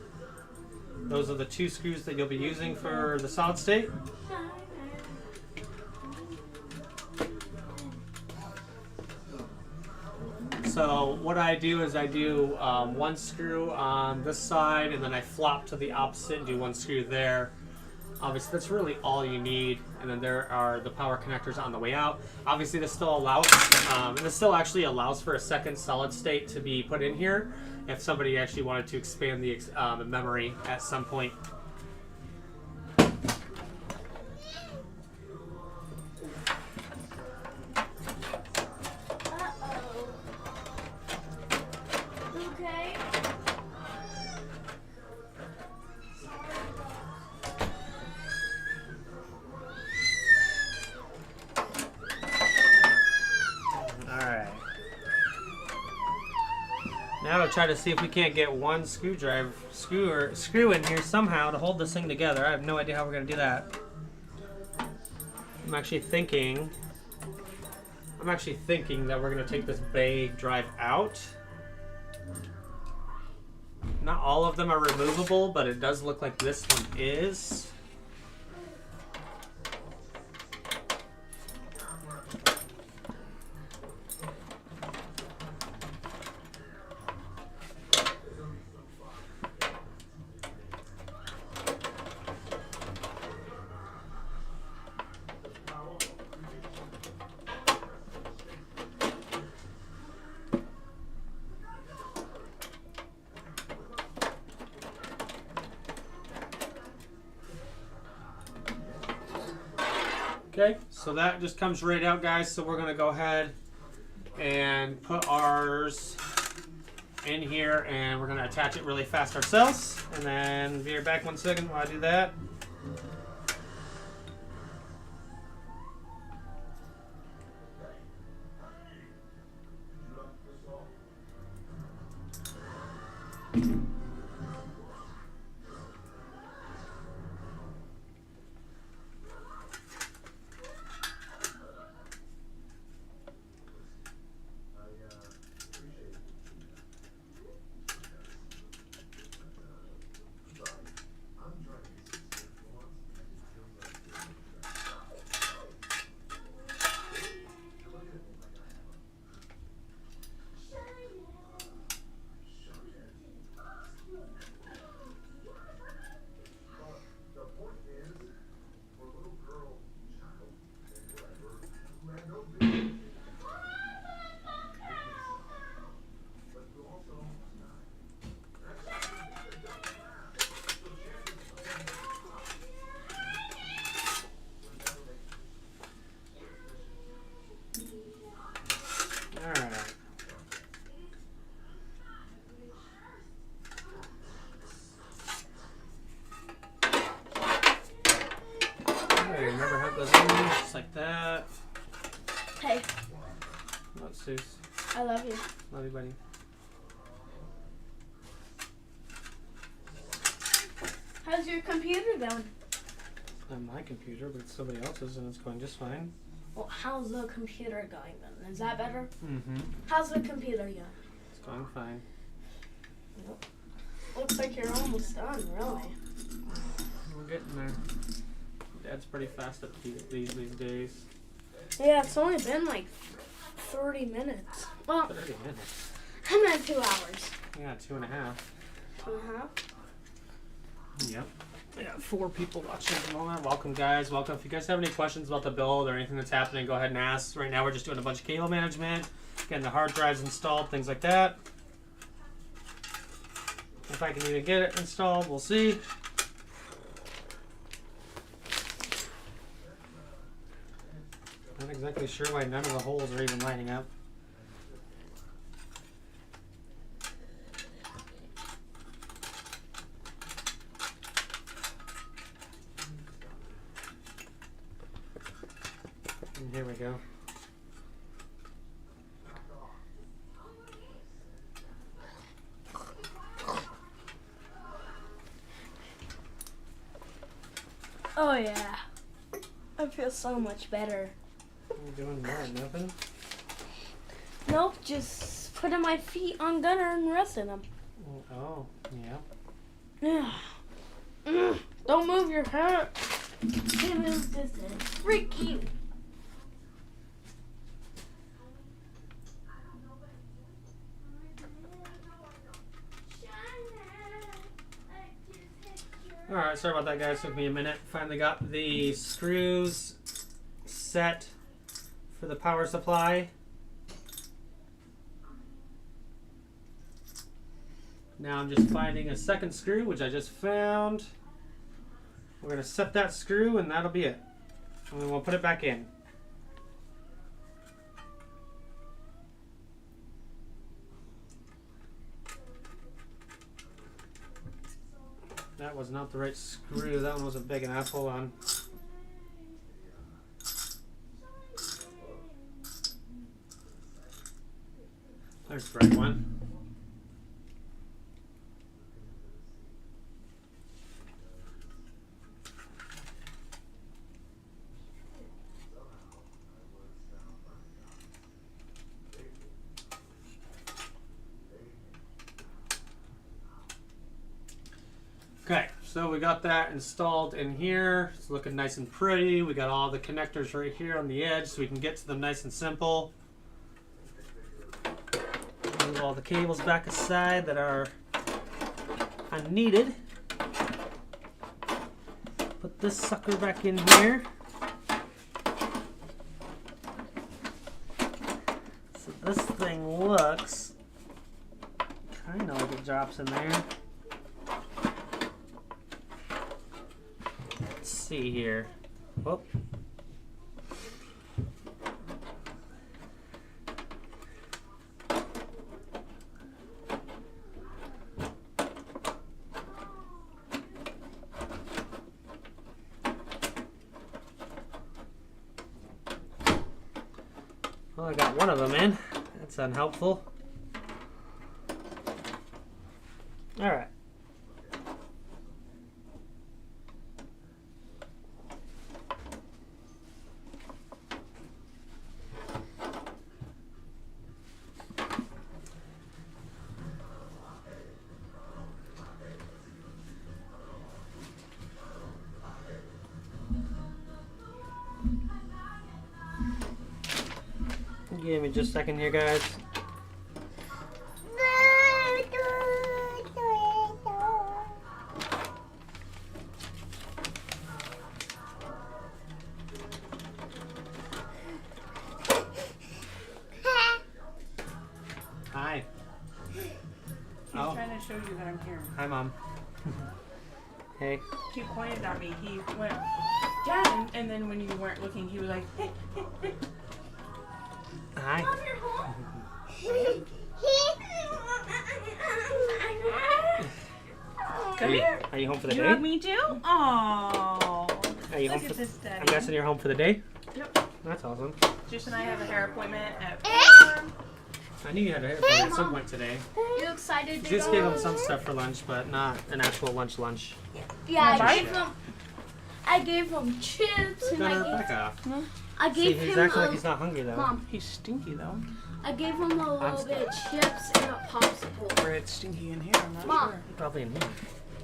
Those are the 2 screws that you'll be using for the solid state. So what I do is I do 1 screw on this side and then I flop to the opposite and do 1 screw there. Obviously that's really all you need, and then there are the power connectors on the way out. Obviously this still allows, and this still actually allows for a second solid state to be put in here if somebody actually wanted to expand the memory at some point.
Okay.
Alright. Now we'll try to see if we can't get 1 screw in here somehow to hold this thing together. I have no idea how we're going to do that. I'm actually thinking that we're going to take this bay drive out. Not all of them are removable, but it does look like this one is. Okay, so that just comes right out, guys. So we're going to go ahead and put ours in here, and we're going to attach it really fast ourselves. And then be right back 1 second while I do that. Alright. Alright, remember how it goes in, just like that.
Hey,
What, Seuss?
I love you.
Love you, buddy.
How's your computer going?
It's not my computer, but it's somebody else's, and it's going just fine.
Well, how's the computer going then? Is that better?
Mm-hmm.
How's the computer going?
It's going fine.
Nope. Looks like you're almost done, really.
We're getting there. Dad's pretty fast at these days.
Yeah, it's only been like 30 minutes. Well,
30 minutes.
I'm at 2 hours.
Yeah, 2.5.
2.5?
Yep. I got 4 people watching at the moment. Welcome, guys. Welcome. If you guys have any questions about the build or anything that's happening, go ahead and ask. Right now, we're just doing a bunch of cable management, getting the hard drives installed, things like that. If I can even get it installed, we'll see. Not exactly sure why none of the holes are even lining up. And here we go.
Oh yeah. I feel so much better.
What are you doing more? Nothing?
Nope, just putting my feet on Gunner and resting them.
Oh, yeah.
Yeah. Don't move your head. Can't move this head. Freak you.
Alright, sorry about that, guys. Took me a minute. Finally got the screws set for the power supply. Now I'm just finding a second screw, which I just found. We're going to set that screw, and that'll be it. And then we'll put it back in. That was not the right screw. That one wasn't big enough. Hold on. There's the right one. Okay, so we got that installed in here. It's looking nice and pretty. We got all the connectors right here on the edge so we can get to them nice and simple. Move all the cables back aside that are unneeded. Put this sucker back in here. So this thing looks kind of like it drops in there. Let's see here. Whoop. Well, I got one of them in. That's unhelpful. All right. Give me just a second here, guys. Hi.
He's
Oh.
trying to show you that I'm here.
Hi, Mom. Hey.
He pointed at me. He went, Dad, and then when you weren't looking, he was like,
Hi.
Mom, you're home?
Come here.
Are you home for the
You
day?
hug me too? Oh.
Are you home
Look
for
at this, Daddy.
I'm guessing you're home for the day?
Yep.
That's awesome.
Juice and I have a hair appointment at 4.
I knew you had a hair appointment at some point today.
You excited to
Just
go?
gave him some stuff for lunch, but not an actual lunch.
Yeah,
Wanna
I gave him chips and
Got her
I
Rebecca.
gave
See, he's
him
acting like he's not hungry though.
Mom,
He's stinky though.
I gave him a little bit of chips and a popsicle.
Or it's stinky in here, I'm not
Mom.
sure.
Probably in here.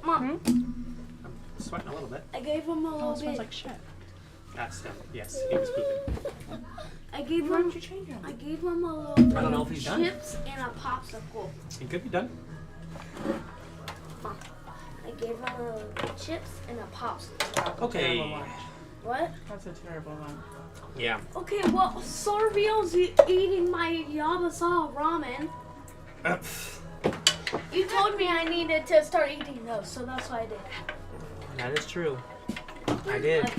Mom,
I'm sweating a little bit.
I gave him a
Oh,
little
it smells
bit.
like shit.
That's him. Yes, he was pooping.
I gave
Why
him.
don't you change them?
I gave him a little bit
I don't know
of
if he's done.
chips and a popsicle.
He could be done.
Mom, I gave him a little bit of chips and a popsicle.
Okay.
Terrible lunch.
What?
That's a terrible lunch.
Yeah.
Okay, well, Sorvio's eating my Yabasal ramen. You told me I needed to start eating those, so that's what I did.
That is true. I did.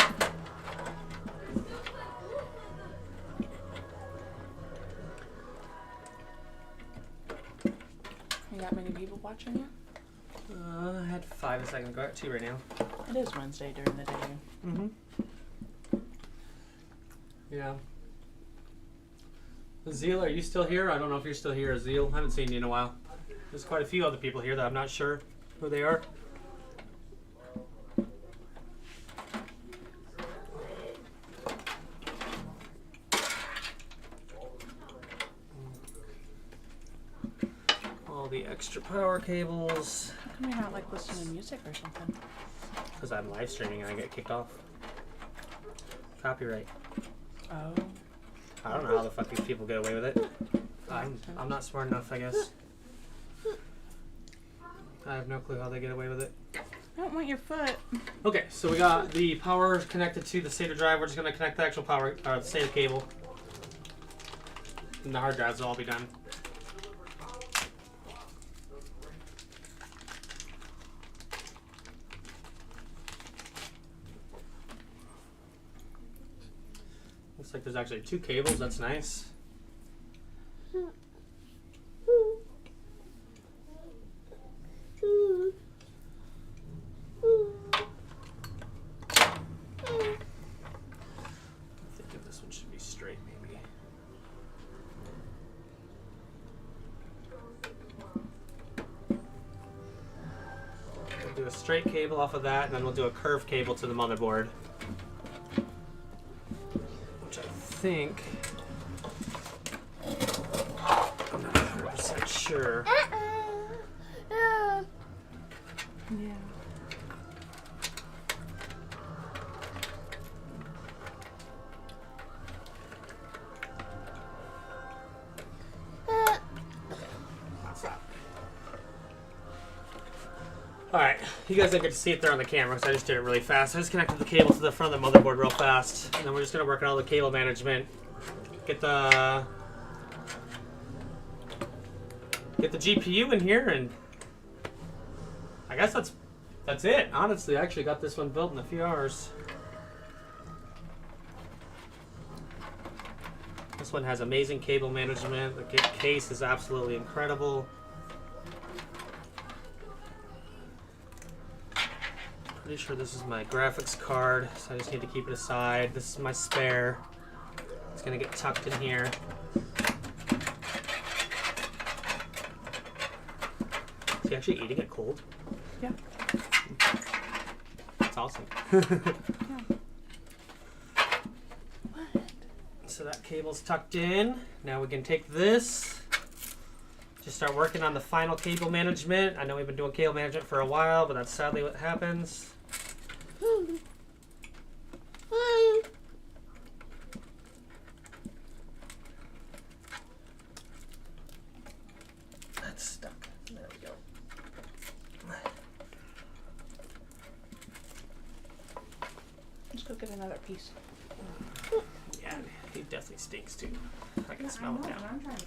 You got many people watching you?
I had 5 a second ago. I got 2 right now.
It is Wednesday during the day.
Mm-hmm. Yeah. Zeal, are you still here? I don't know if you're still here, Zeal. I haven't seen you in a while. There's quite a few other people here that I'm not sure who they are. All the extra power cables.
How come you're not like listening to music or something?
Because I'm live streaming and I get kicked off. Copyright.
Oh.
I don't know how the fuck these people get away with it. I'm not smart enough, I guess. I have no clue how they get away with it.
I don't want your foot.
Okay, so we got the power connected to the SATA drive. We're just going to connect the actual power, the SATA cable. And the hard drives will all be done. Looks like there's actually 2 cables. That's nice. I think this one should be straight, maybe. We'll do a straight cable off of that, and then we'll do a curved cable to the motherboard. Which I think... I'm not 100% sure.
Yeah.
Alright, you guys don't get to see it there on the camera because I just did it really fast. I just connected the cable to the front of the motherboard real fast. And then we're just going to work on all the cable management. Get the GPU in here, and I guess that's it. Honestly, I actually got this one built in a few hours. This one has amazing cable management. The case is absolutely incredible. Pretty sure this is my graphics card, so I just need to keep it aside. This is my spare. It's gonna get tucked in here. Is he actually eating it cold?
Yeah.
That's awesome.
Yeah.
So that cable's tucked in. Now we can take this, just start working on the final cable management. I know we've been doing cable management for a while, but that's sadly what happens. That's stuck. There we go.
Let's go get another piece.
Yeah, he definitely stinks too. I can smell it now.
I'm trying to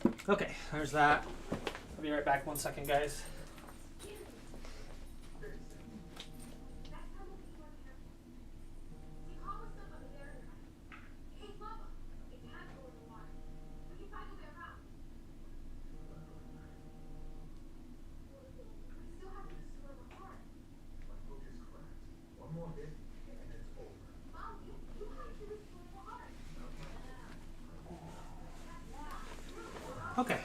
eat.
Okay, there's that. I'll be right back 1 second, guys. Okay.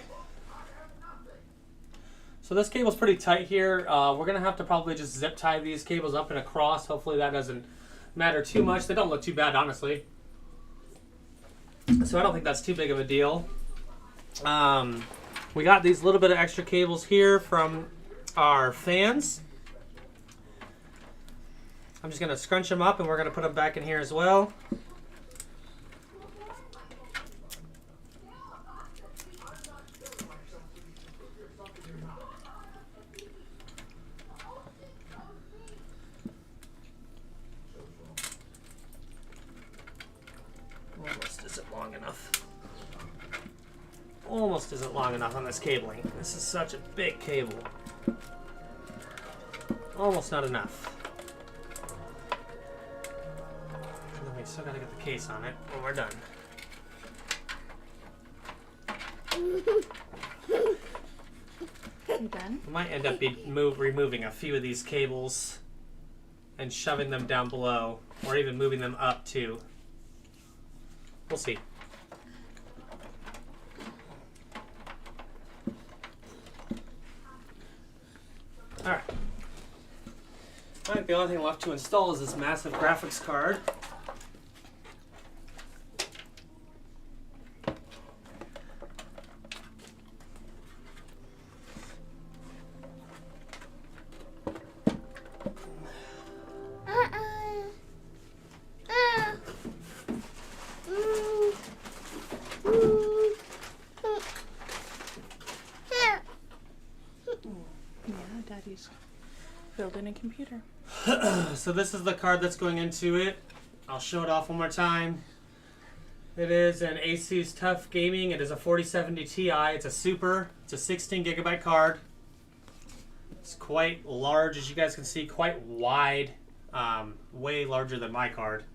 So this cable's pretty tight here. We're going to have to probably just zip tie these cables up and across. Hopefully that doesn't matter too much. They don't look too bad, honestly. So I don't think that's too big of a deal. We got these little bit of extra cables here from our fans. I'm just going to scrunch them up and we're going to put them back in here as well. Almost isn't long enough. Almost isn't long enough on this cabling. This is such a big cable. Almost not enough. And then we still gotta get the case on it when we're done.
You done?
We might end up removing a few of these cables and shoving them down below, or even moving them up too. We'll see. Alright. I think the only thing left to install is this massive graphics card.
Daddy's building a computer.
So this is the card that's going into it. I'll show it off one more time. It is an Asus TUF Gaming. It is a 4070 Ti. It's a Super. It's a 16 gigabyte card. It's quite large, as you guys can see, quite wide, way larger than my card.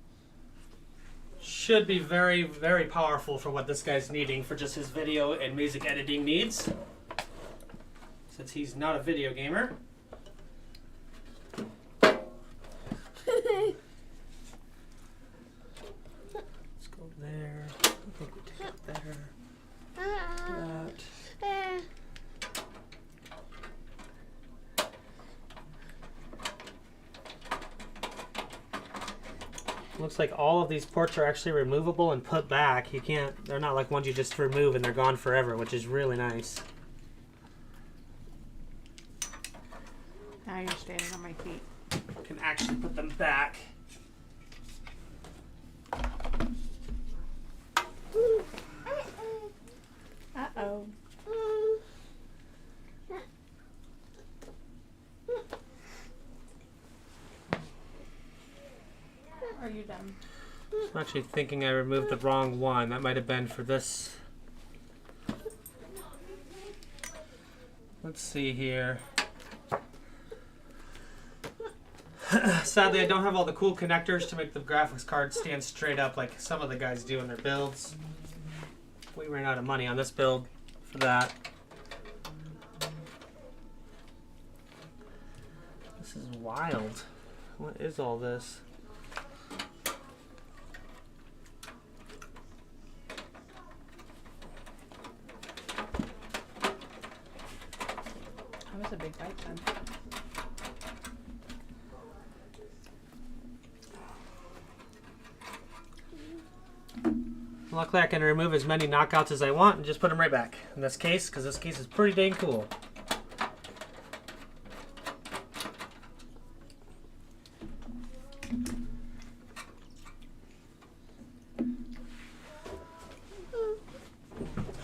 Should be very, very powerful for what this guy's needing for just his video and music editing needs, since he's not a video gamer. Let's go there. I think we take it there. That. Looks like all of these ports are actually removable and put back. You can't, they're not like ones you just remove and they're gone forever, which is really nice.
Now you're standing on my feet.
Can actually put them back.
Uh-oh. Are you done?
I'm actually thinking I removed the wrong one. That might have been for this. Let's see here. Sadly, I don't have all the cool connectors to make the graphics card stand straight up like some of the guys do in their builds. We ran out of money on this build for that. This is wild. What is all this?
That was a big bite then.
Luckily, I can remove as many knockouts as I want and just put them right back in this case, because this case is pretty dang cool.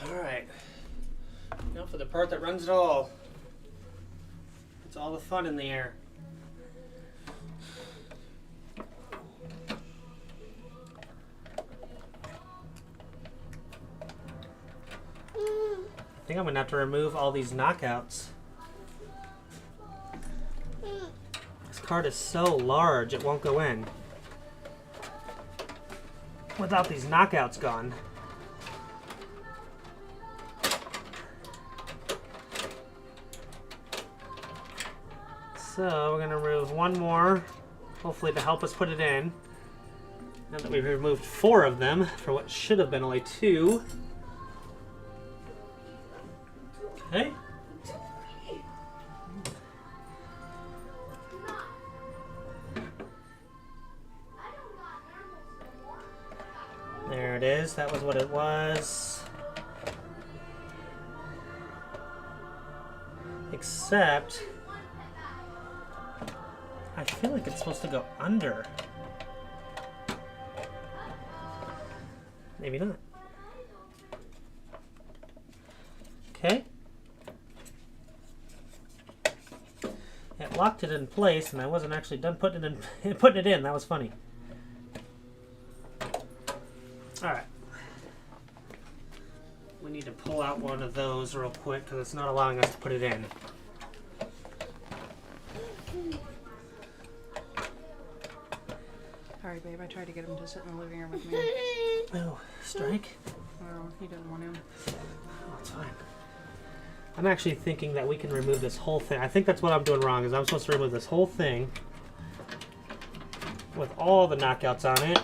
Alright. Now for the part that runs it all. It's all the fun in the air. I think I'm going to have to remove all these knockouts. This card is so large it won't go in without these knockouts gone. So we're going to remove one more hopefully to help us put it in. Now that we've removed 4 of them for what should have been only 2. Okay. There it is. That was what it was. Except, I feel like it's supposed to go under. Maybe not. Okay. It locked it in place, and I wasn't actually done putting it in. That was funny. All right. We need to pull out one of those real quick because it's not allowing us to put it in.
Sorry, babe. I tried to get him to sit in the living room with me.
Oh, strike?
Oh, he didn't want him.
Oh, it's fine. I'm actually thinking that we can remove this whole thing. I think that's what I'm doing wrong, is I'm supposed to remove this whole thing with all the knockouts on it.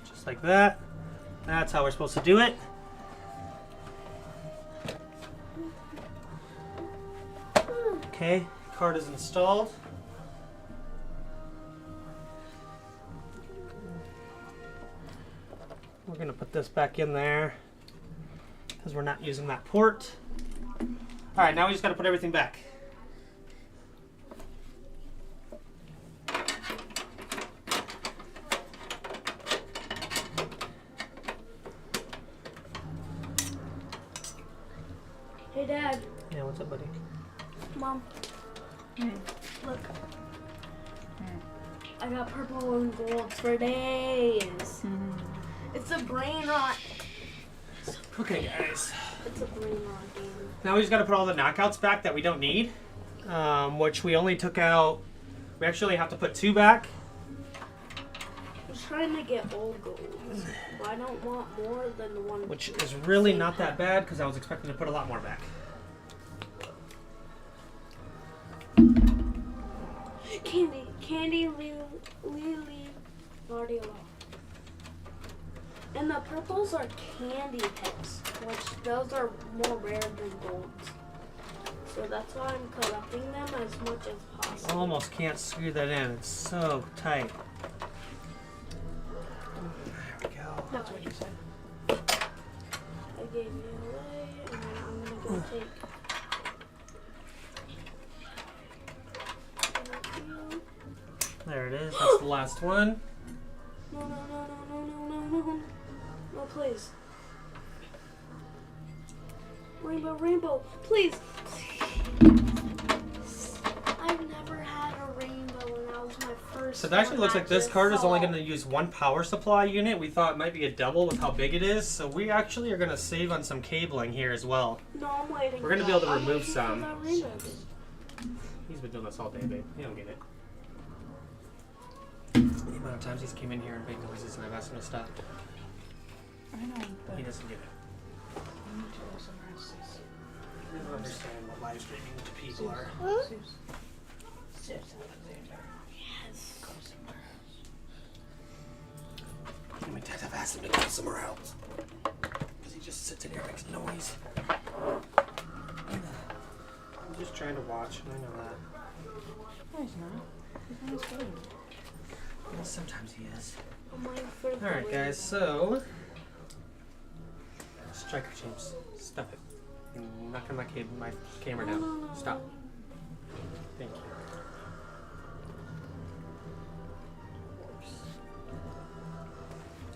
Just like that. That's how we're supposed to do it. Okay, card is installed. We're going to put this back in there because we're not using that port. All right, now we just got to put everything back.
Hey, Dad.
Yeah, what's up, buddy?
Mom. Look. I got purple and gold for days. It's a brain rot.
Okay, guys.
It's a brain rot game.
Now we just got to put all the knockouts back that we don't need, which we only took out. We actually have to put 2 back.
I'm trying to get old gold. I don't want more than the one.
Which is really not that bad because I was expecting to put a lot more back.
Candy, Lily, Guardiola. And the purples are candy pets, which those are more rare than golds. So that's why I'm collecting them as much as possible.
Almost can't screw that in. It's so tight. There we go.
That's what you said.
I gave you away, and then I'm gonna go take.
There it is. That's the last one.
No, please. Rainbow, please. I've never had a rainbow, and that was my first.
So it actually looks like this card is only going to use 1 power supply unit. We thought it might be a double with how big it is, so we actually are going to save on some cabling here as well.
No, I'm waiting.
We're going to be able to remove some.
He's
He's been doing this all day, babe. You don't get it. The amount of times he's came in here and made noises and I've asked him to stop.
I know, but
He doesn't get it.
I need to go somewhere else.
He doesn't understand what live streaming to people are.
Yes.
Yes.
Go somewhere else.
How many times I've asked him to go somewhere else? Because he just sits in here and makes noise. I'm just trying to watch, and I know that.
No, he's not. He's on his phone.
Well, sometimes he is.
I'm waiting for the
Alright, guys, so. Striker James, stop it. You're knocking my camera down. Stop. Thank you.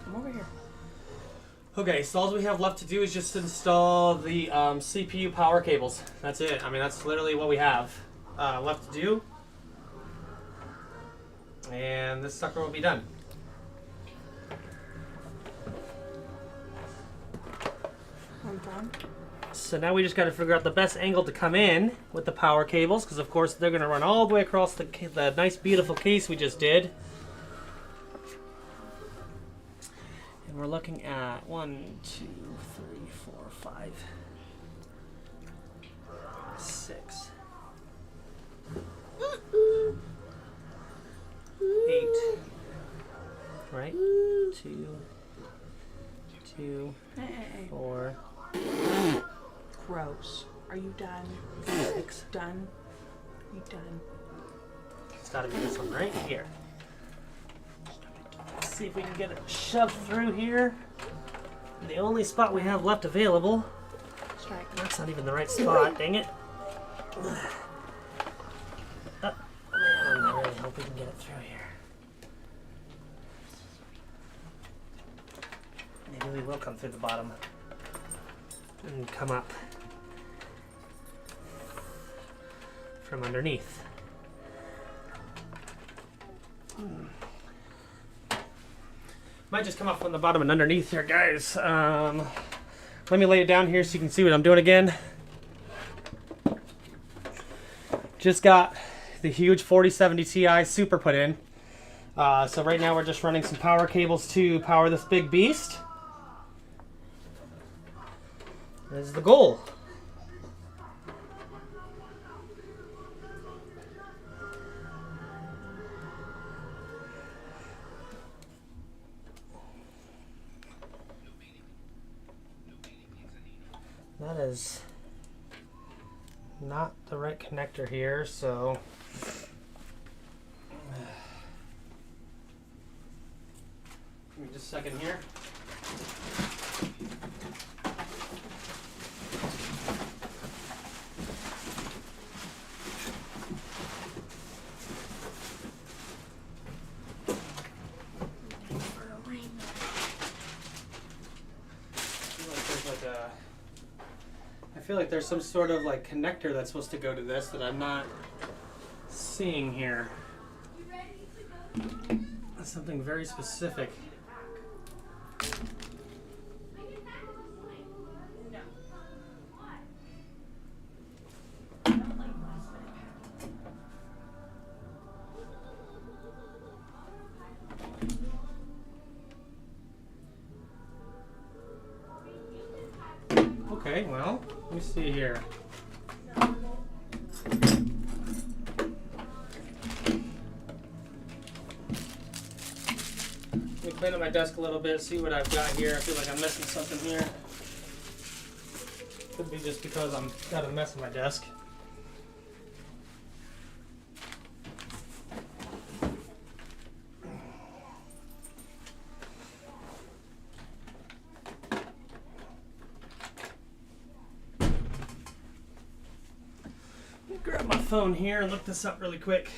Come over here.
Okay, so all we have left to do is just install the CPU power cables. That's it. I mean, that's literally what we have left to do. And this sucker will be done.
I'm done.
So now we just got to figure out the best angle to come in with the power cables, because of course they're going to run all the way across the nice beautiful case we just did. And we're looking at 1, 2, 3, 4, 5, 6,
Hey.
4.
Gross. Are you done?
6.
Done? Are you done?
It's gotta be this one right here. Let's see if we can get it shoved through here. The only spot we have left available.
Strike.
That's not even the right spot, dang it. Man, I really hope we can get it through here. Maybe we will come through the bottom and come up from underneath. Might just come up from the bottom and underneath here, guys. Let me lay it down here so you can see what I'm doing again. Just got the huge 4070 Ti Super put in. So right now we're just running some power cables to power this big beast. This is the goal. That is not the right connector here, so give me just a second here. I feel like there's some sort of like connector that's supposed to go to this that I'm not seeing here. That's something very specific. Okay, well, let me see here. Let me clean up my desk a little bit, see what I've got here. I feel like I'm missing something here. Could be just because I'm got a mess on my desk. Grab my phone here and look this up really quick.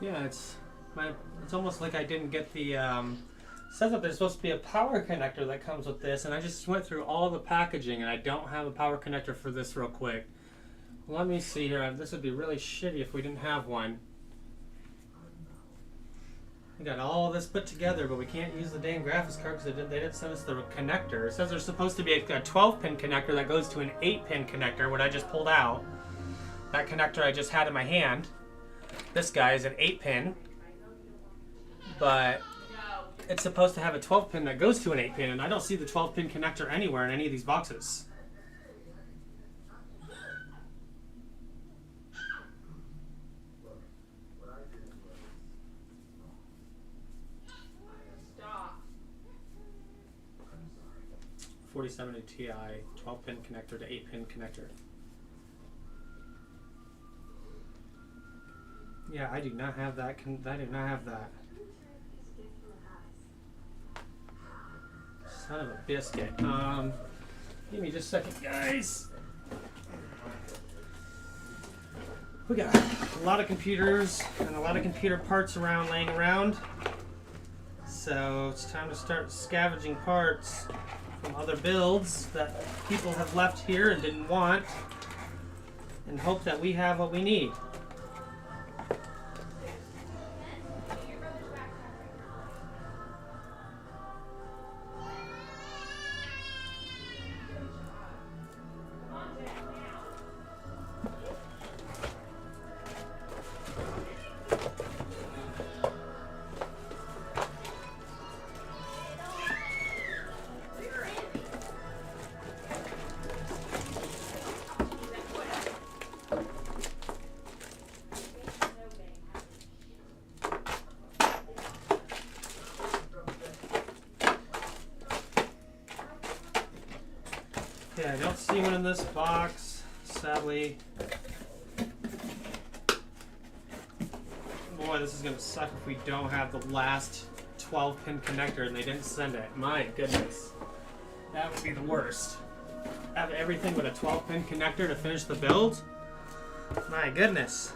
Yeah, it's almost like I didn't get the says that there's supposed to be a power connector that comes with this, and I just went through all the packaging and I don't have a power connector for this real quick. Let me see here. This would be really shitty if we didn't have one. We got all this put together, but we can't use the damn graphics card because they didn't send us the connector. It says there's supposed to be a 12-pin connector that goes to an 8-pin connector, what I just pulled out. That connector I just had in my hand. This guy is an 8-pin, but it's supposed to have a 12-pin that goes to an 8-pin, and I don't see the 12-pin connector anywhere in any of these boxes. Stop. 4070 Ti, 12-pin connector to 8-pin connector. Yeah, I do not have that. I do not have that. Son of a biscuit. Give me just a second, guys. We got a lot of computers and a lot of computer parts laying around. So it's time to start scavenging parts from other builds that people have left here and didn't want, and hope that we have what we need. Okay, I don't see one in this box, sadly. Boy, this is going to suck if we don't have the last 12-pin connector and they didn't send it. My goodness. That would be the worst. Have everything but a 12-pin connector to finish the build? My goodness.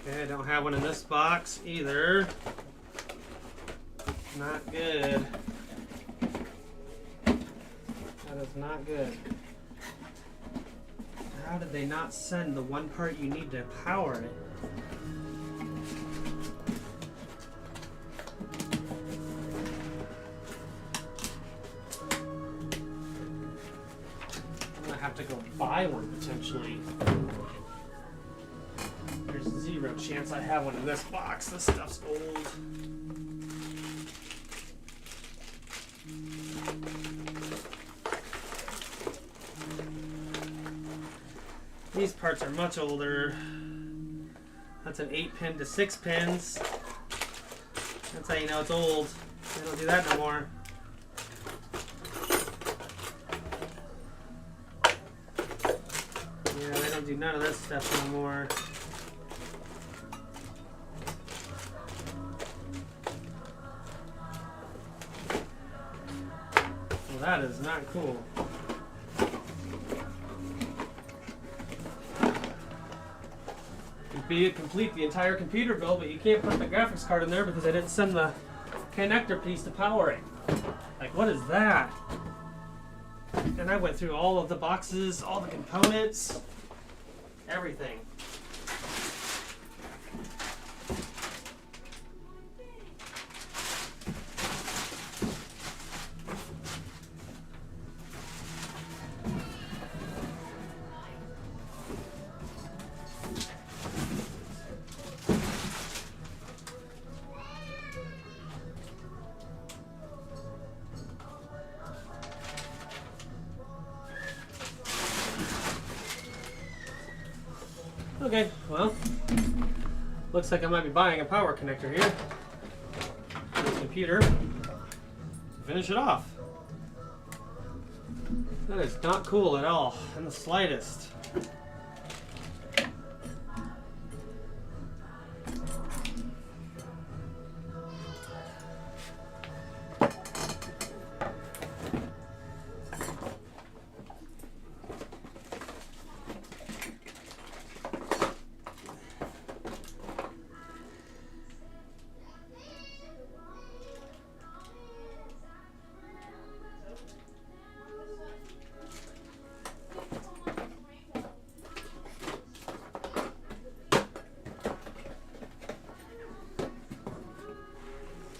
Okay, I don't have one in this box either. Not good. That is not good. How did they not send the one part you need to power it? I'm gonna have to go buy one potentially. There's zero chance I have one in this box. This stuff's old. These parts are much older. That's an 8-pin to 6 pins. That's how you know it's old. They don't do that no more. Yeah, they don't do none of this stuff anymore. Well, that is not cool. Complete the entire computer build, but you can't put the graphics card in there because I didn't send the connector piece to power it. Like, what is that? And I went through all of the boxes, all the components, everything. Okay, well, looks like I might be buying a power connector here for this computer to finish it off. That is not cool at all, in the slightest.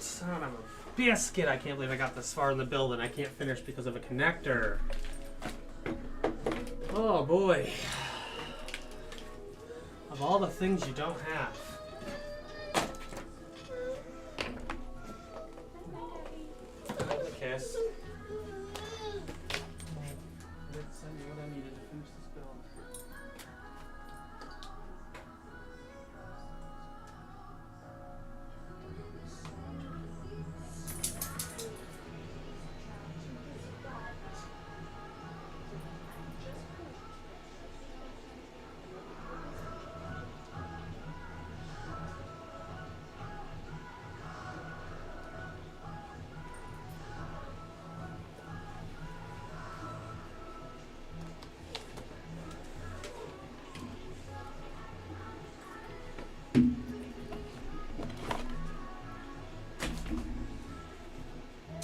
Son of a biscuit, I can't believe I got this far in the build and I can't finish because of a connector. Oh boy. Of all the things you don't have. guess. Let's send me what I needed to finish this build.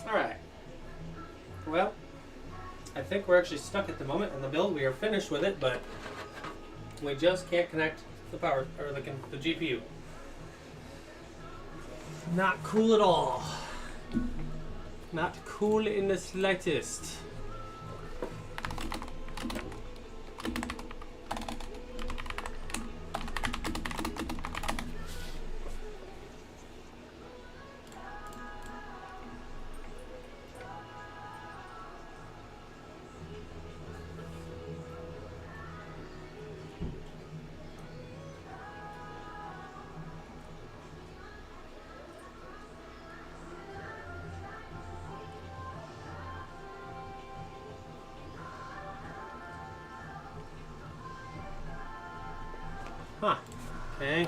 Alright, well, I think we're actually stuck at the moment in the build. We are finished with it, but we just can't connect the power, or the GPU. Not cool at all. Not cool in the slightest. Huh. Okay.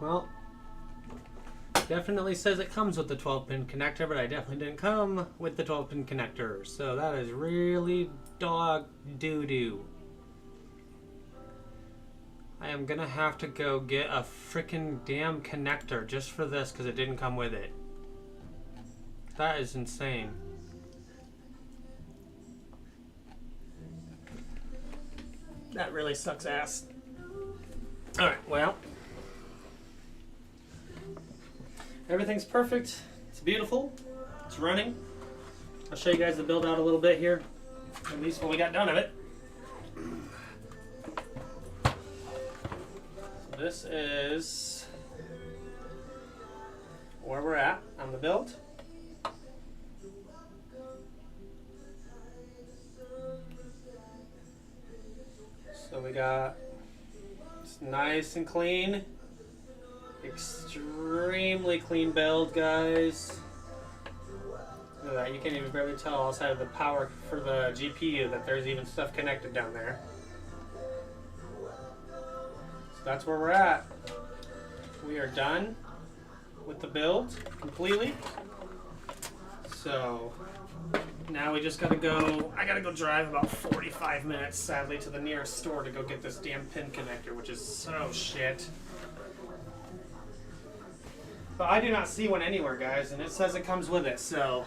Well, definitely says it comes with the 12-pin connector, but I definitely didn't come with the 12-pin connector. So that is really dog doo-doo. I am gonna have to go get a freaking damn connector just for this because it didn't come with it. That is insane. That really sucks ass. Alright, well. Everything's perfect. It's beautiful. It's running. I'll show you guys the build out a little bit here. At least what we got done of it. So this is where we're at on the build. So we got it's nice and clean. Extremely clean build, guys. Look at that. You can't even barely tell outside of the power for the GPU that there's even stuff connected down there. So that's where we're at. We are done with the build completely. So now we just gotta go, I gotta go drive about 45 minutes, sadly, to the nearest store to go get this damn pin connector, which is so shit. But I do not see one anywhere, guys, and it says it comes with it, so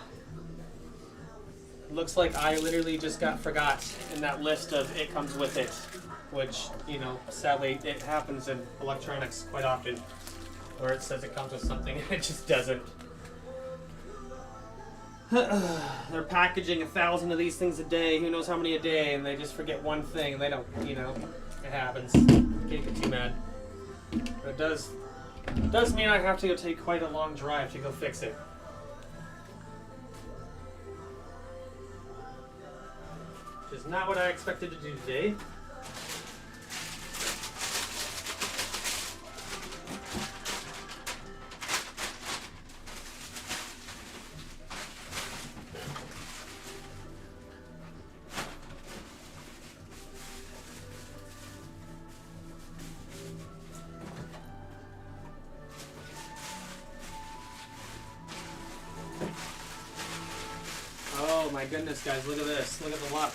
it looks like I literally just got forgot in that list of it comes with it, which, you know, sadly it happens in electronics quite often, where it says it comes with something and it just doesn't. They're packaging 1,000 of these things a day, who knows how many a day, and they just forget one thing, and they don't, you know, it happens. Can't get too mad. But it does mean I have to go take quite a long drive to go fix it. Which is not what I expected to do today. my goodness, guys, look at this. Look at the luck.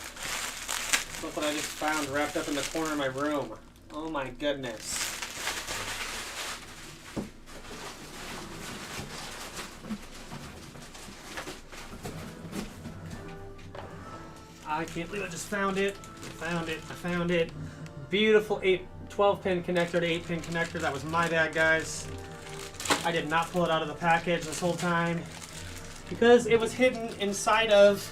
Look what I just found wrapped up in the corner of my room. Oh my goodness. I can't believe I just found it. I found it. Beautiful 12-pin connector to 8-pin connector. That was my bad, guys. I did not pull it out of the package this whole time because it was hidden inside of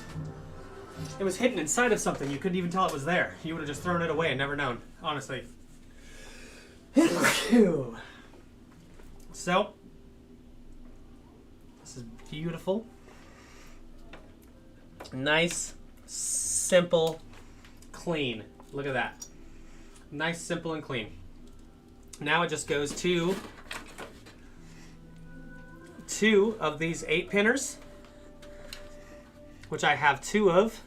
something. You couldn't even tell it was there. You would have just thrown it away and never known, honestly. So, this is beautiful. Nice, simple, clean. Look at that. Nice, simple, and clean. Now it just goes to 2 of these 8-pinners, which I have 2 of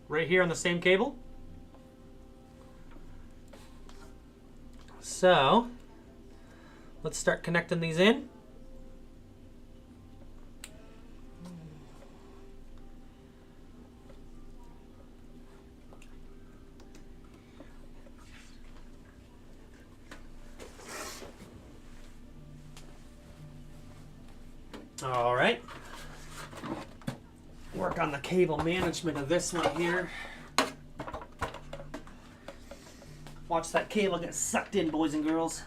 right here on the same cable. So let's start connecting these in. All right. Work on the cable management of this one here. Watch that cable get sucked in, boys and girls.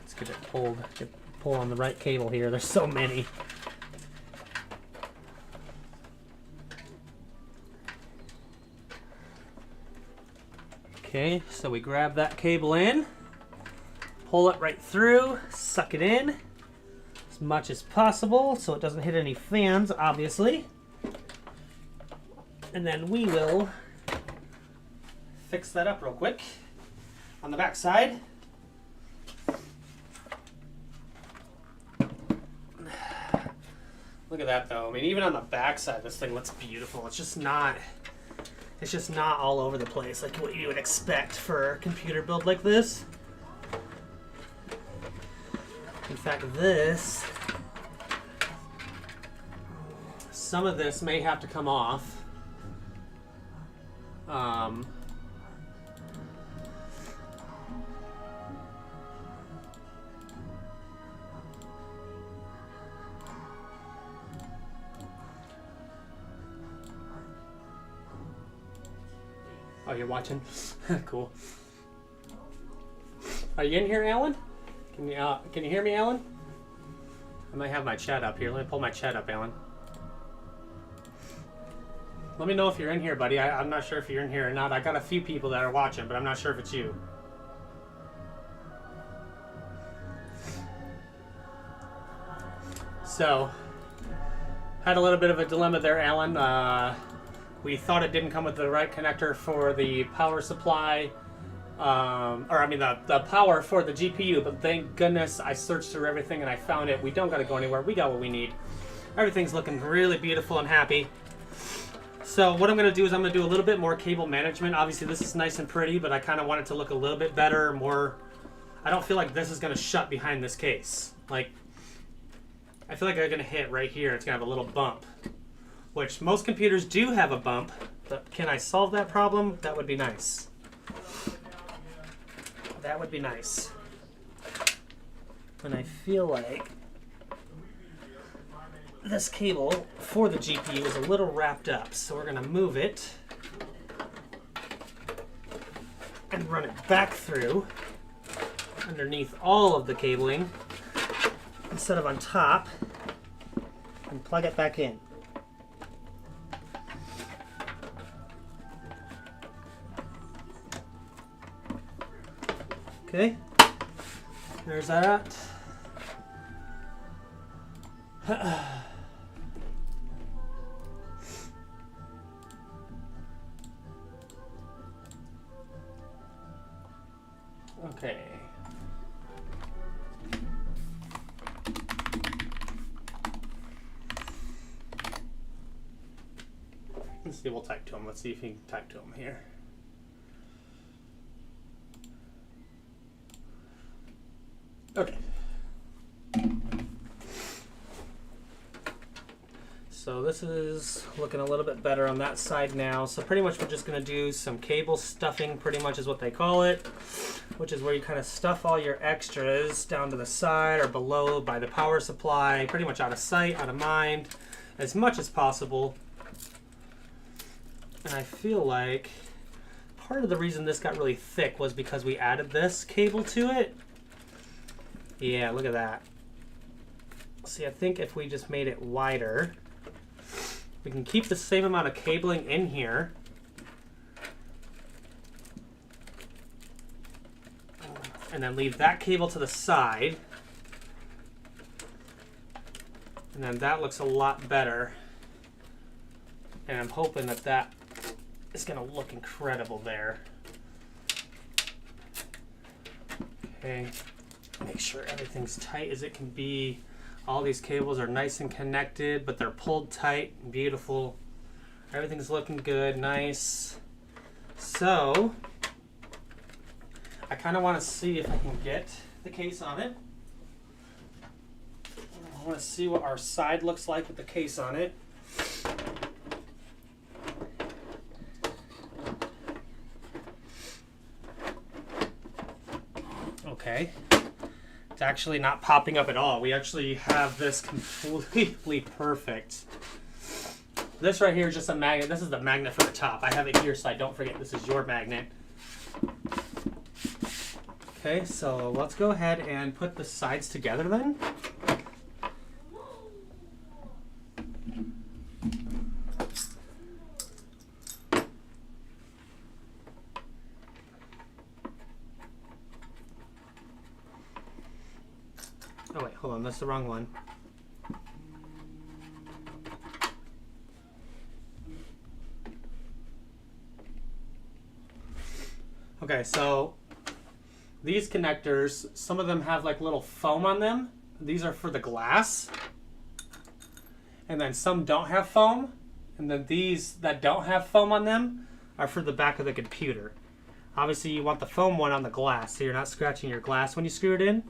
Let's get it pulled. Pull on the right cable here. There's so many. Okay, so we grab that cable in, pull it right through, suck it in as much as possible so it doesn't hit any fans, obviously. And then we will fix that up real quick on the back side. Look at that though. I mean, even on the back side, this thing looks beautiful. It's just not all over the place like what you would expect for a computer build like this. In fact, some of this may have to come off. Oh, you're watching? Cool. Are you in here, Alan? Can you hear me, Alan? I might have my chat up here. Let me pull my chat up, Alan. Let me know if you're in here, buddy. I'm not sure if you're in here or not. I got a few people that are watching, but I'm not sure if it's you. So, had a little bit of a dilemma there, Alan. We thought it didn't come with the right connector for the power supply, the power for the GPU, but thank goodness I searched through everything and I found it. We don't got to go anywhere. We got what we need. Everything's looking really beautiful and happy. So what I'm going to do is I'm going to do a little bit more cable management. Obviously this is nice and pretty, but I kind of want it to look a little bit better, more... I don't feel like this is going to shut behind this case. Like, I feel like I'm going to hit right here. It's going to have a little bump, which most computers do have a bump, but can I solve that problem? That would be nice. That would be nice. And I feel like this cable for the GPU is a little wrapped up, so we're going to move it and run it back through underneath all of the cabling instead of on top, and plug it back in. Okay, there's that. Okay. Let's see, we'll type to him. Let's see if he can type to him here. Okay. So this is looking a little bit better on that side now. So pretty much we're just gonna do some cable stuffing, pretty much is what they call it, which is where you kind of stuff all your extras down to the side or below by the power supply, pretty much out of sight, out of mind, as much as possible. And I feel like part of the reason this got really thick was because we added this cable to it. Yeah, look at that. See, I think if we just made it wider, we can keep the same amount of cabling in here. And then leave that cable to the side. And then that looks a lot better. And I'm hoping that that is going to look incredible there. Okay, make sure everything's tight as it can be. All these cables are nice and connected, but they're pulled tight and beautiful. Everything's looking good, nice. So, I kind of want to see if I can get the case on it. I want to see what our side looks like with the case on it. Okay. It's actually not popping up at all. We actually have this completely perfect. This right here is just a magnet. This is the magnet for the top. I have it here so I don't forget this is your magnet. Okay, so let's go ahead and put the sides together then. Oh wait, hold on, that's the wrong one. Okay, so these connectors, some of them have like little foam on them. These are for the glass. And then some don't have foam. And then these that don't have foam on them are for the back of the computer. Obviously you want the foam one on the glass so you're not scratching your glass when you screw it in.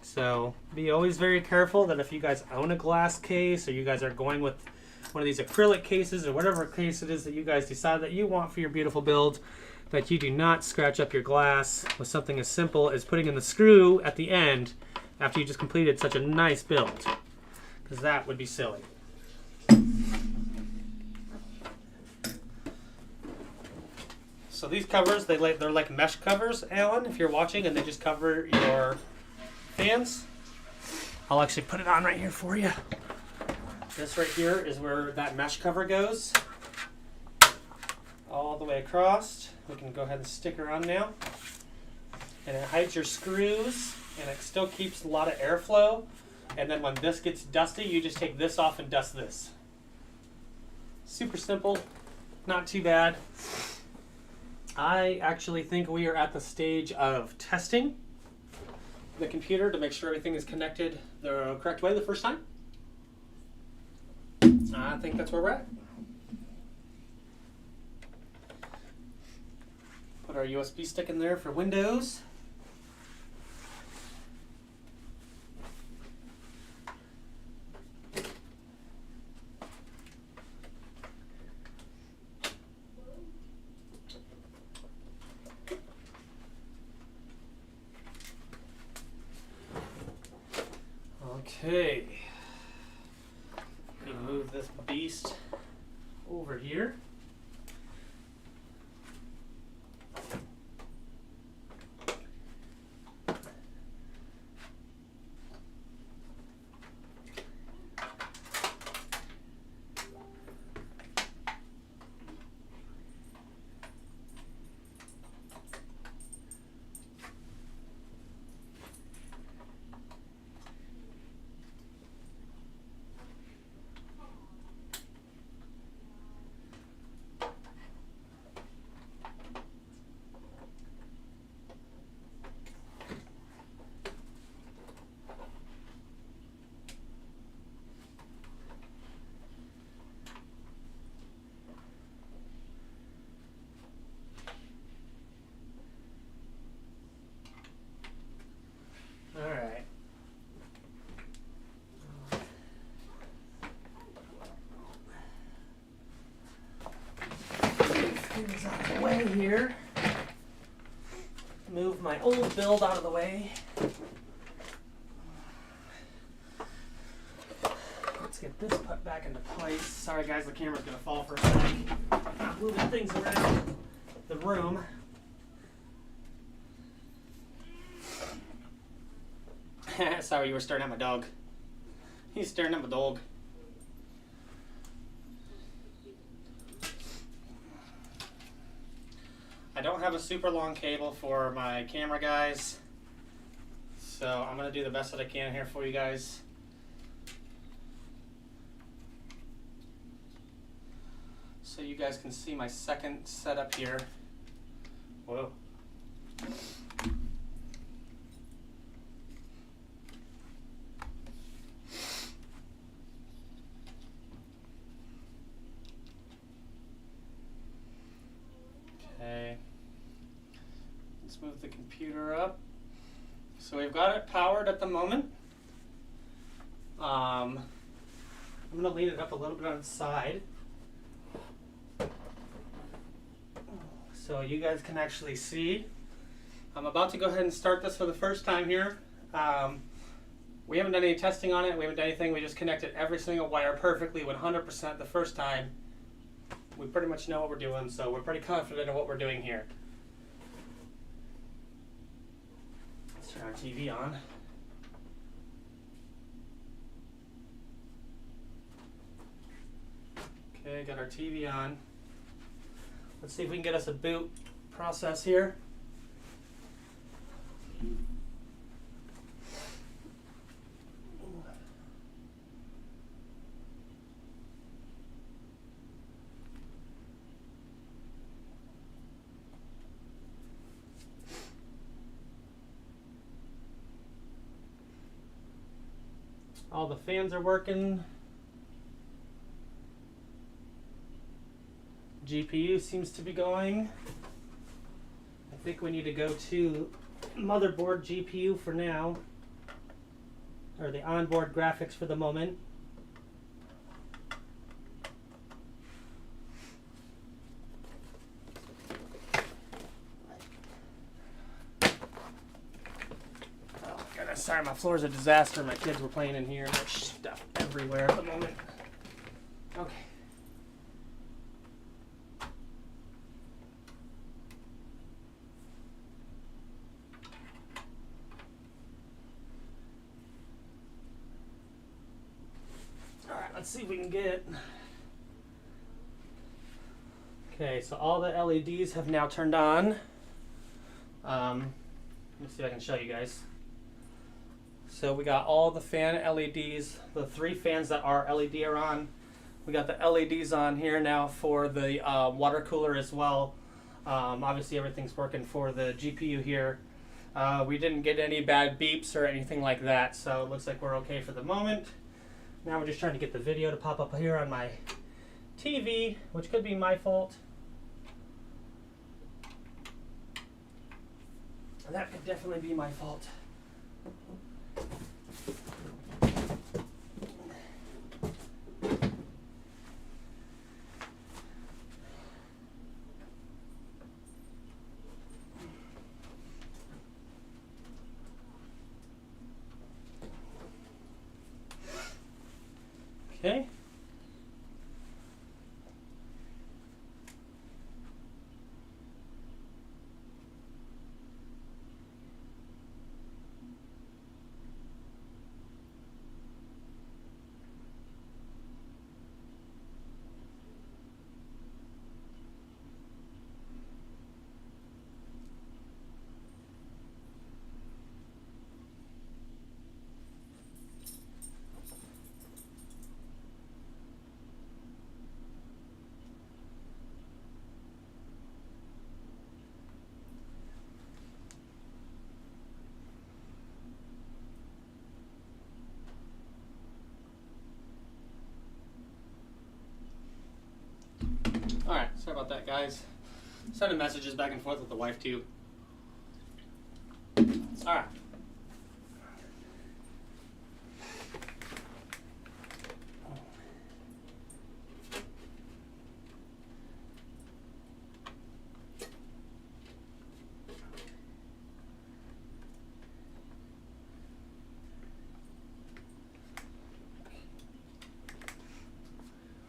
So be always very careful that if you guys own a glass case or you guys are going with one of these acrylic cases or whatever case it is that you guys decide that you want for your beautiful build, that you do not scratch up your glass with something as simple as putting in the screw at the end after you just completed such a nice build, because that would be silly. So these covers, they're like mesh covers, Alan, if you're watching, and they just cover your fans. I'll actually put it on right here for you. This right here is where that mesh cover goes. All the way across. We can go ahead and stick her on now. And it hides your screws, and it still keeps a lot of airflow. And then when this gets dusty, you just take this off and dust this. Super simple, not too bad. I actually think we are at the stage of testing the computer to make sure everything is connected the correct way the first time. I think that's where we're at. Put our USB stick in there for Windows. Okay, let me move this beast over here. here. Move my old build out of the way. Let's get this put back into place. Sorry guys, the camera's gonna fall for a second. I'm moving things around the room. Sorry, you were staring at my dog. He's staring at my dog. I don't have a super long cable for my camera, guys. So I'm gonna do the best that I can here for you guys. So you guys can see my second setup here. Whoa. Okay. Let's move the computer up. So we've got it powered at the moment. I'm gonna lean it up a little bit on its side, so you guys can actually see. I'm about to go ahead and start this for the first time here. We haven't done any testing on it. We haven't done anything. We just connected every single wire perfectly 100% the first time. We pretty much know what we're doing, so we're pretty confident in what we're doing here. Let's turn our TV on. Okay, got our TV on. Let's see if we can get us a boot process here. All the fans are working. GPU seems to be going. I think we need to go to motherboard GPU for now, or the onboard graphics for the moment. Oh goodness, sorry, my floor's a disaster. My kids were playing in here. There's stuff everywhere at the moment. Okay. Let's see if we can get. Okay, so all the LEDs have now turned on. Let me see if I can show you guys. So we got all the fan LEDs, the 3 fans that are LED are on. We got the LEDs on here now for the water cooler as well. Obviously everything's working for the GPU here. We didn't get any bad beeps or anything like that, so it looks like we're okay for the moment. Now we're just trying to get the video to pop up here on my TV, which could be my fault. That could definitely be my fault. Okay. Alright, sorry about that, guys. Sending messages back and forth with the wife, too. Alright.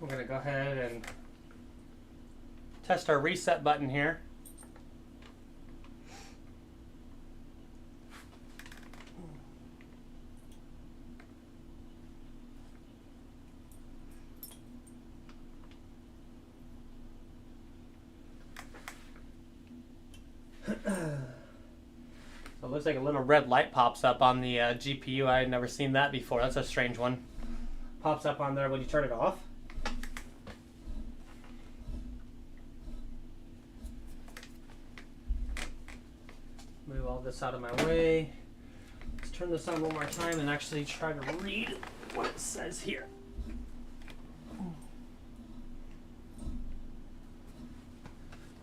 we're going to go ahead and test our reset button here. So it looks like a little red light pops up on the GPU. I had never seen that before. That's a strange one. Pops up on there when you turn it off. Move all this out of my way. Let's turn this on one more time and actually try to read what it says here.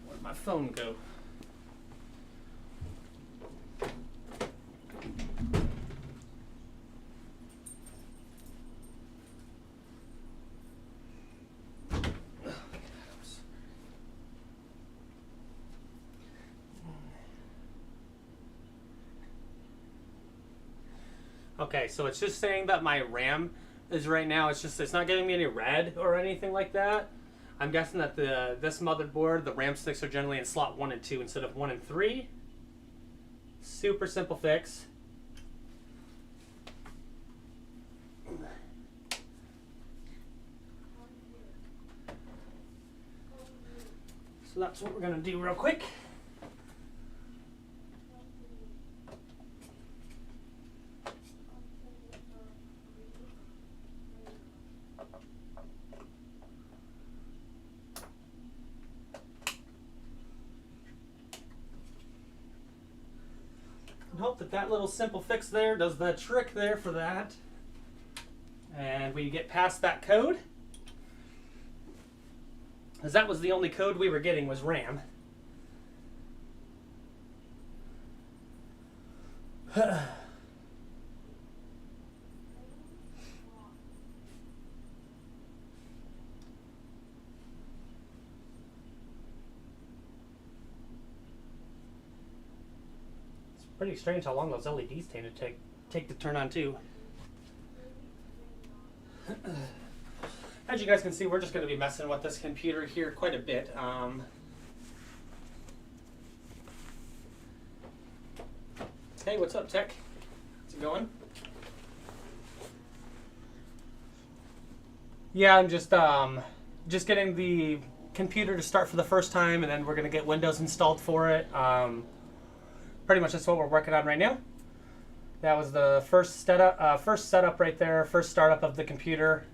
Where'd my phone go? Okay, so it's just saying that my RAM is right now, it's not giving me any red or anything like that. I'm guessing that this motherboard, the RAM sticks are generally in slot 1 and 2 instead of 1 and 3. Super simple fix. So that's what we're gonna do real quick. And hope that that little simple fix there does the trick there for that. And we get past that code. Because that was the only code we were getting was RAM. Pretty strange how long those LEDs tend to take to turn on too. As you guys can see, we're just going to be messing with this computer here quite a bit. Hey, what's up, Tech? How's it going? Yeah, I'm just getting the computer to start for the first time, and then we're going to get Windows installed for it. Pretty much that's what we're working on right now. That was the first setup right there, first startup of the computer.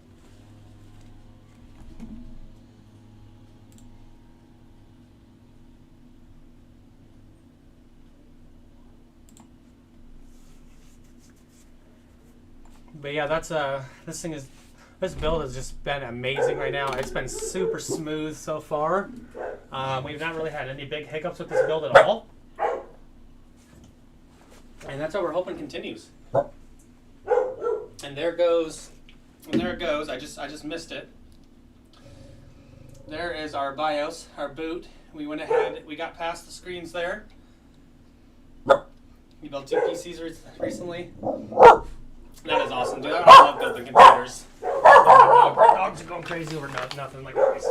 But yeah, that's this build has just been amazing right now. It's been super smooth so far. We've not really had any big hiccups with this build at all. And that's what we're hoping continues. And there goes, I just missed it. There is our BIOS, our boot. We went ahead, we got past the screens there. We built 2 PCs recently. That is awesome, dude. I love building computers. Dogs are going crazy over nothing like this.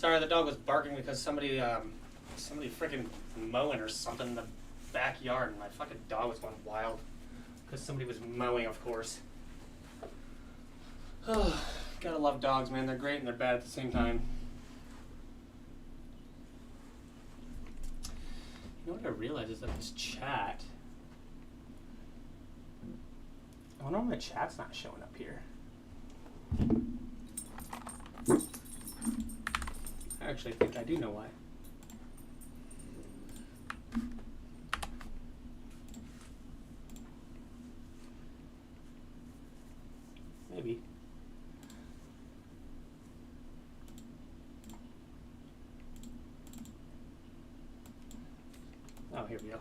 Sorry, the dog was barking because somebody freaking mowing or something in the backyard, and my fucking dog was going wild because somebody was mowing, of course. Oh, gotta love dogs, man. They're great and they're bad at the same time. You know what I realized is that this chat. I wonder why my chat's not showing up here. I actually think I do know why. Maybe. Oh, here we go.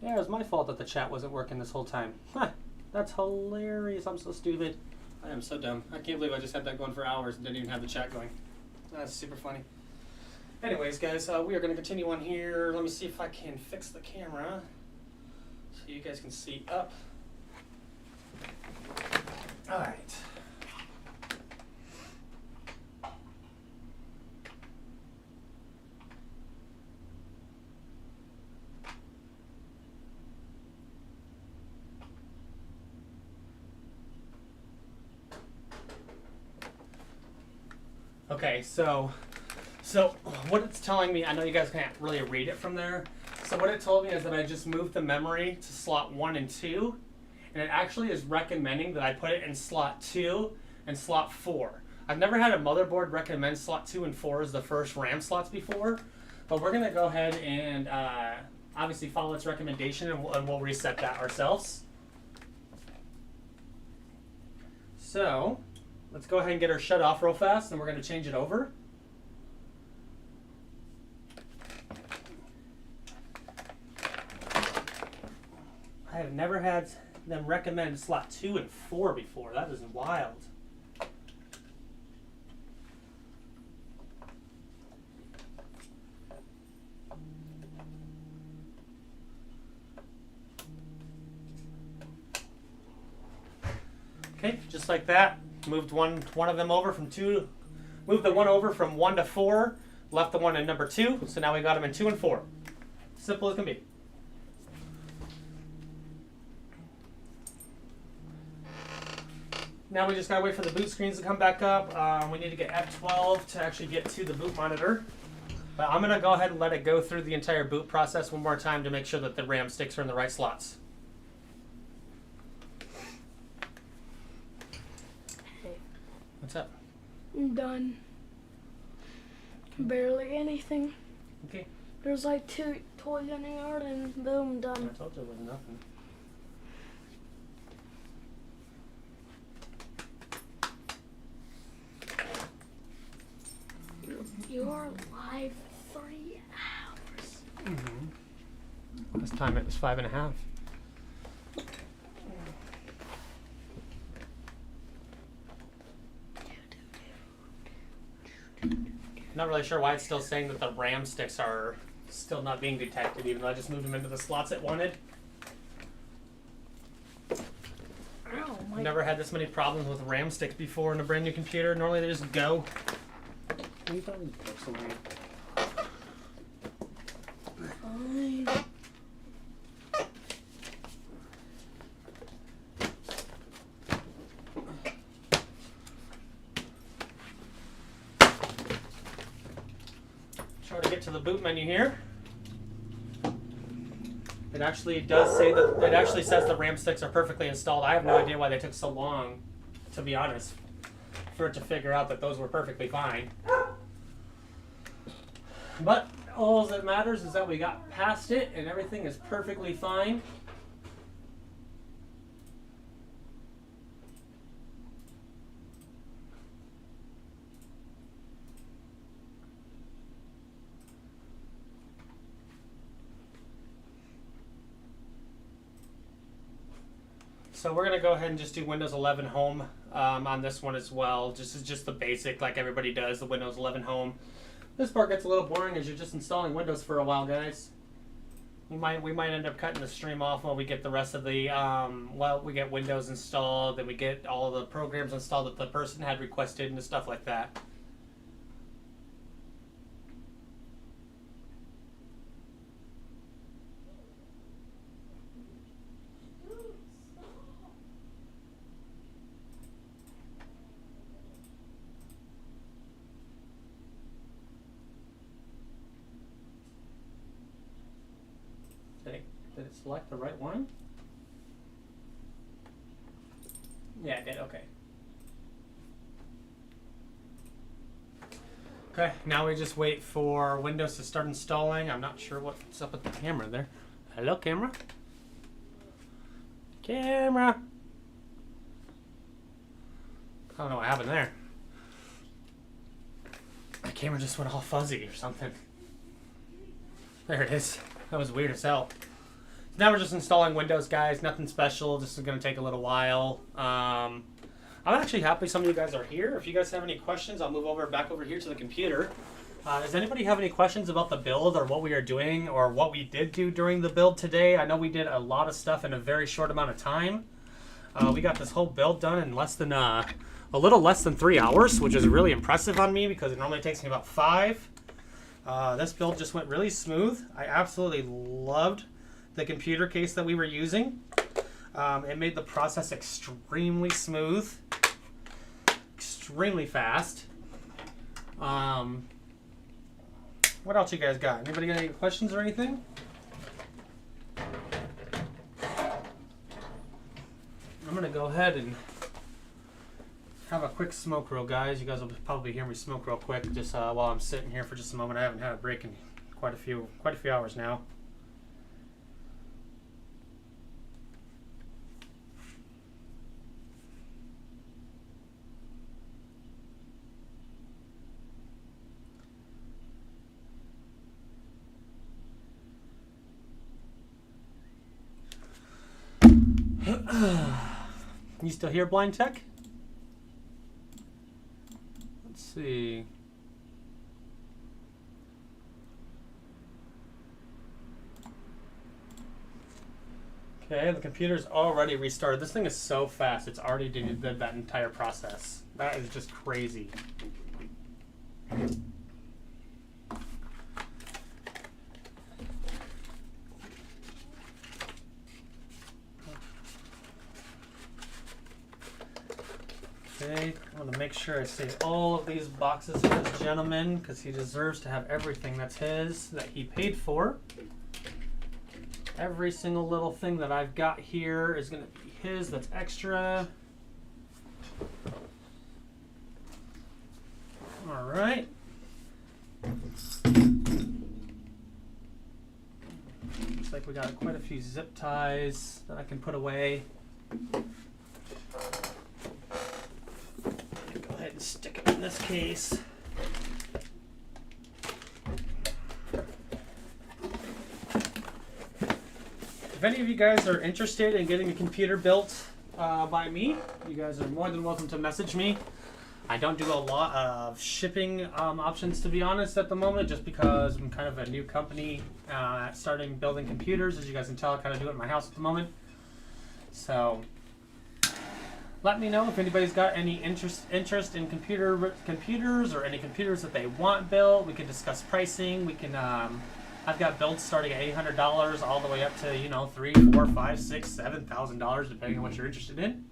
Yeah, it was my fault that the chat wasn't working this whole time. Huh, that's hilarious. I'm so stupid. I am so dumb. I can't believe I just had that going for hours and didn't even have the chat going. That's super funny. Anyways, guys, we are going to continue on here. Let me see if I can fix the camera so you guys can see up. All right. Okay, so what it's telling me, I know you guys can't really read it from there. So what it told me is that I just moved the memory to slot 1 and 2, and it actually is recommending that I put it in slot 2 and slot 4. I've never had a motherboard recommend slot 2 and 4 as the first RAM slots before, but we're gonna go ahead and obviously follow its recommendation, and we'll reset that ourselves. So let's go ahead and get her shut off real fast, and we're going to change it over. I have never had them recommend slot 2 and 4 before. That is wild. Okay, just like that. Moved one of them over from 2. Moved the one over from 1 to 4. Left the one in number 2. So now we got them in 2 and 4. Simple as can be. Now we just gotta wait for the boot screens to come back up. We need to get F12 to actually get to the boot monitor. But I'm gonna go ahead and let it go through the entire boot process one more time to make sure that the RAM sticks are in the right slots. What's up?
I'm done. Barely anything.
Okay.
There's like 2 toys in the yard and boom, done.
I told you it was nothing.
You are live 3 hours.
Mm-hmm. This time it was 5.5. Not really sure why it's still saying that the RAM sticks are still not being detected, even though I just moved them into the slots it wanted.
Ow,
I've never had this many problems with RAM sticks before in a brand new computer. Normally they just go. You probably put some away.
Fine. Try to get to the boot menu here. It actually does say that it actually says the RAM sticks are perfectly installed. I have no idea why they took so long, to be honest, for it to figure out that those were perfectly fine. But all that matters is that we got past it and everything is perfectly fine. So we're going to go ahead and just do Windows 11 Home on this one as well. This is just the basic, like everybody does, the Windows 11 Home. This part gets a little boring as you're just installing Windows for a while, guys. We might end up cutting the stream off while we get the rest of the, while we get Windows installed, then we get all of the programs installed that the person had requested and stuff like that.
select the right one? Yeah, it did. Okay. Okay, now we just wait for Windows to start installing. I'm not sure what's up with the camera there. Hello, camera? Camera! I don't know what happened there. My camera just went all fuzzy or something. There it is. That was weird as hell. So now we're just installing Windows, guys. Nothing special. This is going to take a little while. I'm actually happy some of you guys are here. If you guys have any questions, I'll move back over here to the computer. Does anybody have any questions about the build or what we are doing or what we did do during the build today? I know we did a lot of stuff in a very short amount of time. We got this whole build done in less than a little less than 3 hours, which is really impressive on me because it normally takes me about 5. This build just went really smooth. I absolutely loved the computer case that we were using. It made the process extremely smooth, extremely fast. What else you guys got? Anybody got any questions or anything? I'm gonna go ahead and have a quick smoke real, guys. You guys will probably hear me smoke real quick just while I'm sitting here for just a moment. I haven't had a break in quite a few hours now. You still here, Blind Tech? Let's see. Okay, the computer's already restarted. This thing is so fast. It's already did that entire process. That is just crazy. Okay, I want to make sure I save all of these boxes for this gentleman because he deserves to have everything that's his, that he paid for. Every single little thing that I've got here is going to be his, that's extra. All right. Looks like we got quite a few zip ties that I can put away. Go ahead and stick it in this case. If any of you guys are interested in getting a computer built by me, you guys are more than welcome to message me. I don't do a lot of shipping options, to be honest, at the moment, just because I'm kind of a new company starting building computers. As you guys can tell, I kind of do it in my house at the moment. So let me know if anybody's got any interest in computers or any computers that they want built. We can discuss pricing. We can. I've got builds starting at $800 all the way up to, you know, $3,000, $4,000, $5,000, $6,000, $7,000, depending on what you're interested in.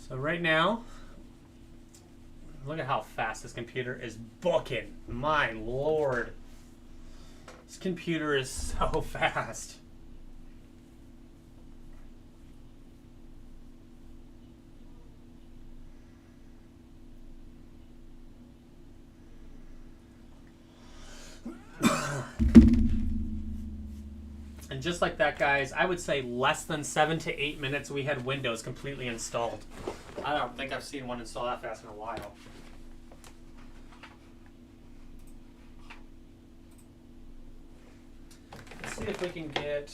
So right now, look at how fast this computer is booking. My lord. This computer is so fast. And just like that, guys, I would say less than 7 to 8 minutes we had Windows completely installed. I don't think I've seen one install that fast in a while. Let's see if we can get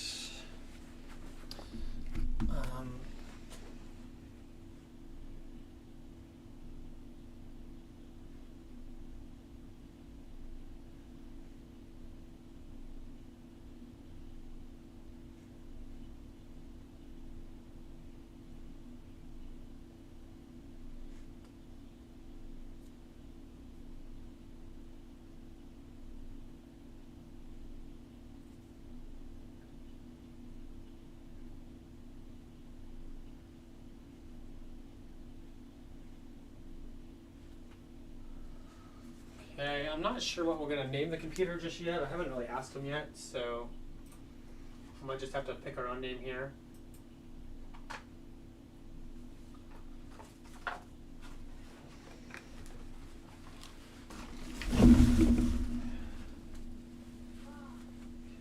I'm not sure what we're going to name the computer just yet. I haven't really asked him yet, so I might just have to pick our own name here.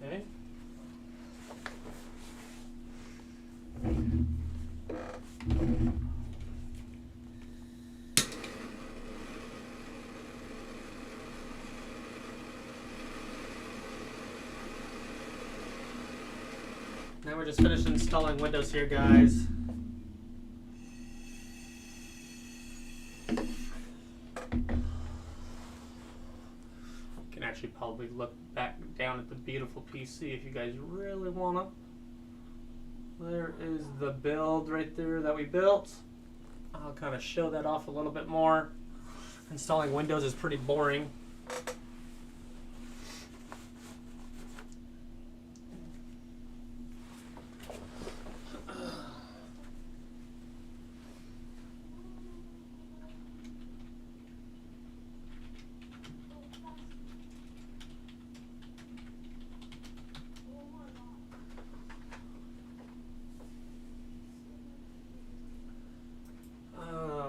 Okay. Now we're just finished installing Windows here, guys. Can actually probably look back down at the beautiful PC if you guys really wanna. There is the build right there that we built. I'll kind of show that off a little bit more. Installing Windows is pretty boring.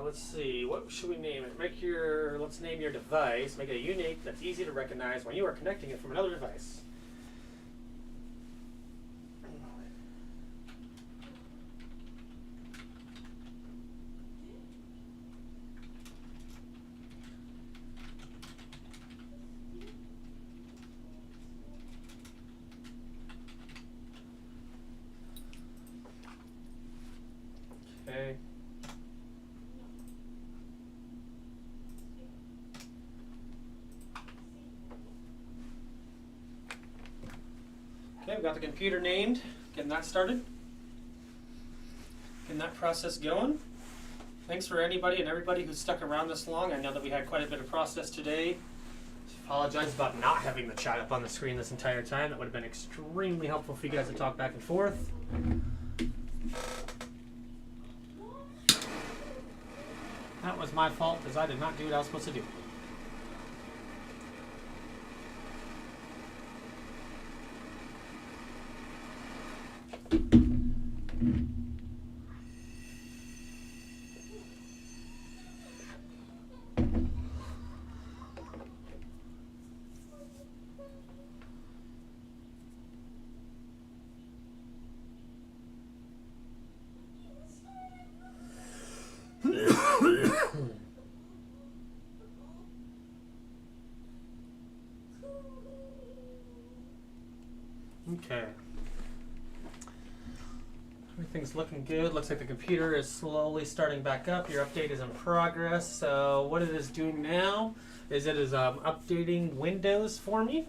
Let's see, what should we name it? Let's name your device, make it unique that's easy to recognize when you are connecting it from another device. Okay. Okay, we've got the computer named, getting that started, getting that process going. Thanks for anybody and everybody who stuck around this long. I know that we had quite a bit of process today. Apologize about not having the chat up on the screen this entire time. That would have been extremely helpful for you guys to talk back and forth. That was my fault because I did not do what I was supposed to do. Okay. Everything's looking good. Looks like the computer is slowly starting back up. Your update is in progress. So what it is doing now is it is updating Windows for me.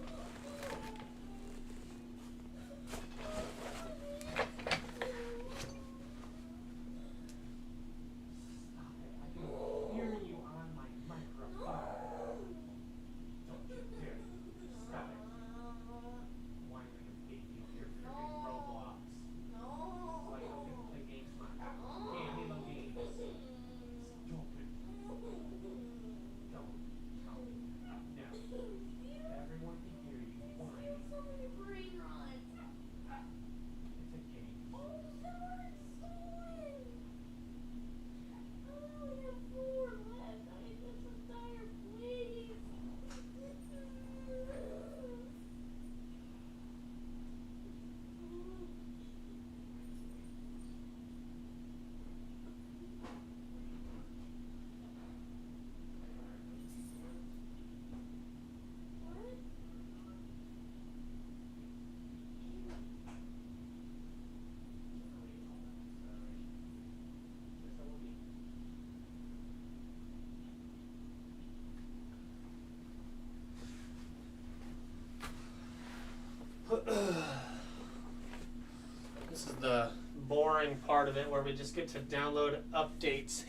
This is the boring part of it where we just get to download updates.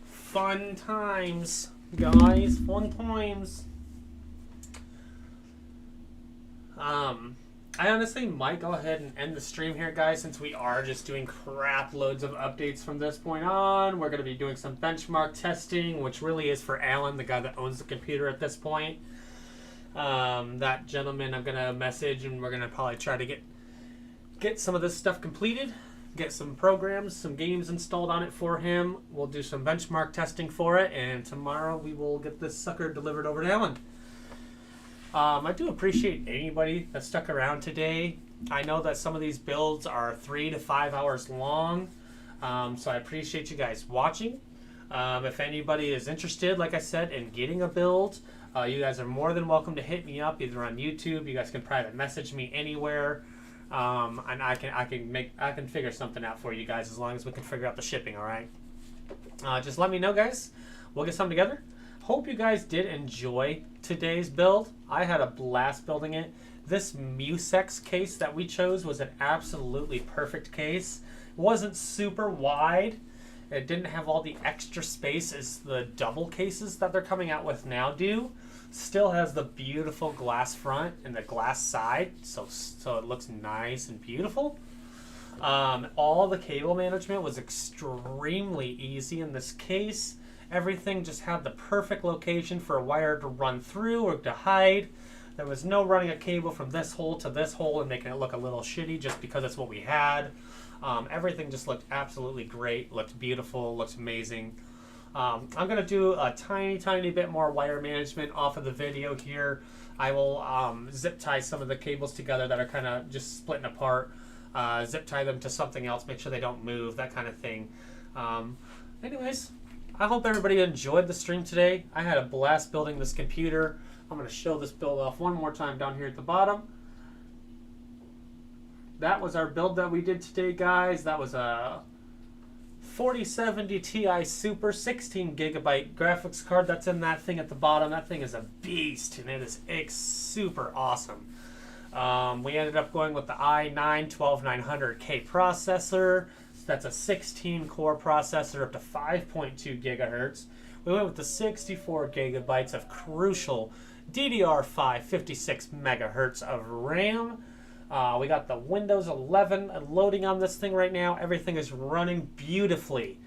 Fun times, guys, fun times. I honestly might go ahead and end the stream here, guys, since we are just doing crap loads of updates from this point on. We're going to be doing some benchmark testing, which really is for Alan, the guy that owns the computer at this point. That gentleman I'm going to message, and we're going to probably try to get some of this stuff completed, get some programs, some games installed on it for him. We'll do some benchmark testing for it, and tomorrow we will get this sucker delivered over to Alan. I do appreciate anybody that stuck around today. I know that some of these builds are 3 to 5 hours long, so I appreciate you guys watching. If anybody is interested, like I said, in getting a build, you guys are more than welcome to hit me up either on YouTube. You guys can private message me anywhere, and I can figure something out for you guys as long as we can figure out the shipping. All right, just let me know, guys. We'll get something together. Hope you guys did enjoy today's build. I had a blast building it. This Musex case that we chose was an absolutely perfect case. It wasn't super wide. It didn't have all the extra space as the double cases that they're coming out with now do. Still has the beautiful glass front and the glass side, so it looks nice and beautiful. All the cable management was extremely easy in this case. Everything just had the perfect location for a wire to run through or to hide. There was no running a cable from this hole to this hole and making it look a little shitty just because that's what we had. Everything just looked absolutely great, looked beautiful, looked amazing. I'm going to do a tiny bit more wire management off of the video here. I will zip tie some of the cables together that are kind of just splitting apart, zip tie them to something else, make sure they don't move, that kind of thing. Anyways, I hope everybody enjoyed the stream today. I had a blast building this computer. I'm going to show this build off one more time down here at the bottom. That was our build that we did today, guys. That was a 4070 Ti Super 16 gigabyte graphics card that's in that thing at the bottom. That thing is a beast, and it is super awesome. We ended up going with the i9-12900k processor. That's a 16-core processor up to 5.2 gigahertz. We went with the 64 gigabytes of crucial DDR5 56 megahertz of RAM. We got the Windows 11 loading on this thing right now. Everything is running beautifully.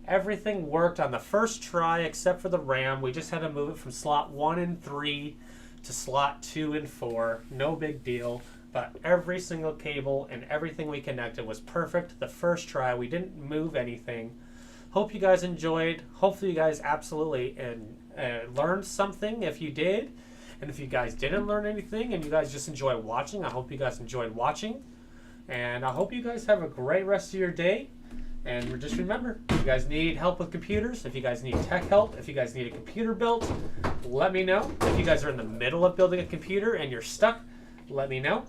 Everything worked on the first try except for the RAM. We just had to move it from slot 1 and 3 to slot 2 and 4. No big deal. But every single cable and everything we connected was perfect the first try. We didn't move anything. Hope you guys enjoyed. Hopefully you guys absolutely learned something if you did. And if you guys didn't learn anything and you guys just enjoy watching, I hope you guys enjoyed watching. And I hope you guys have a great rest of your day. And just remember, if you guys need help with computers, if you guys need tech help, if you guys need a computer built, let me know. If you guys are in the middle of building a computer and you're stuck, let me know.